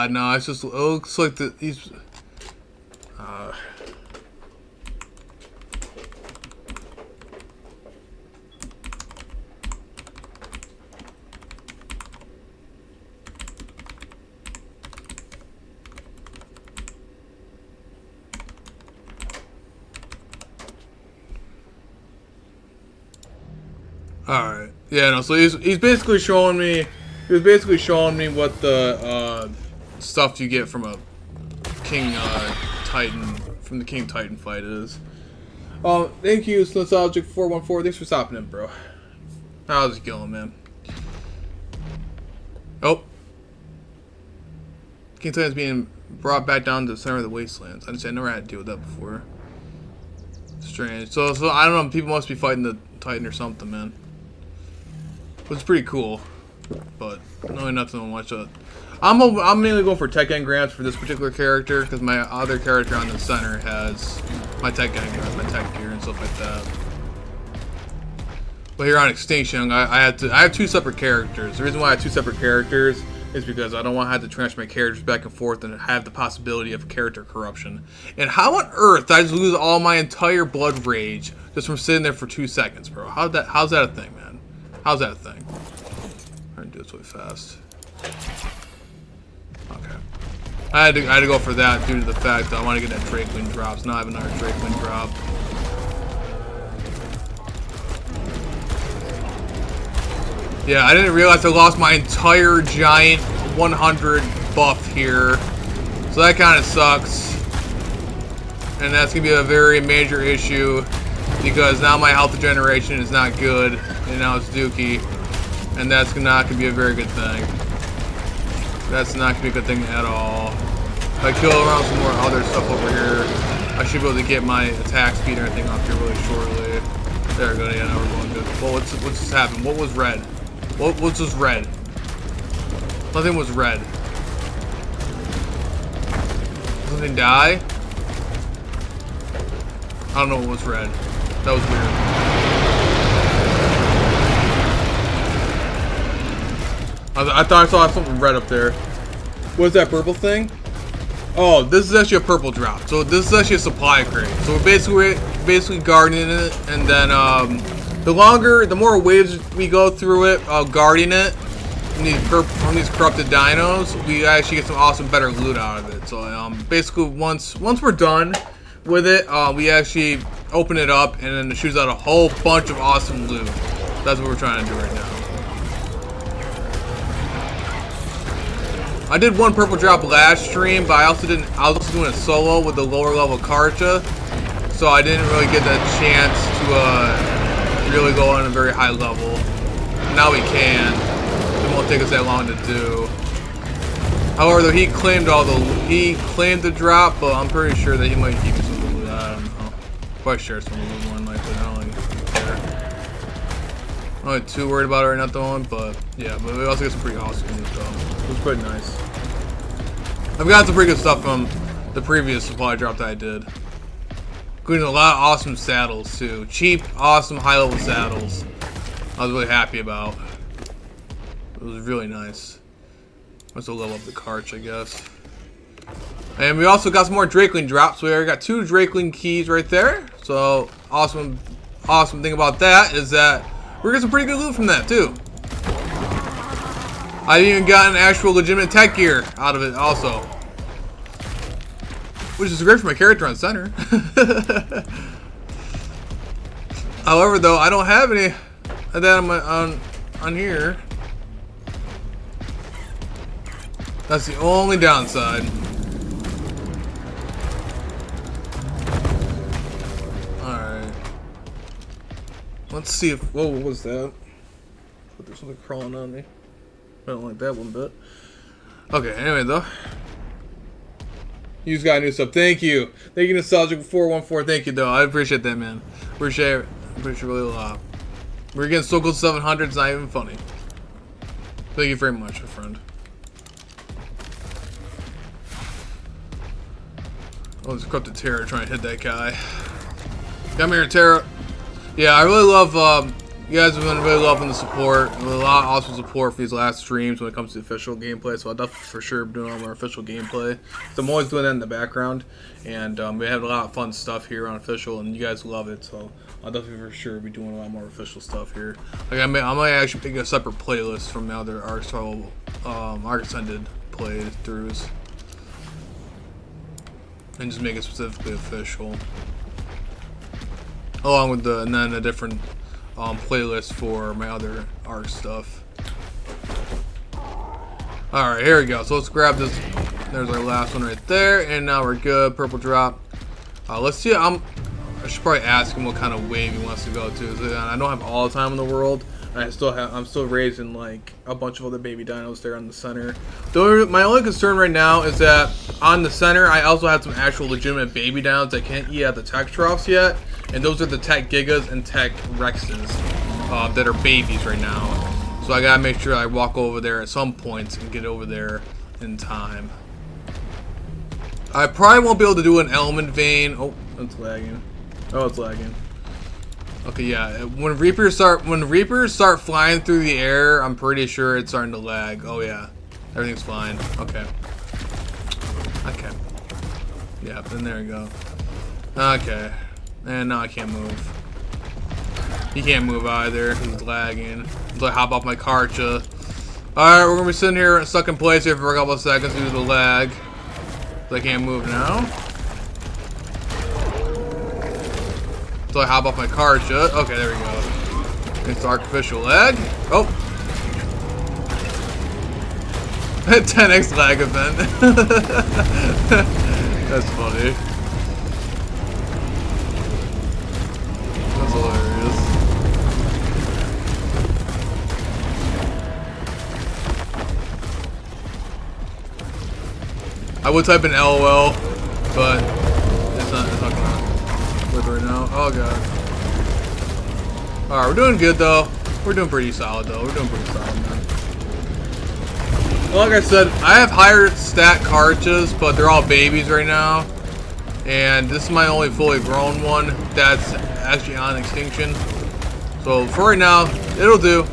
No, it's just, it looks like he's, alright. Yeah, no, so he's basically showing me, what the, stuff you get from a King Titan, from the King Titan fight is. Thank you, Nostalgic414. Thanks for stopping in, bro. How's it going, man? Oh. King Titan's being brought back down to the center of the wastelands. I never had to deal with that before. Strange. So I don't know, people must be fighting the Titan or something, man. It's pretty cool. But really nothing much of it. I'm mainly going for tech engrams for this particular character because my other character on the center has my tech engrams, my tech gear and stuff like that. But here on Extinction, I have two separate characters. The reason why I have two separate characters is because I don't want to have to transfer my characters back and forth and have the possibility of character corruption. And how on earth did I just lose all my entire blood rage just from sitting there for 2 seconds, bro? How's that a thing, man? How's that a thing? I'm gonna do this really fast. Okay. I had to go for that due to the fact that I want to get that Drakeling drop. So now I have another Drakeling drop. Yeah, I didn't realize I lost my entire giant 100 buff here. So that kind of sucks. And that's going to be a very major issue because now my health regeneration is not good. And now it's dookie. And that's not going to be a very good thing. That's not going to be a good thing at all. If I kill around some more other stuff over here, I should be able to get my attack speed and everything up here really shortly. There we go, yeah, now we're going good. Well, what's just happened? What was red? What's just red? Nothing was red. Something die? I don't know what was red. That was weird. I thought I saw something red up there. What's that purple thing? Oh, this is actually a purple drop. So this is actually a supply crate. So we're basically guarding it, and then the more waves we go through it, guarding it from these corrupted dinos, we actually get some awesome, better loot out of it. So basically, once we're done with it, we actually open it up, and then it shoots out a whole bunch of awesome loot. That's what we're trying to do right now. I did one purple drop last stream, but I was also doing a solo with the lower level Karcha, so I didn't really get that chance to really go on a very high level. Now we can. It won't take us that long to do. However, though, he claimed the drop, but I'm pretty sure that he might keep some of the loot. I don't know. Probably share some of the one like that. I don't really care. I'm not too worried about it right now at the moment, but yeah. But we also get some pretty awesome loot though. It was pretty nice. I've got some pretty good stuff from the previous supply drop that I did, including a lot of awesome saddles too. Cheap, awesome, high-level saddles. I was really happy about. It was really nice. Let's level up the Karch, I guess. And we also got some more Drakeling drops. We already got 2 Drakeling keys right there. So awesome thing about that is that we're getting some pretty good loot from that too. I even got an actual legitimate tech gear out of it also, which is great for my character on center. However, though, I don't have any of that on here. That's the only downside. Alright. Let's see if... Whoa, what was that? But there's something crawling on me. I don't like that one bit. Okay, anyway, though. You just got new stuff. Thank you. Thank you, Nostalgic414. Thank you, though. I appreciate that, man. Appreciate it. Appreciate it really a lot. We're getting so close to 700, it's not even funny. Thank you very much, my friend. Oh, there's a corrupted Terra trying to hit that guy. Come here, Terra. Yeah, I really love, you guys have been really loving the support. A lot of awesome support for these last streams when it comes to official gameplay, so I'll definitely for sure be doing all more official gameplay. So I'm always doing that in the background, and we have a lot of fun stuff here on official, and you guys love it, so I'll definitely for sure be doing a lot more official stuff here. Like I might actually make a separate playlist from the other Arc Ascended playthroughs, and just make it specifically official, along with and then a different playlist for my other Arc stuff. Alright, here we go. So let's grab this. There's our last one right there, and now we're good. Purple drop. Let's see. I should probably ask him what kind of wave he wants to go to. So, I don't have all the time in the world. I'm still raising like a bunch of other baby dinos there on the center. My only concern right now is that on the center I also have some actual legitimate baby dinos that can't eat at the tech troughs yet, and those are the Tech Gigas and Tech Rexes that are babies right now. So I gotta make sure I walk over there at some points and get over there in time. I probably won't be able to do an element vein. Oh, it's lagging. Oh, it's lagging. Okay, yeah. When Reapers start flying through the air, I'm pretty sure it's starting to lag. Oh yeah, everything's fine. Okay. Okay. Yeah, then there we go. Okay. And now I can't move. He can't move either. He's lagging. So I hop off my Karcha. Alright, we're gonna be sitting here stuck in place here for a couple of seconds due to the lag. So I can't move now. So I hop off my Karcha. Okay, there we go. It's artificial lag. Oh. 10x lag event. That's funny. That's hilarious. I would type in LOL, but it's not gonna work right now. Oh god. Alright, we're doing good though. We're doing pretty solid though. We're doing pretty solid, man. Well, like I said, I have higher stat Karchas, but they're all babies right now. And this is my only fully grown one that's actually on extinction. So for right now, it'll do.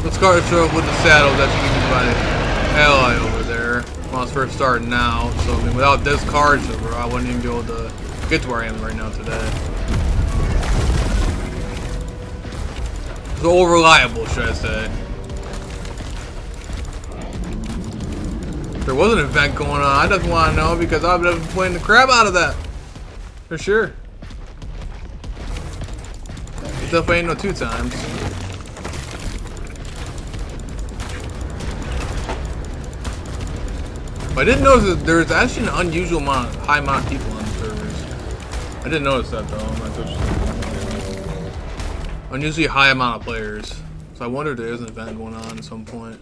Let's start with the saddle that you can buy ally over there when I was first starting out. So I mean, without this card, bro, I wouldn't even be able to get to where I am right now today. So reliable, should I say? If there was an event going on, I definitely want to know because I've been playing the crap out of that. For sure. It definitely ain't no 2 times. But I didn't notice that there's actually an unusual high amount of people on the servers. I didn't notice that though. I'm not unusually high amount of players. So I wonder if there is an event going on at some point.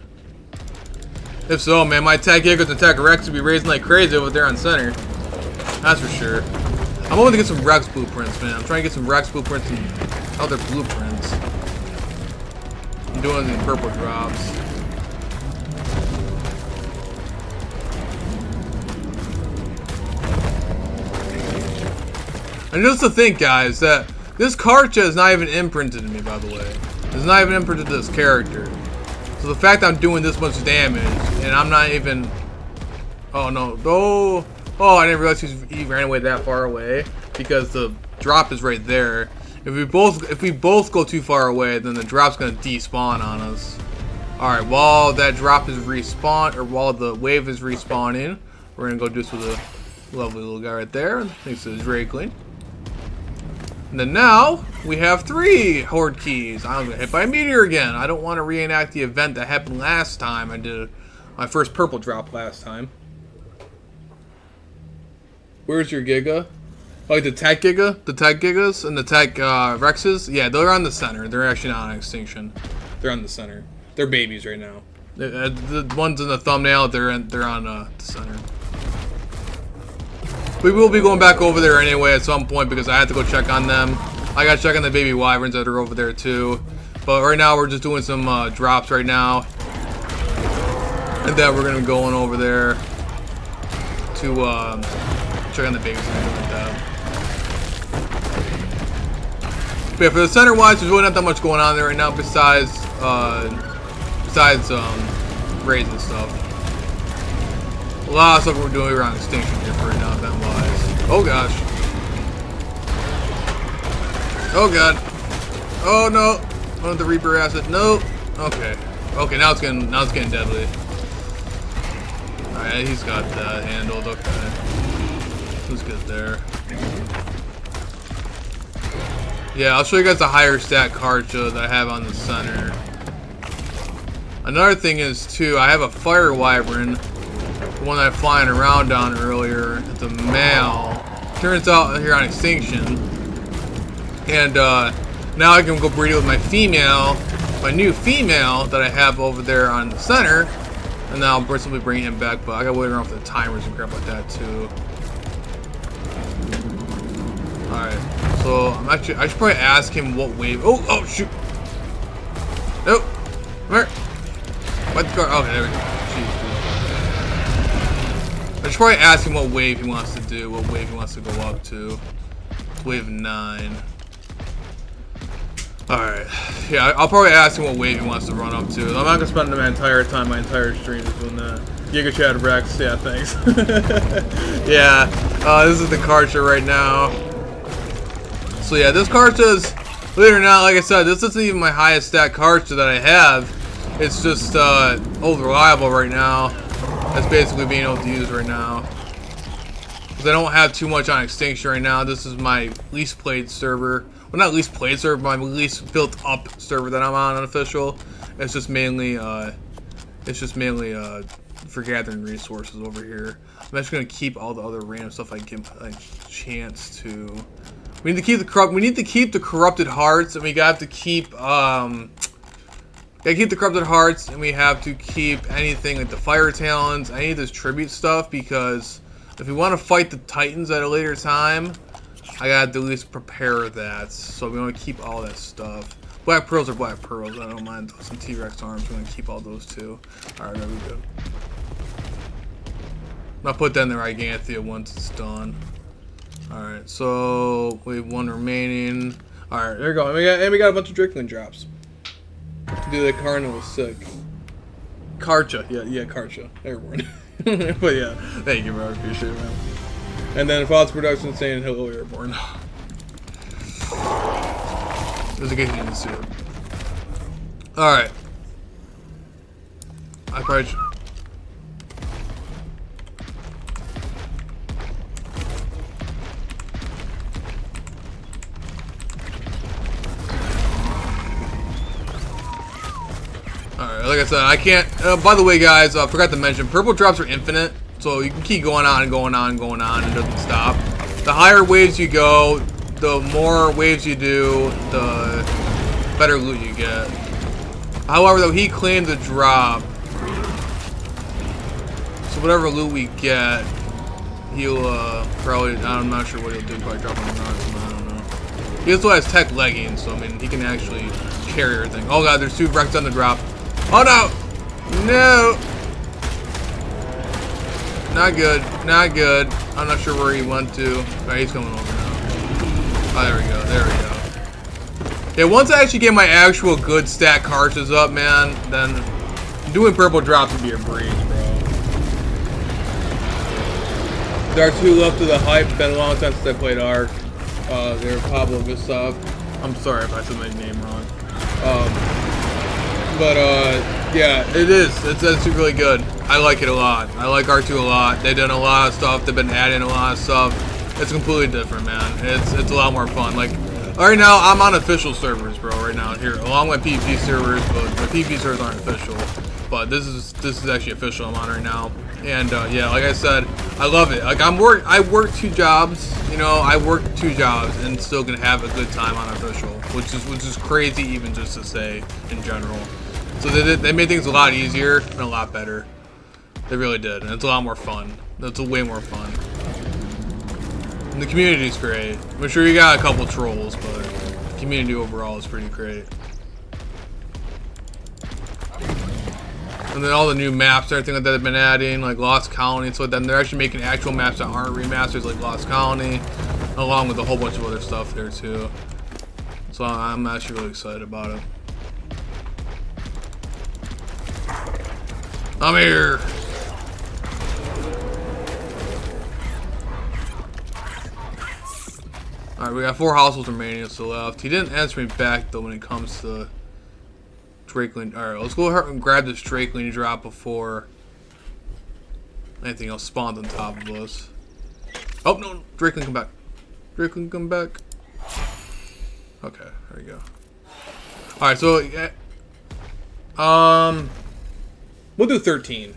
If so, man, my attack Gigas and attack Rex would be raising like crazy over there on center. That's for sure. I'm hoping to get some Rex blueprints, man. I'm trying to get some Rex blueprints and other blueprints. I'm doing the purple drops. And just to think, guys, that this Karcha is not even imprinted to me, by the way. It's not even imprinted to this character. So the fact that I'm doing this much damage, and I'm not even... Oh, no. Oh, I didn't realize he ran away that far away, because the drop is right there. If we both go too far away, then the drop's going to despawn on us. Alright, while that drop is respawned, or while the wave is respawning, we're going to go do this with a lovely little guy right there. Thanks to Drakeling. And then now, we have 3 Horde keys. I'm gonna hit by a meteor again. I don't want to reenact the event that happened last time. I did my first purple drop last time. Where's your Giga? Like the Tech Giga? The Tech Gigas and the Tech Rexes? Yeah, they're on the center. They're actually not on extinction. They're on the center. They're babies right now. The ones in the thumbnail, they're on the center. We will be going back over there anyway at some point because I have to go check on them. I gotta check on the baby wyverns that are over there too. But right now we're just doing some drops right now. And then we're gonna be going over there to check on the babies and everything like that. But yeah, for the center wise, there's really not that much going on there right now besides raids and stuff. A lot of stuff we're doing around extinction here for right now, event wise. Oh gosh. Oh god. Oh no. Oh, the Reaper acid. No. Okay. Okay, now it's getting deadly. Alright, he's got that handled. Okay. Who's good there? Yeah, I'll show you guys the higher stat Karcha that I have on the center. Another thing is too, I have a fire wyvern. The one that I'm flying around on earlier, the male, turns out here on extinction, and now I can go breed it with my female, my new female that I have over there on the center, and now I'll simply bring him back. But I gotta wait around for the timers and crap like that too. All right, so I should probably ask him what wave. Oh shoot! Nope. Come here. What the car? Okay, there we go. Jeez. I should probably ask him what wave he wants to do, what wave he wants to go up to. Wave 9. Alright. Yeah, I'll probably ask him what wave he wants to run up to. I'm not gonna spend my entire stream just doing that. Giga Chad Rex, yeah, thanks. Yeah, this is the Karcha right now. So yeah, this Karcha's, believe it or not, like I said, this isn't even my highest stat Karcha that I have. It's just old reliable right now. That's basically being able to use right now. Because I don't have too much on extinction right now. This is my least played server. Well, not least played server, but my least built up server that I'm on unofficial. It's just mainly for gathering resources over here. I'm actually gonna keep all the other random stuff I get a chance to. We need to keep the corrupted hearts, and we have to keep the corrupted hearts, and we have to keep anything like the fire talons, any of this tribute stuff, because if we want to fight the titans at a later time, I gotta at least prepare that. So we want to keep all that stuff. Black pearls are black pearls. I don't mind some T-Rex arms. We're gonna keep all those too. All right, there we go. I'll put that in the Giganthia once it's done. All right, so we have 1 remaining. All right, there we go. And we got a bunch of Drakeling drops. Dude, that Cardinal was sick. Karcha. Yeah, Karcha. Airborne. But yeah, thank you, bro. I appreciate it, man. And then Fox Productions saying hello, Airborne. There's a good thing to see it. Alright. I probably should. Alright, like I said, I can't. By the way, guys, I forgot to mention, purple drops are infinite, so you can keep going on and going on and going on, and it doesn't stop. The higher waves you go, the more waves you do, the better loot you get. However, though, he claimed the drop, so whatever loot we get, he'll probably. I'm not sure what he'll do. Probably drop on the rocks. I don't know. He also has tech leggings, so I mean, he can actually carry everything. Oh god, there's 2 wrecks on the drop. Oh no! No! Not good. Not good. I'm not sure where he went to. Alright, he's coming over now. Oh, there we go. There we go. Yeah, once I actually get my actual good stat cartridges up, man, then doing purple drops would be a breeze, bro. There are 2 left of the hype. Been a long time since I played Ark. They're Pablo Gustav. I'm sorry if I said my name wrong. Yeah, it is. It's really good. I like it a lot. I like R2 a lot. They've done a lot of stuff. They've been adding a lot of stuff. It's completely different, man. It's a lot more fun. Like, right now, I'm on official servers, bro, right now here, along with PvP servers, but my PvP servers aren't official. But this is actually official I'm on right now. And, yeah, like I said, I love it. Like, I work 2 jobs, you know, I work 2 jobs and still can have a good time on official, which is crazy even just to say in general. So they made things a lot easier and a lot better. They really did, and it's a lot more fun. It's way more fun. And the community's great. I'm sure you got a couple trolls, but the community overall is pretty great. And then all the new maps and everything like that they've been adding, like Lost Colony, so then they're actually making actual maps that aren't remasters, like Lost Colony, along with a whole bunch of other stuff there too. So I'm actually really excited about it. I'm here. Alright, we got 4 households remaining still left. He didn't answer me back though when it comes to Drakeling. Alright, let's go ahead and grab this Drakeling drop before anything else spawns on top of us. Oh no, Drakeling come back. Drakeling come back. Okay, there we go. Alright, so we'll do 13.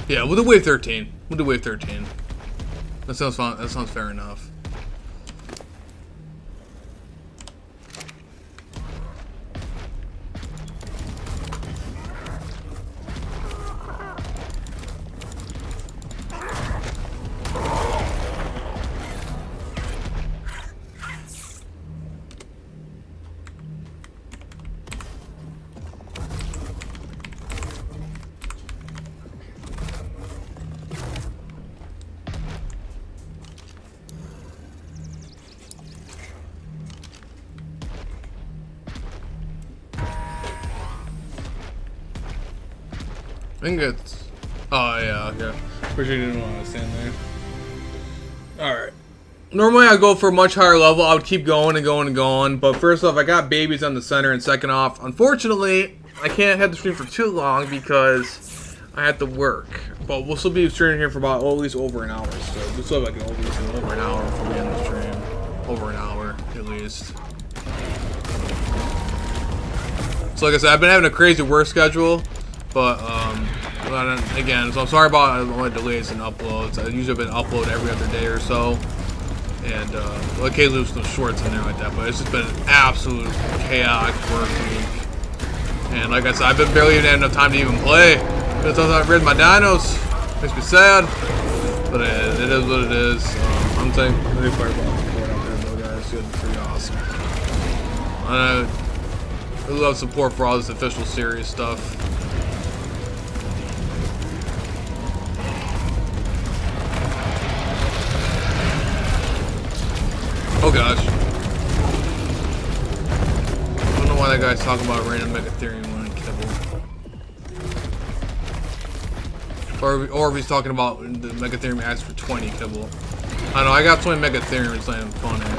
Yeah, we'll do wave 13. We'll do wave 13. That sounds fun. That sounds fair enough. I think it's... Oh, yeah, okay. Pretty sure you didn't want to stand there. Alright. Normally I go for a much higher level. I would keep going and going and going. But first off, I got babies on the center. And second off, unfortunately, I can't have the stream for too long because I have to work. But we'll still be streaming here for about at least over an hour. So we'll still have like at least over an hour before we end the stream. Over an hour, at least. So like I said, I've been having a crazy work schedule. But again, so I'm sorry about all the delays in uploads. I usually been upload every other day or so, and well, occasionally there's some shorts in there like that. But it's just been an absolute chaotic work week. And like I said, I've been barely even had enough time to even play. Because I've read my dinos. Makes me sad. But it is what it is. I'm saying, really sorry about support out there, though, guys. You guys are pretty awesome. I love support for all this official series stuff. Oh gosh. I don't know why that guy's talking about random Megatherium when in kibble. Or if he's talking about the Megatherium asks for 20 kibble. I don't know, I got 20 Megatheriums that I'm fun at.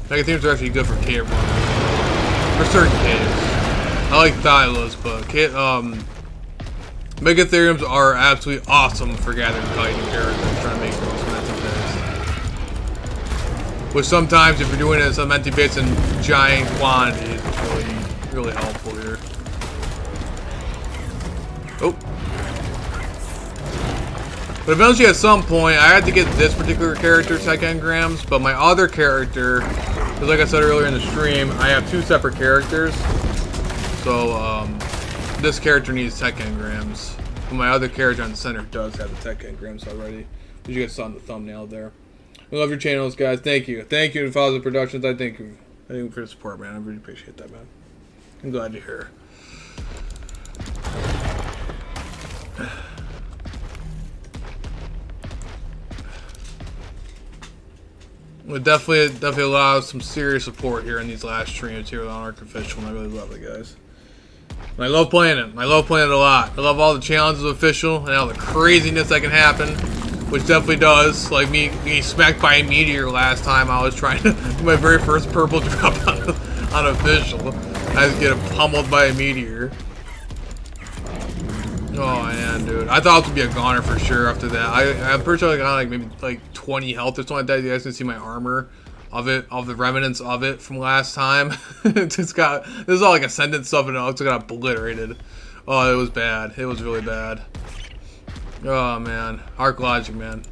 Megatheriums are actually good for cave runs. For certain caves. I like Thylos, but Megatheriums are absolutely awesome for gathering chitin characters trying to make those cementing bits. Which sometimes, if you're doing it as cementing bits in giant quantities, it's really helpful here. Oh. But eventually, at some point, I had to get this particular character tech engrams, but my other character, because like I said earlier in the stream, I have two separate characters. So, this character needs tech engrams, but my other character on the center does have the tech engrams already, as you guys saw in the thumbnail there. I love your channels, guys. Thank you. Thank you to Fowler Productions. I thank you. Thank you for the support, man. I really appreciate that, man. I'm glad to hear. We definitely allows some serious support here in these last streams here on Ark Official, and I really love it, guys. And I love playing it. I love playing it a lot. I love all the challenges of Official and all the craziness that can happen, which definitely does. Like me getting smacked by a meteor last time I was trying to do my very first purple drop on Official. I was getting pummeled by a meteor. Oh man, dude. I thought it would be a goner for sure after that. I'm pretty sure I got like maybe like 20 health or something like that. You guys can see my armor of it, of the remnants of it from last time. This is all like Ascendant stuff and it also got obliterated. Oh, it was bad. It was really bad. Oh man. Arc Logic, man.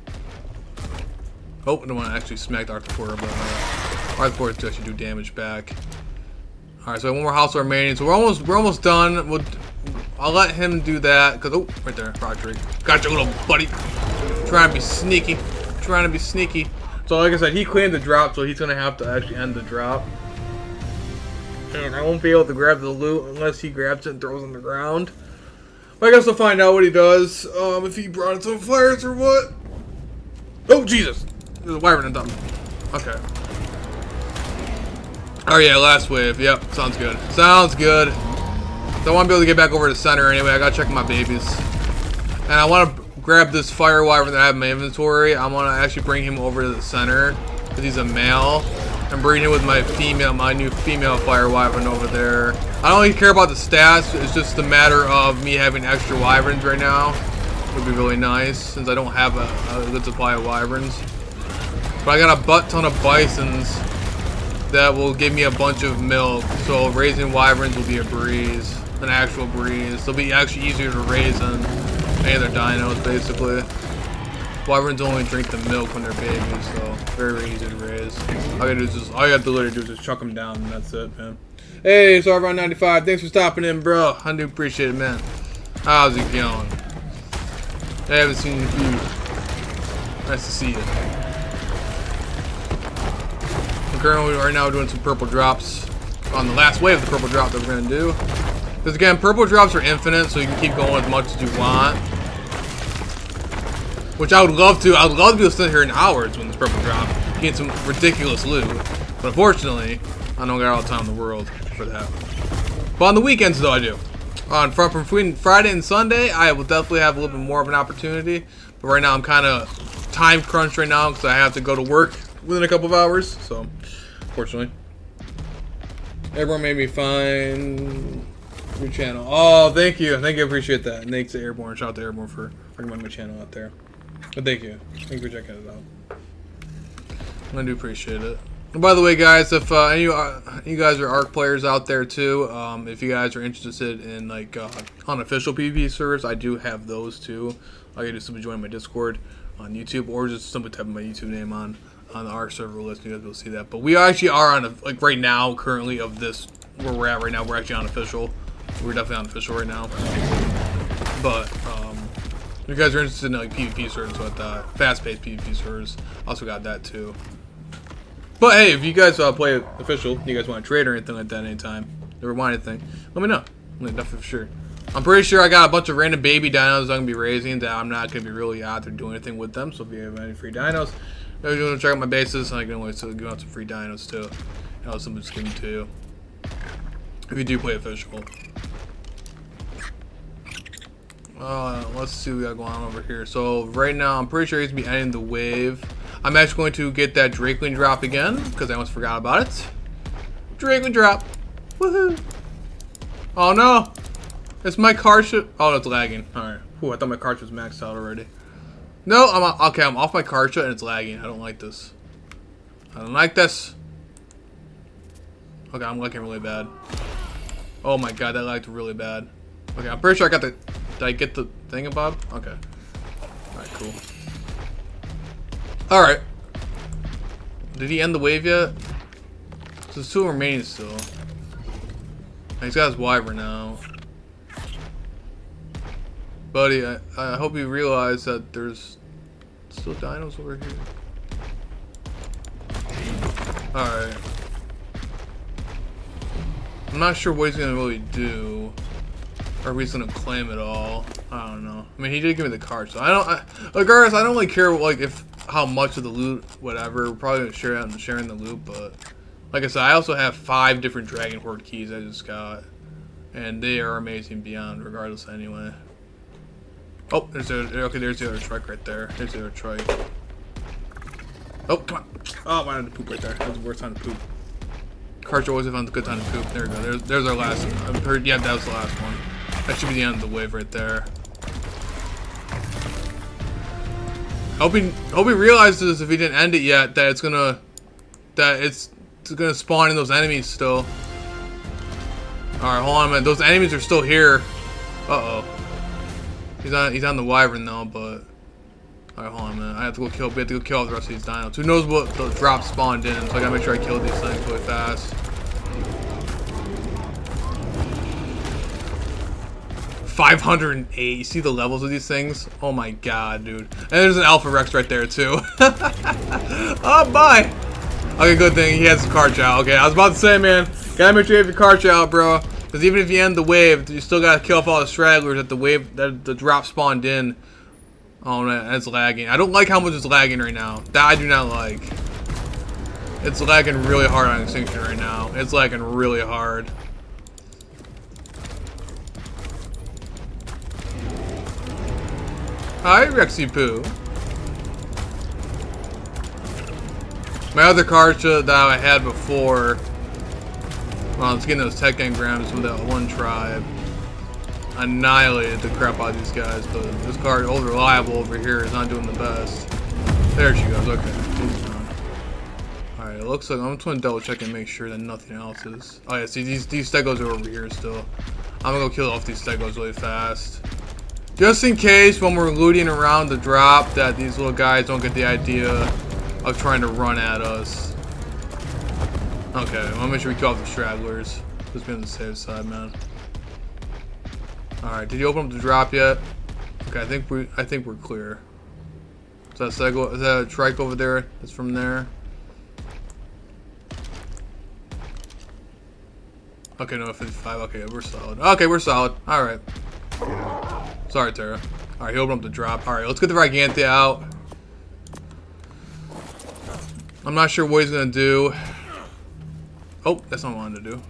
Oh, I don't want to actually smack the Arthropora, but Arthropora to actually do damage back. Alright, so I have one more house remaining. So we're almost done. I'll let him do that, because, oh, right there, Roderick. Got your little buddy. Trying to be sneaky. Trying to be sneaky. So, like I said, he claimed the drop, so he's going to have to actually end the drop. And I won't be able to grab the loot unless he grabs it and throws it on the ground. But I guess we'll find out what he does. If he brought in some flares or what. Oh, Jesus. There's a wyvern on top. Okay. Oh, yeah, last wave. Yep, sounds good. Sounds good. So I want to be able to get back over to the center anyway. I gotta check my babies. And I want to grab this fire wyvern that I have in my inventory. I want to actually bring him over to the center because he's a male. And bring him with my new female fire wyvern over there. I don't really care about the stats. It's just a matter of me having extra wyverns right now. It would be really nice since I don't have a good supply of wyverns. But I got a butt ton of bisons that will give me a bunch of milk. So raising wyverns will be a breeze. An actual breeze. They'll be actually easier to raise than any other dinos, basically. Wyverns only drink the milk when they're babies, so very easy to raise. All you have to literally do is just chuck them down, and that's it, man. Hey, Sarvon95, thanks for stopping in, bro. I do appreciate it, man. How's it going? I haven't seen you in a few. Nice to see you. I'm currently right now doing some purple drops on the last wave of the purple drop that we're gonna do. Because again, purple drops are infinite, so you can keep going as much as you want. Which I would love to. I would love to be able to sit here in hours when this purple drop, get some ridiculous loot. But unfortunately, I don't got all the time in the world for that. But on the weekends, though, I do. From between Friday and Sunday, I will definitely have a little bit more of an opportunity. But right now, I'm kind of time crunched right now because I have to go to work within a couple of hours. So, unfortunately. Everyone made me find your channel. Oh, thank you. Thank you. I appreciate that. And thanks to Airborne. Shout out to Airborne for recommending my channel out there. But thank you. Thank you for checking it out. I do appreciate it. And by the way, guys, if any of you guys are ARC players out there too, if you guys are interested in like unofficial PvP servers, I do have those too. All you do is simply join my Discord on YouTube, or just simply type my YouTube name on the ARC server list. You guys will see that. But we actually are on like right now, currently of this where we're at right now. We're actually unofficial. We're definitely unofficial right now. But if you guys are interested in like PvP servers with fast-paced PvP servers, also got that too. But hey, if you guys play official, you guys want to trade or anything like that anytime, never want anything, let me know. Definitely for sure. I'm pretty sure I got a bunch of random baby dinos I'm going to be raising that I'm not going to be really out there doing anything with them. So if you have any free dinos, if you want to check out my bases, I can always give out some free dinos too. And I'll simply just give them to you. If you do play official. Let's see what we got going on over here. So right now, I'm pretty sure he's going to be ending the wave. I'm actually going to get that Drakeling drop again, because I almost forgot about it. Drakeling drop. Woohoo. Oh no. It's my cartridge. Oh, it's lagging. Alright. I thought my cartridge was maxed out already. No, I'm off my cartridge and it's lagging. I don't like this. I don't like this. Okay, I'm lagging really bad. Oh my god, that lagged really bad. Okay, I'm pretty sure I got the... Did I get the thingamabob? Okay. Alright, cool. Alright. Did he end the wave yet? There's two remaining still. He's got his wyvern now. Buddy, I hope you realize that there's still dinos over here. Alright. I'm not sure what he's gonna really do. Or if he's gonna claim it all. I don't know. I mean, he did give me the card, so regardless, I don't really care like how much of the loot, whatever. We're probably gonna sharing the loot, but like I said, I also have 5 different Dragon Horde keys I just got, and they are amazing beyond regardless anyway. Oh, there's the other trike right there. There's the other trike. Oh, come on. Oh, I had to poop right there. That was the worst time to poop. Cartridge always found a good time to poop. There we go. There's our last one. Yeah, that was the last one. That should be the end of the wave right there. Hope he realizes if he didn't end it yet that it's gonna spawn in those enemies still. Alright, hold on a minute. Those enemies are still here. Uh-oh. He's on the wyvern though, but alright, hold on a minute. We have to go kill all the rest of these dinos. Who knows what the drop spawned in, so I gotta make sure I kill these things really fast. 508. You see the levels of these things? Oh my god, dude. And there's an Alpha Rex right there too. Oh, bye. Okay, good thing he has his cartridge out. Okay, I was about to say, man, gotta make sure you have your cartridge out, bro. Because even if you end the wave, you still gotta kill off all the stragglers that the drop spawned in. Oh man, it's lagging. I don't like how much it's lagging right now. That I do not like. It's lagging really hard on Extinction right now. It's lagging really hard. Hi, Rexy Poo. My other cartridge that I had before, well, I was getting those tech engrams with that one tribe. Annihilated the crap out of these guys, but this card, old reliable over here, is not doing the best. There she goes. Okay. Alright, it looks like I'm just gonna double check and make sure that nothing else is. Oh yeah, see these stegos are over here still. I'm gonna go kill off these stegos really fast. Just in case when we're looting around the drop that these little guys don't get the idea of trying to run at us. Okay, I wanna make sure we kill off the stragglers. Just be on the safe side, man. Alright, did you open up the drop yet? Okay, I think we're clear. Is that a trike over there? That's from there. Okay, no, 55. Okay, we're solid. Okay, we're solid. Alright. Sorry, Tara. Alright, he opened up the drop. Alright, let's get the Gigantea out. I'm not sure what he's gonna do. Oh, that's not what I wanted to do.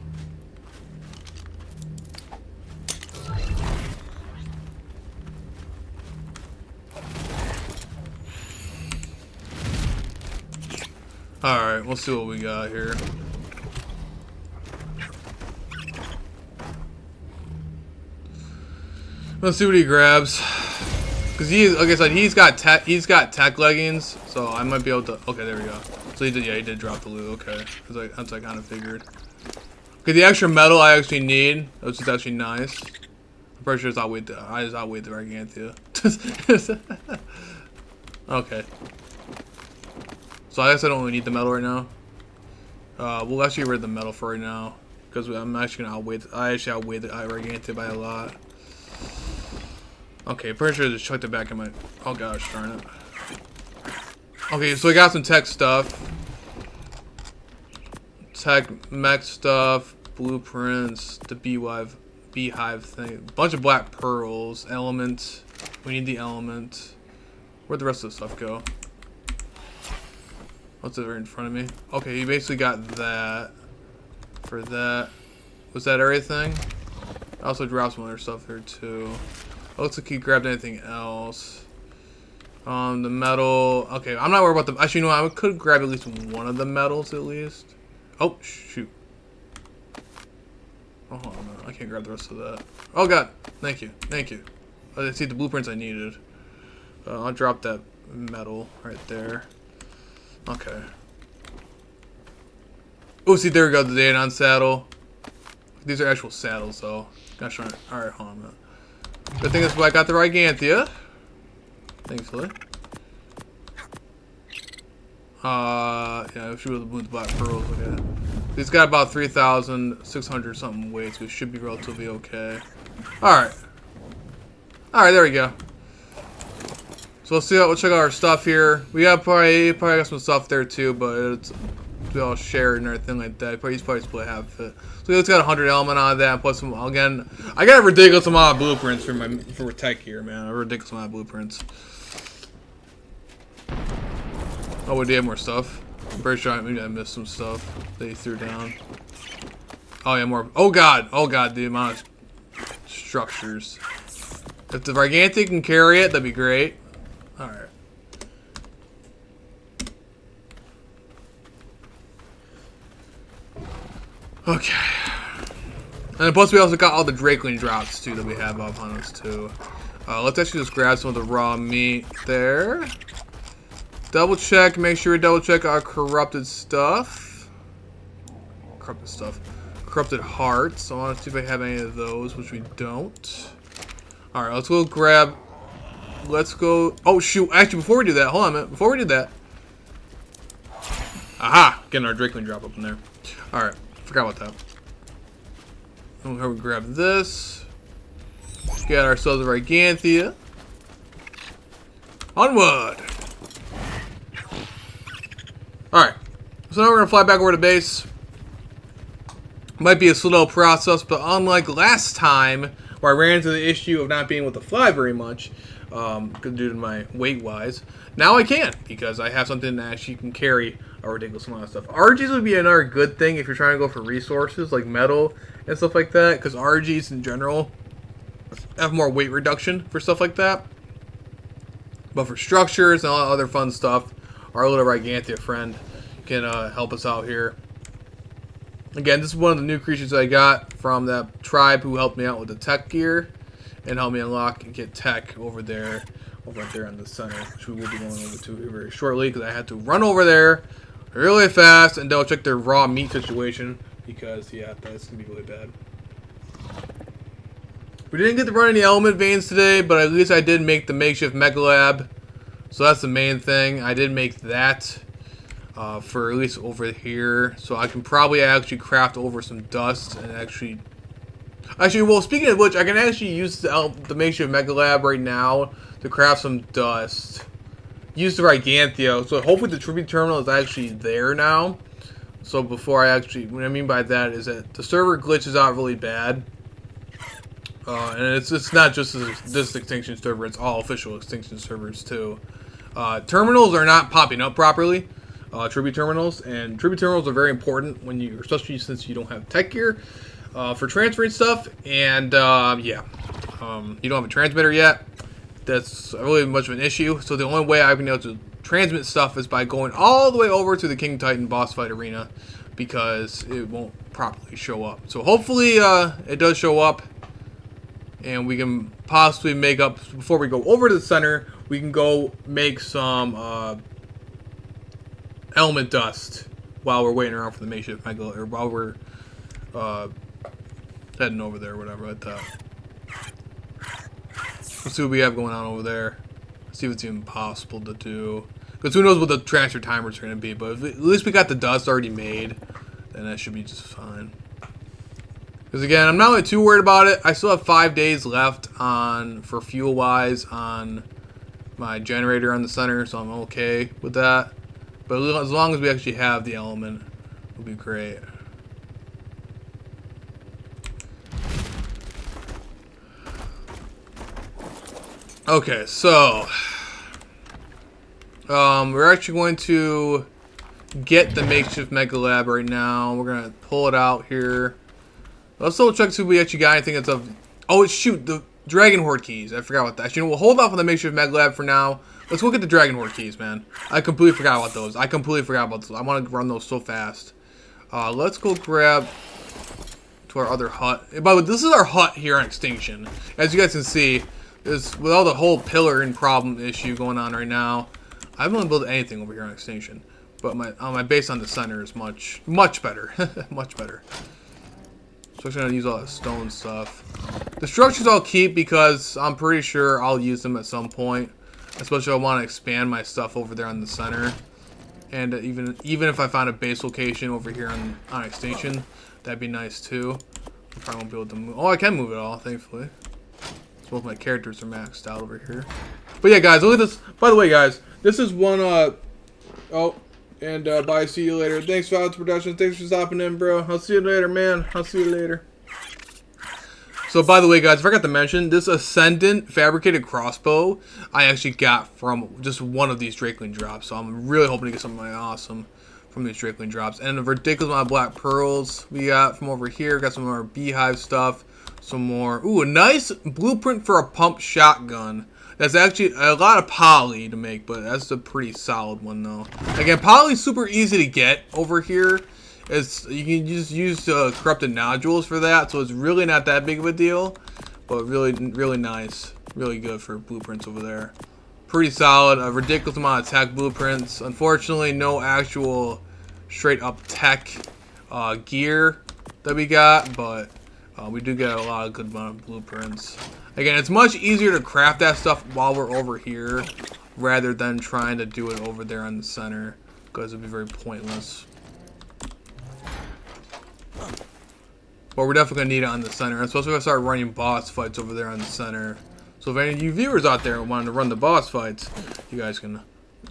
Alright, we'll see what we got here. Let's see what he grabs. he, like I said, he's got tech leggings, so I might be able to. Okay, there we go. So he did drop the loot. Okay, that's what I kind of figured. Okay, the extra metal I actually need, which is actually nice. I'm pretty sure it's outweighed the Gargantia. Okay. So I guess I don't really need the metal right now. We'll actually get rid of the metal for right now, because I'm actually gonna outweigh. I actually outweighed the Gargantia by a lot. Okay, pretty sure I just chucked it back in my. Oh gosh, darn it. Okay, so we got some tech stuff. Tech mech stuff, blueprints, the beehive thing, bunch of black pearls, element. We need the element. Where'd the rest of the stuff go? What's it right in front of me? Okay, you basically got that. For that. Was that everything? I also dropped some other stuff here too. It looks like he grabbed anything else. The metal. Okay, I'm not worried about the. Actually, no, I could grab at least one of the metals at least. Oh, shoot. Oh, hold on, I can't grab the rest of that. Oh, God. Thank you. Thank you. I see the blueprints I needed. I'll drop that metal right there. Okay. Oh, see, there we go. The Daenon saddle. These are actual saddles, though. Gosh darn it. Alright, hold on a minute. Good thing is I got the Gargantia. Thankfully. Yeah, she was with black pearls. Okay. He's got about 3,600 something weight, so it should be relatively okay. Alright. Alright, there we go. So let's see. We'll check out our stuff here. We got probably got some stuff there too, but it's we all shared and everything like that. He's probably split half of it. So it's got 100 element on that. Plus some again. I got a ridiculous amount of blueprints for tech here, man. A ridiculous amount of blueprints. Oh, we did have more stuff. I'm pretty sure maybe I missed some stuff that he threw down. Oh yeah, more. Oh god, the amount of structures. If the Gargantia can carry it, that'd be great. All right. Okay. And plus we also got all the Drakeling drops too that we have up on us too. Let's actually just grab some of the raw meat there. Double check, make sure we double check our corrupted stuff. Corrupted hearts. So I want to see if I have any of those, which we don't. Alright, let's go grab. Let's go. Oh, shoot. Actually, before we do that, hold on a minute. Before we do that. Aha! Getting our Drakeling drop up in there. Alright, forgot about that. We'll grab this. Get ourselves a Gargantia. Onward! Alright, so now we're going to fly back over to base. Might be a slow process, but unlike last time, where I ran into the issue of not being able to fly very much, due to my weight-wise, now I can, because I have something that actually can carry a ridiculous amount of stuff. RGs would be another good thing if you're trying to go for resources, like metal and stuff like that, because RGs in general have more weight reduction for stuff like that. But for structures and all that other fun stuff, our little Gargantia friend can help us out here. Again, this is one of the new creatures I got from that tribe who helped me out with the tech gear and helped me unlock and get tech over there on the center, which we will be going over to here very shortly because I had to run over there really fast and double check their raw meat situation because, yeah, that's going to be really bad. We didn't get to run any element veins today, but at least I did make the makeshift Mega Lab. So that's the main thing. I did make that for at least over here. So I can probably actually craft over some dust and actually, well, speaking of which, I can actually use the makeshift Mega Lab right now to craft some dust. Use the Gargantia. So hopefully the tribute terminal is actually there now. So before I actually, what I mean by that is that the server glitches out really bad. And it's not just this Extinction server, it's all official Extinction servers too. Terminals are not popping up properly, tribute terminals, and tribute terminals are very important when you, especially since you don't have tech gear for transferring stuff, and you don't have a transmitter yet. That's really much of an issue. So the only way I've been able to transmit stuff is by going all the way over to the King Titan boss fight arena, because it won't properly show up. So hopefully it does show up. and we can possibly make up, before we go over to the center, we can go make some element dust while we're waiting around for the makeshift mega, or while we're heading over there or whatever. Let's see what we have going on over there. See if it's even possible to do. Because who knows what the transfer timers are going to be. But if at least we got the dust already made, then that should be just fine. Because again, I'm not really too worried about it. I still have 5 days left for fuel-wise on my generator on the center, so I'm okay with that. But as long as we actually have the element, it'll be great. Okay, so we're actually going to get the makeshift mega lab right now. We're gonna pull it out here. Let's double check see if we actually got anything that's of. Oh shoot, the Dragon Horde keys. I forgot about that. You know, we'll hold off on the makeshift mega lab for now. Let's look at the Dragon Horde keys, man. I completely forgot about those. I want to run those so fast. Let's go grab to our other hut. By the way, this is our hut here on Extinction. As you guys can see, with all the whole pillar and problem issue going on right now, I haven't built anything over here on Extinction. But my base on the center is much better. Much better. So I'm gonna use all that stone stuff. The structures I'll keep because I'm pretty sure I'll use them at some point. Especially if I want to expand my stuff over there on the center. And even if I find a base location over here on Extinction, that'd be nice too. I probably won't be able to move. Oh, I can move it all, thankfully. So both my characters are maxed out over here. But yeah, guys, look at this. By the way, guys, this is one. Bye. See you later. Thanks, Violence Productions. Thanks for stopping in, bro. I'll see you later, man. I'll see you later. So, by the way, guys, I forgot to mention, this Ascendant fabricated crossbow I actually got from just one of these Drakeling drops. So, I'm really hoping to get something awesome from these Drakeling drops. And a ridiculous amount of black pearls we got from over here. Got some more beehive stuff. Some more. Ooh, a nice blueprint for a pump shotgun. That's actually a lot of poly to make, but that's a pretty solid one, though. Again, poly's super easy to get over here. You can just use corrupted nodules for that, so it's really not that big of a deal. But really, really nice. Really good for blueprints over there. Pretty solid. A ridiculous amount of tech blueprints. Unfortunately, no actual straight up tech gear that we got, but we do get a lot of good amount of blueprints. Again, it's much easier to craft that stuff while we're over here rather than trying to do it over there on the center, because it'd be very pointless. But we're definitely going to need it on the center, especially if I start running boss fights over there on the center. So if any of you viewers out there wanting to run the boss fights, you guys can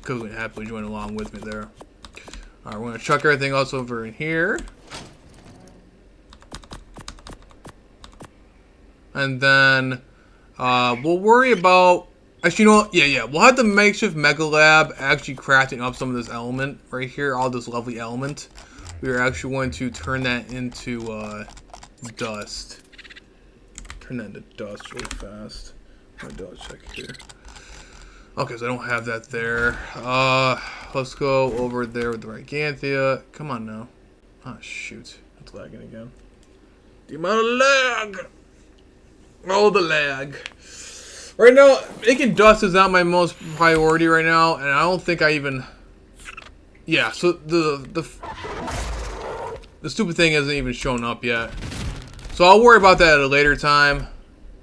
happily join along with me there. Alright, we're going to chuck everything else over in here. And then we'll worry about... Actually, you know what? Yeah. We'll have the makeshift mega lab actually crafting up some of this element right here. All this lovely element. We are actually going to turn that into dust. Turn that into dust really fast. My dog check here. Okay, so I don't have that there. Let's go over there with the Giganthia. Come on now. Oh, shoot. It's lagging again. The amount of lag! Oh, the lag. Right now, making dust is not my most priority right now, and I don't think I even... Yeah, so the stupid thing hasn't even shown up yet. So I'll worry about that at a later time.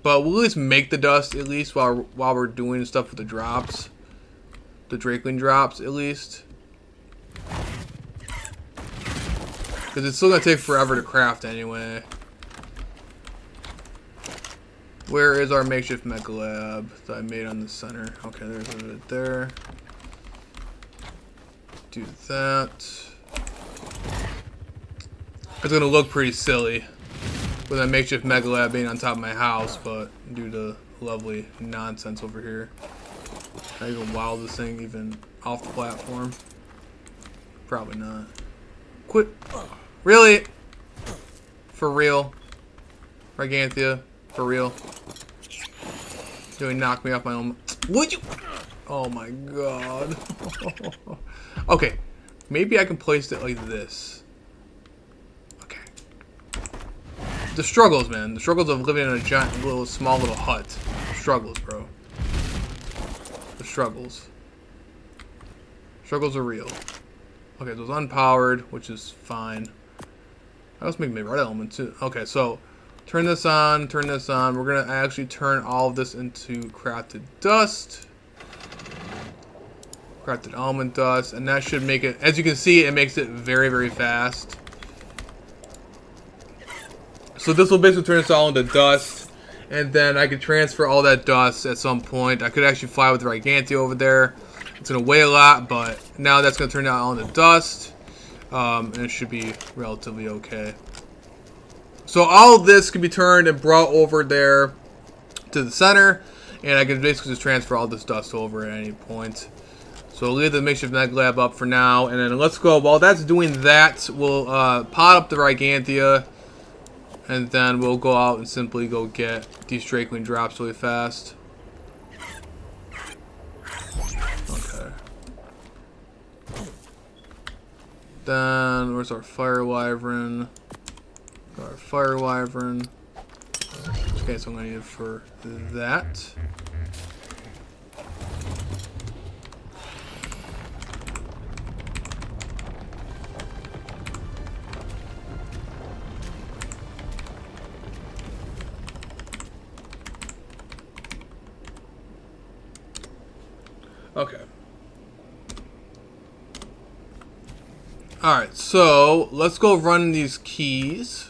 But we'll at least make the dust, at least, while we're doing stuff with the drops. The Drakeling drops, at least. Because it's still going to take forever to craft anyway. Where is our makeshift mega lab that I made on the center? Okay, there's it right there. Do that. It's going to look pretty silly with that makeshift mega lab being on top of my house, but due to lovely nonsense over here. Can I even wild this thing even off the platform? Probably not. Quit. Really? For real? Giganthia? For real? Doing knock me off my own. Would you? Oh my god. Okay. Maybe I can place it like this. Okay. The struggles, man. The struggles of living in a giant, small little hut. Struggles, bro. The struggles. Struggles are real. Okay, so it's unpowered, which is fine. I was making my red element too. Okay, so turn this on, turn this on. We're gonna actually turn all of this into crafted dust. Crafted element dust, and that should make it, as you can see, it makes it very, very fast. So this will basically turn this all into dust, and then I could transfer all that dust at some point. I could actually fly with the Gigantia over there. It's gonna weigh a lot, but now that's gonna turn out all into dust, and it should be relatively okay. So all of this can be turned and brought over there to the center, and I can basically just transfer all this dust over at any point. So we'll leave the makeshift Neg Lab up for now, and then let's go. While that's doing that, we'll pot up the Gigantia, and then we'll go out and simply go get these Drakeling drops really fast. Okay. Then, where's our Fire Wyvern? Got our Fire Wyvern. Okay, so I'm gonna need it for that. Okay. Alright, so let's go run these keys.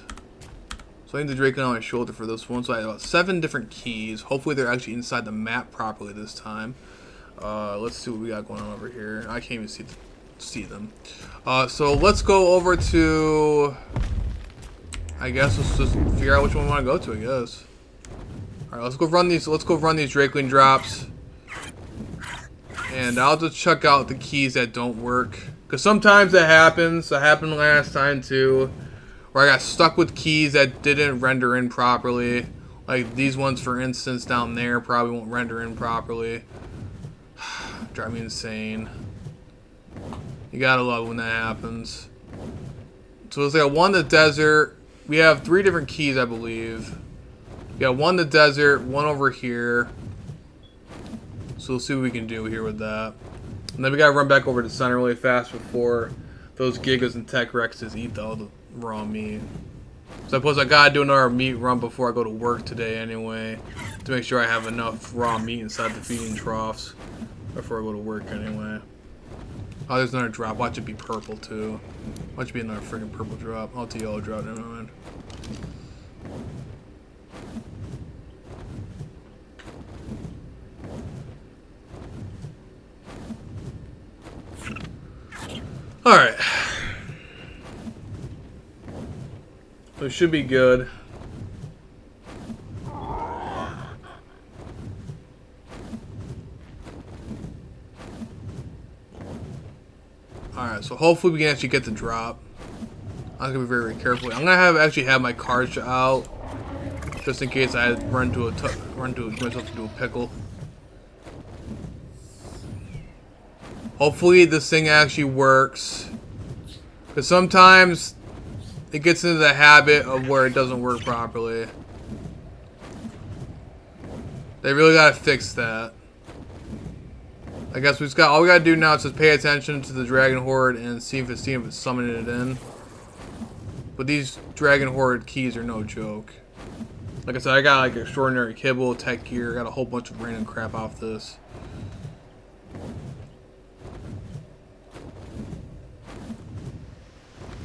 So I need the Draken on my shoulder for this one. So I have about 7 different keys. Hopefully they're actually inside the map properly this time. Let's see what we got going on over here. I can't even see them. So let's go over to, I guess let's just figure out which one we want to go to, I guess. Alright, let's go run these Drakeling drops. And I'll just check out the keys that don't work. Because sometimes that happens. That happened last time too. Where I got stuck with keys that didn't render in properly. Like these ones, for instance, down there probably won't render in properly. Drive me insane. You gotta love when that happens. So let's say one in the desert. We have 3 different keys, I believe. We got one in the desert, one over here. So we'll see what we can do here with that. And then we gotta run back over to the center really fast before those Gigas and Tech Rexes eat all the raw meat. So I suppose I gotta do another meat run before I go to work today anyway, to make sure I have enough raw meat inside the feeding troughs before I go to work anyway. Oh, there's another drop. Watch it be purple too. Watch it be another freaking purple drop. I'll take yellow drop in a moment. Alright. So it should be good. Alright, so hopefully we can actually get the drop. I'm gonna be very, very careful. I'm gonna actually have my cards out, just in case I run myself into a pickle. Hopefully this thing actually works, because sometimes it gets into the habit of where it doesn't work properly. They really gotta fix that. I guess all we gotta do now is just pay attention to the Dragon Horde and see if it's summoning it in. But these Dragon Horde keys are no joke. Like I said, I got like extraordinary kibble, tech gear, got a whole bunch of random crap off this.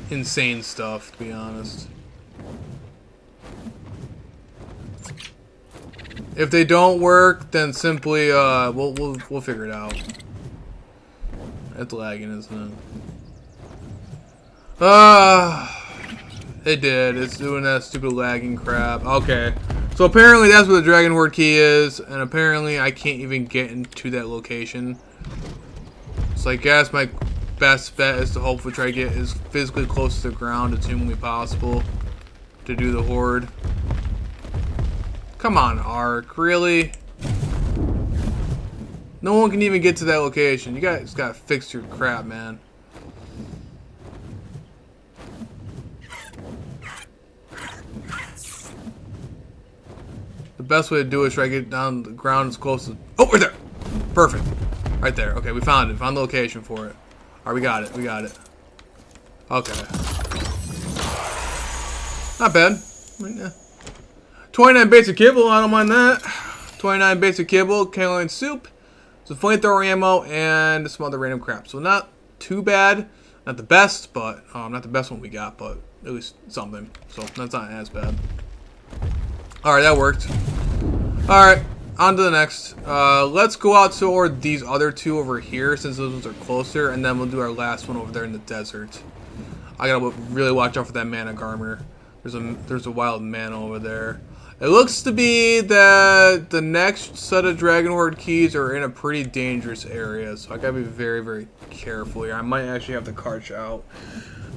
Insane stuff, to be honest. If they don't work, then simply we'll figure it out. It's lagging, isn't it? It did. It's doing that stupid lagging crap. Okay. So apparently that's where the Dragon Horde key is, and apparently I can't even get into that location. So I guess my best bet is to hopefully try to get as physically close to the ground as humanly possible to do the horde. Come on, Ark, really? No one can even get to that location. You guys gotta fix your crap, man. best way to do it is try to get down the ground as close as... Oh, right there! Perfect. Right there. Okay, we found it. Found the location for it. Alright, we got it. We got it. Okay. Not bad. I mean, yeah. 29 basic kibble. I don't mind that. 29 basic kibble. Cannellini soup. Some flamethrower ammo. And some other random crap. So not too bad. Not the best, but... not the best one we got, but at least something. So that's not as bad. Alright, that worked. Alright. On to the next. Let's go out toward these other two over here since those ones are closer, and then we'll do our last one over there in the desert. I gotta really watch out for that mana garmer. There's a wild mana over there. It looks to be that the next set of Dragon Horde keys are in a pretty dangerous area, so I gotta be very, very careful here. I might actually have to crouch out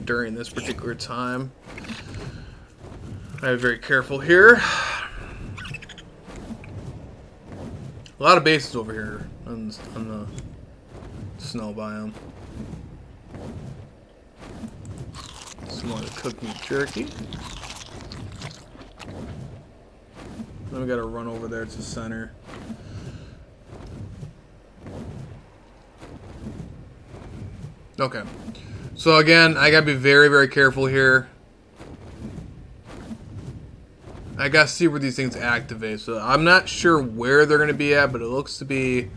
during this particular time. I gotta be very careful here. A lot of bases over here on the snow biome. Some more cooked meat jerky. Then we gotta run over there to the center. Okay. So again, I gotta be very, very careful here. I gotta see where these things activate. So I'm not sure where they're gonna be at, but it looks to be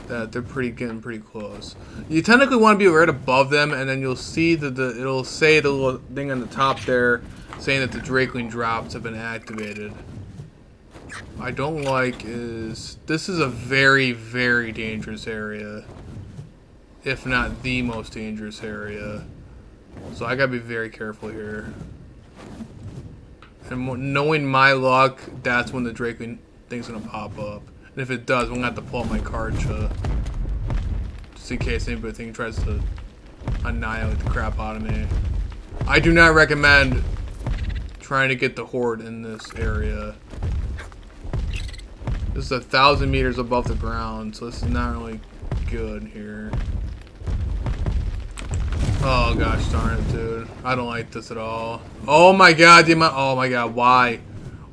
that they're getting pretty close. You technically want to be right above them, and then you'll see that it'll say the little thing on the top there saying that the Drakeling drops have been activated. I don't like is this is a very, very dangerous area, if not the most dangerous area. So I gotta be very careful here. And knowing my luck, that's when the Drakeling thing's gonna pop up. And if it does, I'm gonna have to pull out my Karcha. Just in case anybody tries to annihilate the crap out of me. I do not recommend trying to get the Horde in this area. This is 1,000 meters above the ground, so this is not really good here. Oh gosh darn it, dude. I don't like this at all. Oh my god, oh my god, why?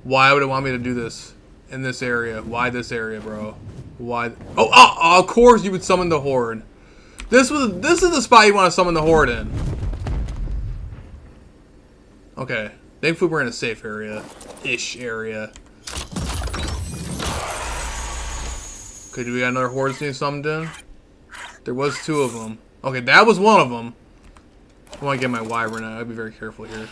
Why would it want me to do this in this area? Why this area, bro? Why? Oh, of course you would summon the Horde. This is the spot you want to summon the Horde in. Okay. Thankfully we're in a safe area-ish area. Okay, do we got another Horde being summoned in? There was 2 of them. Okay, that was one of them. I want to get my Wyvern out. I'll be very careful here.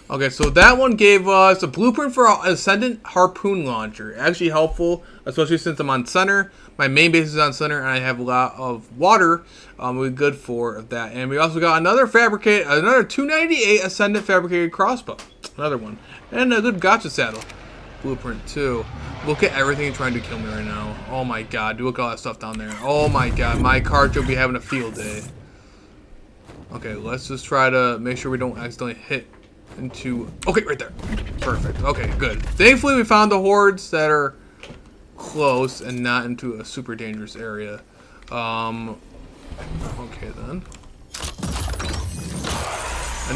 Okay, so that one gave us a blueprint for an Ascendant Harpoon Launcher. Actually helpful, especially since I'm on center. My main base is on center, and I have a lot of water. We're good for that. And we also got another 298 Ascendant Fabricated Crossbow. Another one. And a good gotcha saddle. Blueprint too. Look at everything trying to kill me right now. Oh my god, look at all that stuff down there. Oh my god, my Karcha will be having a field day. Okay, let's just try to make sure we don't accidentally hit into... Okay, right there. Perfect. Okay, good. Thankfully, we found the Hordes that are close and not into a super dangerous area. Okay, then.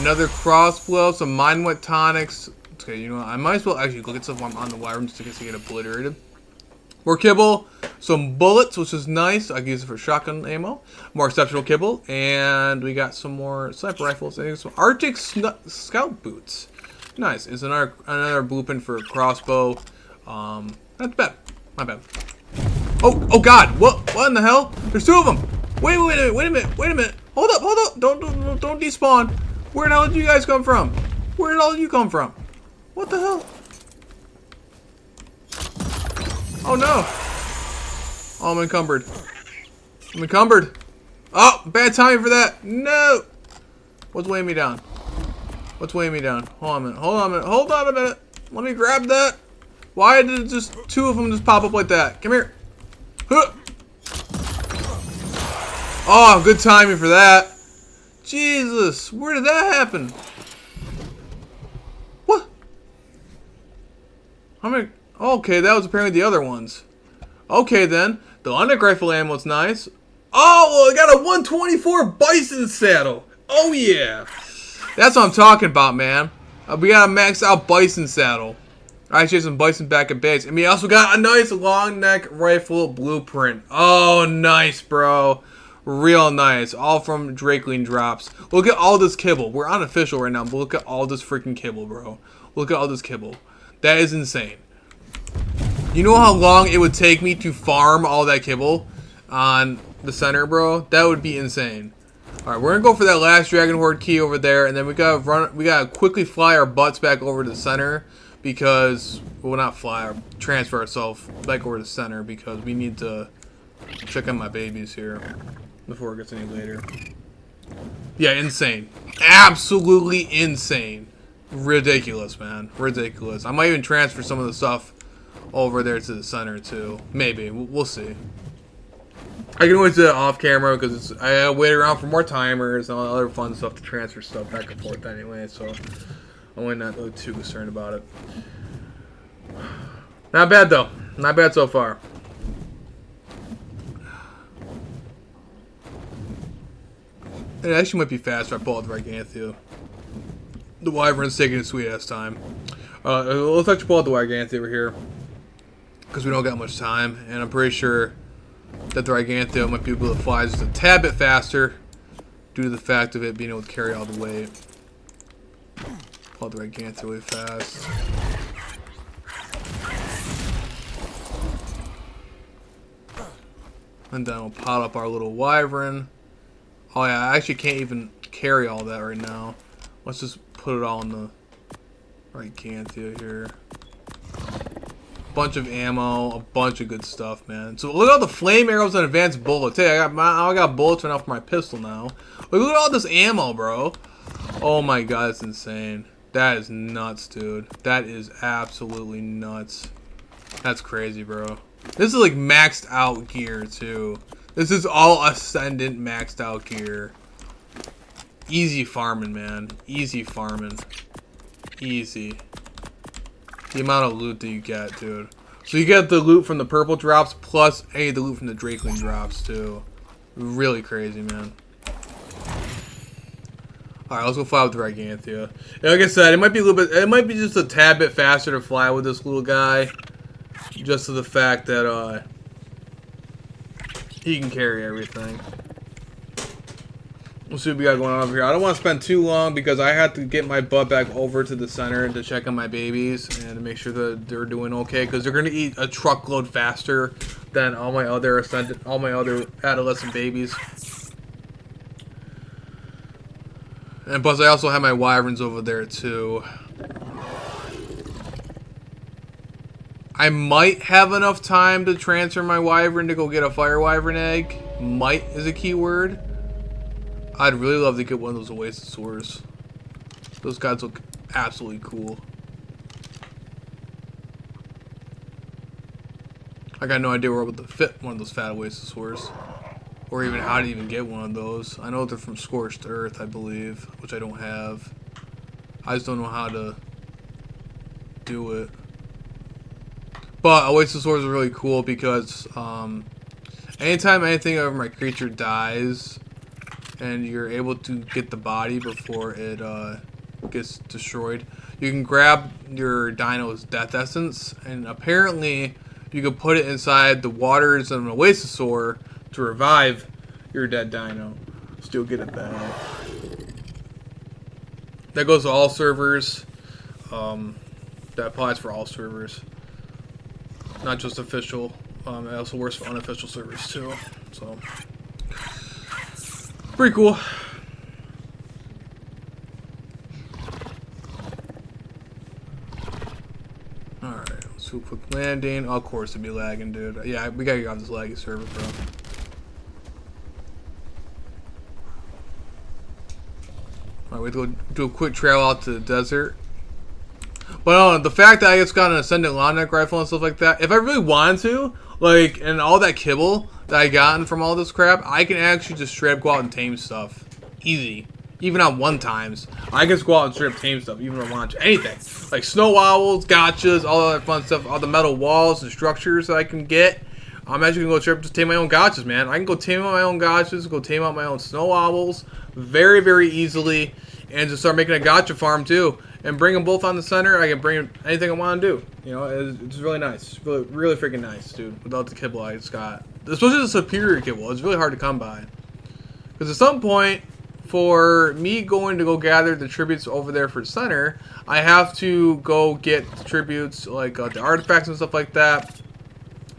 Another crossbow, some Mind Wet tonics. Okay, you know what? I might as well actually look at stuff while I'm on the Wyvern just in case I get obliterated. More kibble, some bullets, which is nice. I can use it for shotgun ammo. More exceptional kibble, and we got some more sniper rifles and some Arctic scout boots. Nice. It's another blueprint for a crossbow. Not bad. Not bad. Oh god! What in the hell? There's 2 of them. Wait a minute. Hold up. Don't despawn. Where the hell did you guys come from? Where did all of you come from? What the hell? Oh no! Oh, I'm encumbered. Oh, bad timing for that. No! What's weighing me down? Hold on a minute. Let me grab that. Why did just 2 of them just pop up like that? Come here. Huh. Oh, good timing for that. Jesus, where did that happen? What? How many? Okay, that was apparently the other ones. Okay, then. The Underg Rifle ammo is nice. Oh, well, I got a 124 Bison saddle. Oh, yeah. That's what I'm talking about, man. We got a maxed out Bison saddle. I actually have some bison back at base. And we also got a nice long neck rifle blueprint. Oh, nice, bro. Real nice. All from Drakeling drops. Look at all this kibble. We're unofficial right now, but look at all this freaking kibble, bro. Look at all this kibble. That is insane. You know how long it would take me to farm all that kibble on the center, bro? That would be insane. Alright, we're gonna go for that last Dragon Horde key over there, and then we gotta quickly fly our butts back over to the center. Because, well, not fly, or transfer ourselves back over to the center because we need to check on my babies here before it gets any later. Yeah, insane. Absolutely insane. Ridiculous, man. Ridiculous. I might even transfer some of the stuff over there to the center, too. Maybe. We'll see. I can always do it off camera because I gotta wait around for more timers and all the other fun stuff to transfer stuff back and forth anyway, so I'm really not really too concerned about it. Not bad though. Not bad so far. It actually might be faster if I pull out the Giganthia. The Wyvern's taking a sweet ass time. Let's actually pull out the Giganthia over here. Because we don't got much time. And I'm pretty sure that the Giganthia might be able to fly just a tad bit faster. Due to the fact of it being able to carry all the weight. Pull out the Giganthia really fast. And then we'll pot up our little Wyvern. Oh yeah, I actually can't even carry all that right now. Let's just put it all in the Giganthia here. Bunch of ammo, a bunch of good stuff, man. So look at all the flame arrows and advanced bullets. Hey, I got bullets right off my pistol now. Look at all this ammo, bro. Oh my god, that's insane. That is nuts, dude. That is absolutely nuts. That's crazy, bro. This is like maxed out gear too. This is all Ascendant maxed out gear. Easy farming, man. Easy farming. Easy. The amount of loot that you get, dude. So you get the loot from the purple drops plus any of the loot from the Drakeling drops too. Really crazy, man. Alright, let's go fly with the Giganthia. And like I said, it might be a little bit, it might be just a tad bit faster to fly with this little guy. Just to the fact that he can carry everything. We'll see what we got going on over here. I don't want to spend too long because I have to get my butt back over to the center to check on my babies and to make sure that they're doing okay because they're going to eat a truckload faster than all my other adolescent babies. And plus I also have my Wyverns over there too. I might have enough time to transfer my Wyvern to go get a Fire Wyvern egg. Might is a key word. I'd really love to get one of those Oasisaurs. Those guys look absolutely cool. I got no idea where I would fit one of those fat Oasisaurs. Or even how to even get one of those. I know they're from Scorched Earth, I believe. Which I don't have. I just don't know how to do it. But Oasisaurs are really cool because anytime anything over my creature dies and you're able to get the body before it gets destroyed, you can grab your dino's death essence and apparently you can put it inside the waters of an Oasisaur to revive your dead dino. Still get it back. That goes to all servers. That applies for all servers. Not just official. It also works for unofficial servers too. So pretty cool. Alright, let's do a quick landing. Of course it'd be lagging, dude. Yeah, we gotta get on this laggy server, bro. Alright, we have to go do a quick trail out to the desert. But the fact that I just got an Ascendant long neck rifle and stuff like that, if I really wanted to, like, and all that kibble that I gotten from all this crap, I can actually just straight up go out and tame stuff. Easy. Even on 1x. I can just go out and straight up tame stuff, even if I want to. Anything. Like snow owls, gotchas, all that fun stuff, all the metal walls and structures that I can get. I'm actually going to go straight up just tame my own gotchas, man. I can go tame out my own gotchas, go tame out my own snow owls very, very easily. and just start making a gotcha farm too, and bring them both on the center. I can bring anything I want to do. You know, it's really nice, really, really freaking nice, dude. Without the kibble I just got, especially the superior kibble, it's really hard to come by. Because at some point, for me going to go gather the tributes over there for center, I have to go get the tributes like the artifacts and stuff like that.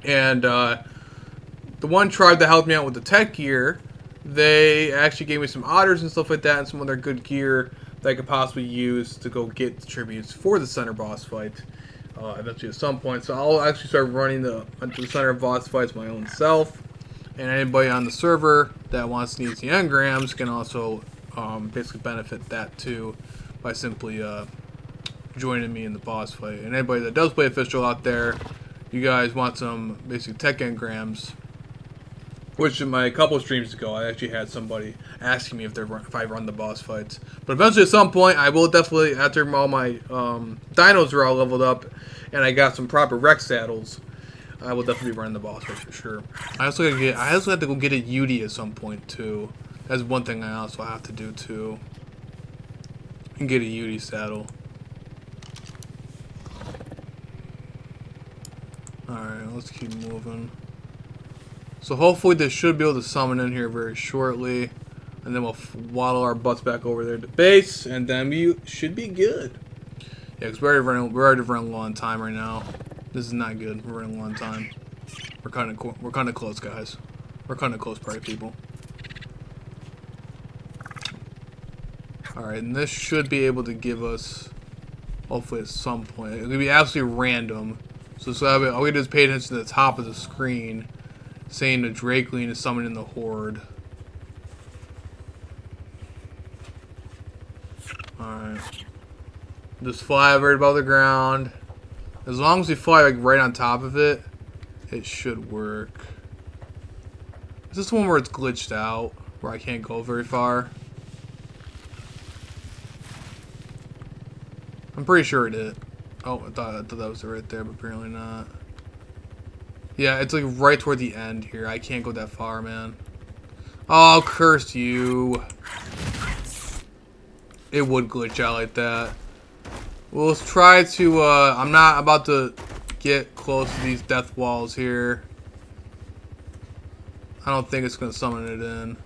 And the one tribe that helped me out with the tech gear, they actually gave me some otters and stuff like that, and some other good gear that I could possibly use to go get the tributes for the center boss fight eventually at some point. So I'll actually start running the center boss fights my own self, and anybody on the server that wants to use the engrams can also basically benefit that too by simply joining me in the boss fight. And anybody that does play official out there, you guys want some basic tech engrams, which in my couple of streams ago, I actually had somebody asking me if I run the boss fights. But eventually, at some point, I will definitely, after all my dinos are all leveled up, and I got some proper Rex saddles, I will definitely be running the boss fights for sure. I also have to go get a Yudi at some point too. That's one thing I also have to do too. And get a Yudi saddle. Alright, let's keep moving. So hopefully they should be able to summon in here very shortly. And then we'll waddle our butts back over there to base. And then we should be good. Yeah, because we're already running low on time right now. This is not good. We're running low on time. We're kind of close, guys. We're kind of close, party people. Alright, and this should be able to give us, hopefully at some point, it's going to be absolutely random. So all we do is pay attention to the top of the screen, saying the Drakeling is summoning the Horde. Alright. Just fly right above the ground. As long as we fly like right on top of it, it should work. Is this the one where it's glitched out, where I can't go very far? I'm pretty sure it did. Oh, I thought that was right there, but apparently not. Yeah, it's like right toward the end here. I can't go that far, man. Oh, curse you. It would glitch out like that. Well, let's try to, I'm not about to get close to these death walls here. I don't think it's going to summon it in.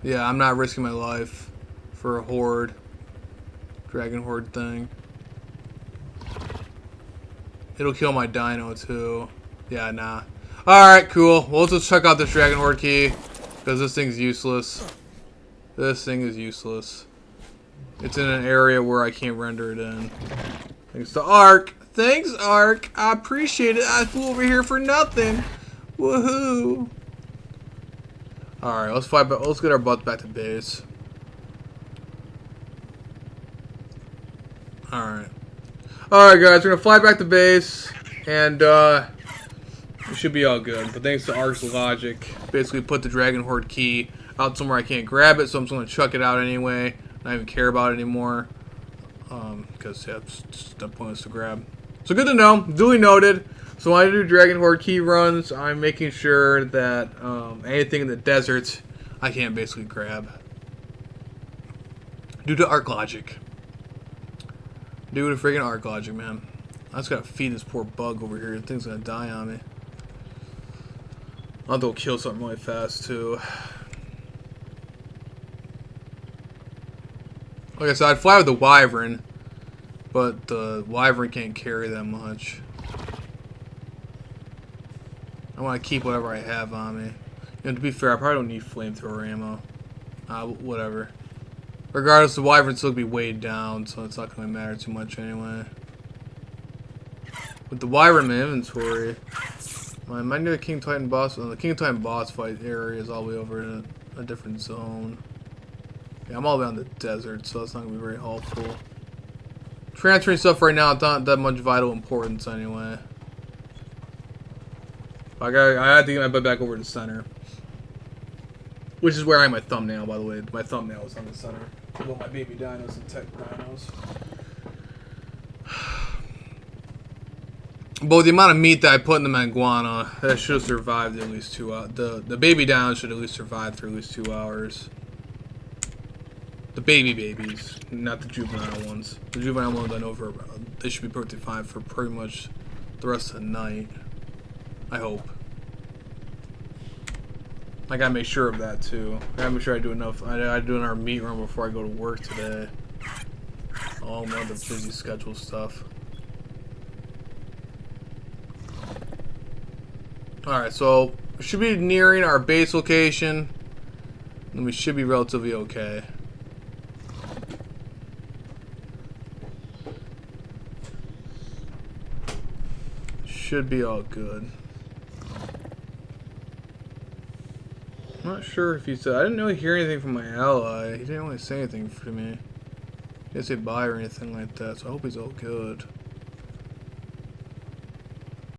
Yeah, I'm not risking my life for a horde. Dragon horde thing. It'll kill my dino too. Yeah, nah. Alright, cool. Well, let's just check out this Dragon Horde key. Because this thing's useless. This thing is useless. It's in an area where I can't render it in. Thanks to Ark. Thanks, Ark. I appreciate it. I flew over here for nothing. Woohoo. Alright, let's fly back. Let's get our butts back to base. Alright. Alright, guys. We're going to fly back to base. And, we should be all good. But thanks to Ark's logic, basically put the Dragon Horde key out somewhere I can't grab it. So I'm just going to chuck it out anyway. Not even care about it anymore. Because, yeah, it's just that pointless to grab. So good to know. Duly noted. So when I do Dragon Horde key runs, I'm making sure that anything in the desert I can't basically grab. Due to Ark logic. Due to freaking Ark logic, man. I just gotta feed this poor bug over here. The thing's gonna die on me. I'll have to go kill something really fast, too. Like I said, I'd fly with the Wyvern, but the Wyvern can't carry that much. I want to keep whatever I have on me. And to be fair, I probably don't need flamethrower ammo. Whatever. Regardless, the Wyvern still be weighed down, so it's not going to matter too much anyway. With the Wyvern in my inventory, I might need a King Titan boss. The King Titan boss fight area is all the way over in a different zone. Yeah, I'm all the way on the desert, so that's not going to be very helpful. Transferring stuff right now is not that much vital importance anyway. I have to get my butt back over to the center. Which is where I have my thumbnail, by the way. My thumbnail is on the center. With my baby dinos and tech dinos. But with the amount of meat that I put in the Manguana, that should have survived at least 2 hours. The baby dinos should at least survive for at least 2 hours. The baby babies, not the juvenile ones. The juvenile ones I know they should be perfectly fine for pretty much the rest of the night. I hope. I gotta make sure of that too. I gotta make sure I do enough. I gotta do another meat run before I go to work today. All my other busy schedule stuff. Alright, so we should be nearing our base location. And we should be relatively okay. Should be all good. I'm not sure if he said. I didn't really hear anything from my ally. He didn't really say anything to me. He didn't say bye or anything like that, so I hope he's all good.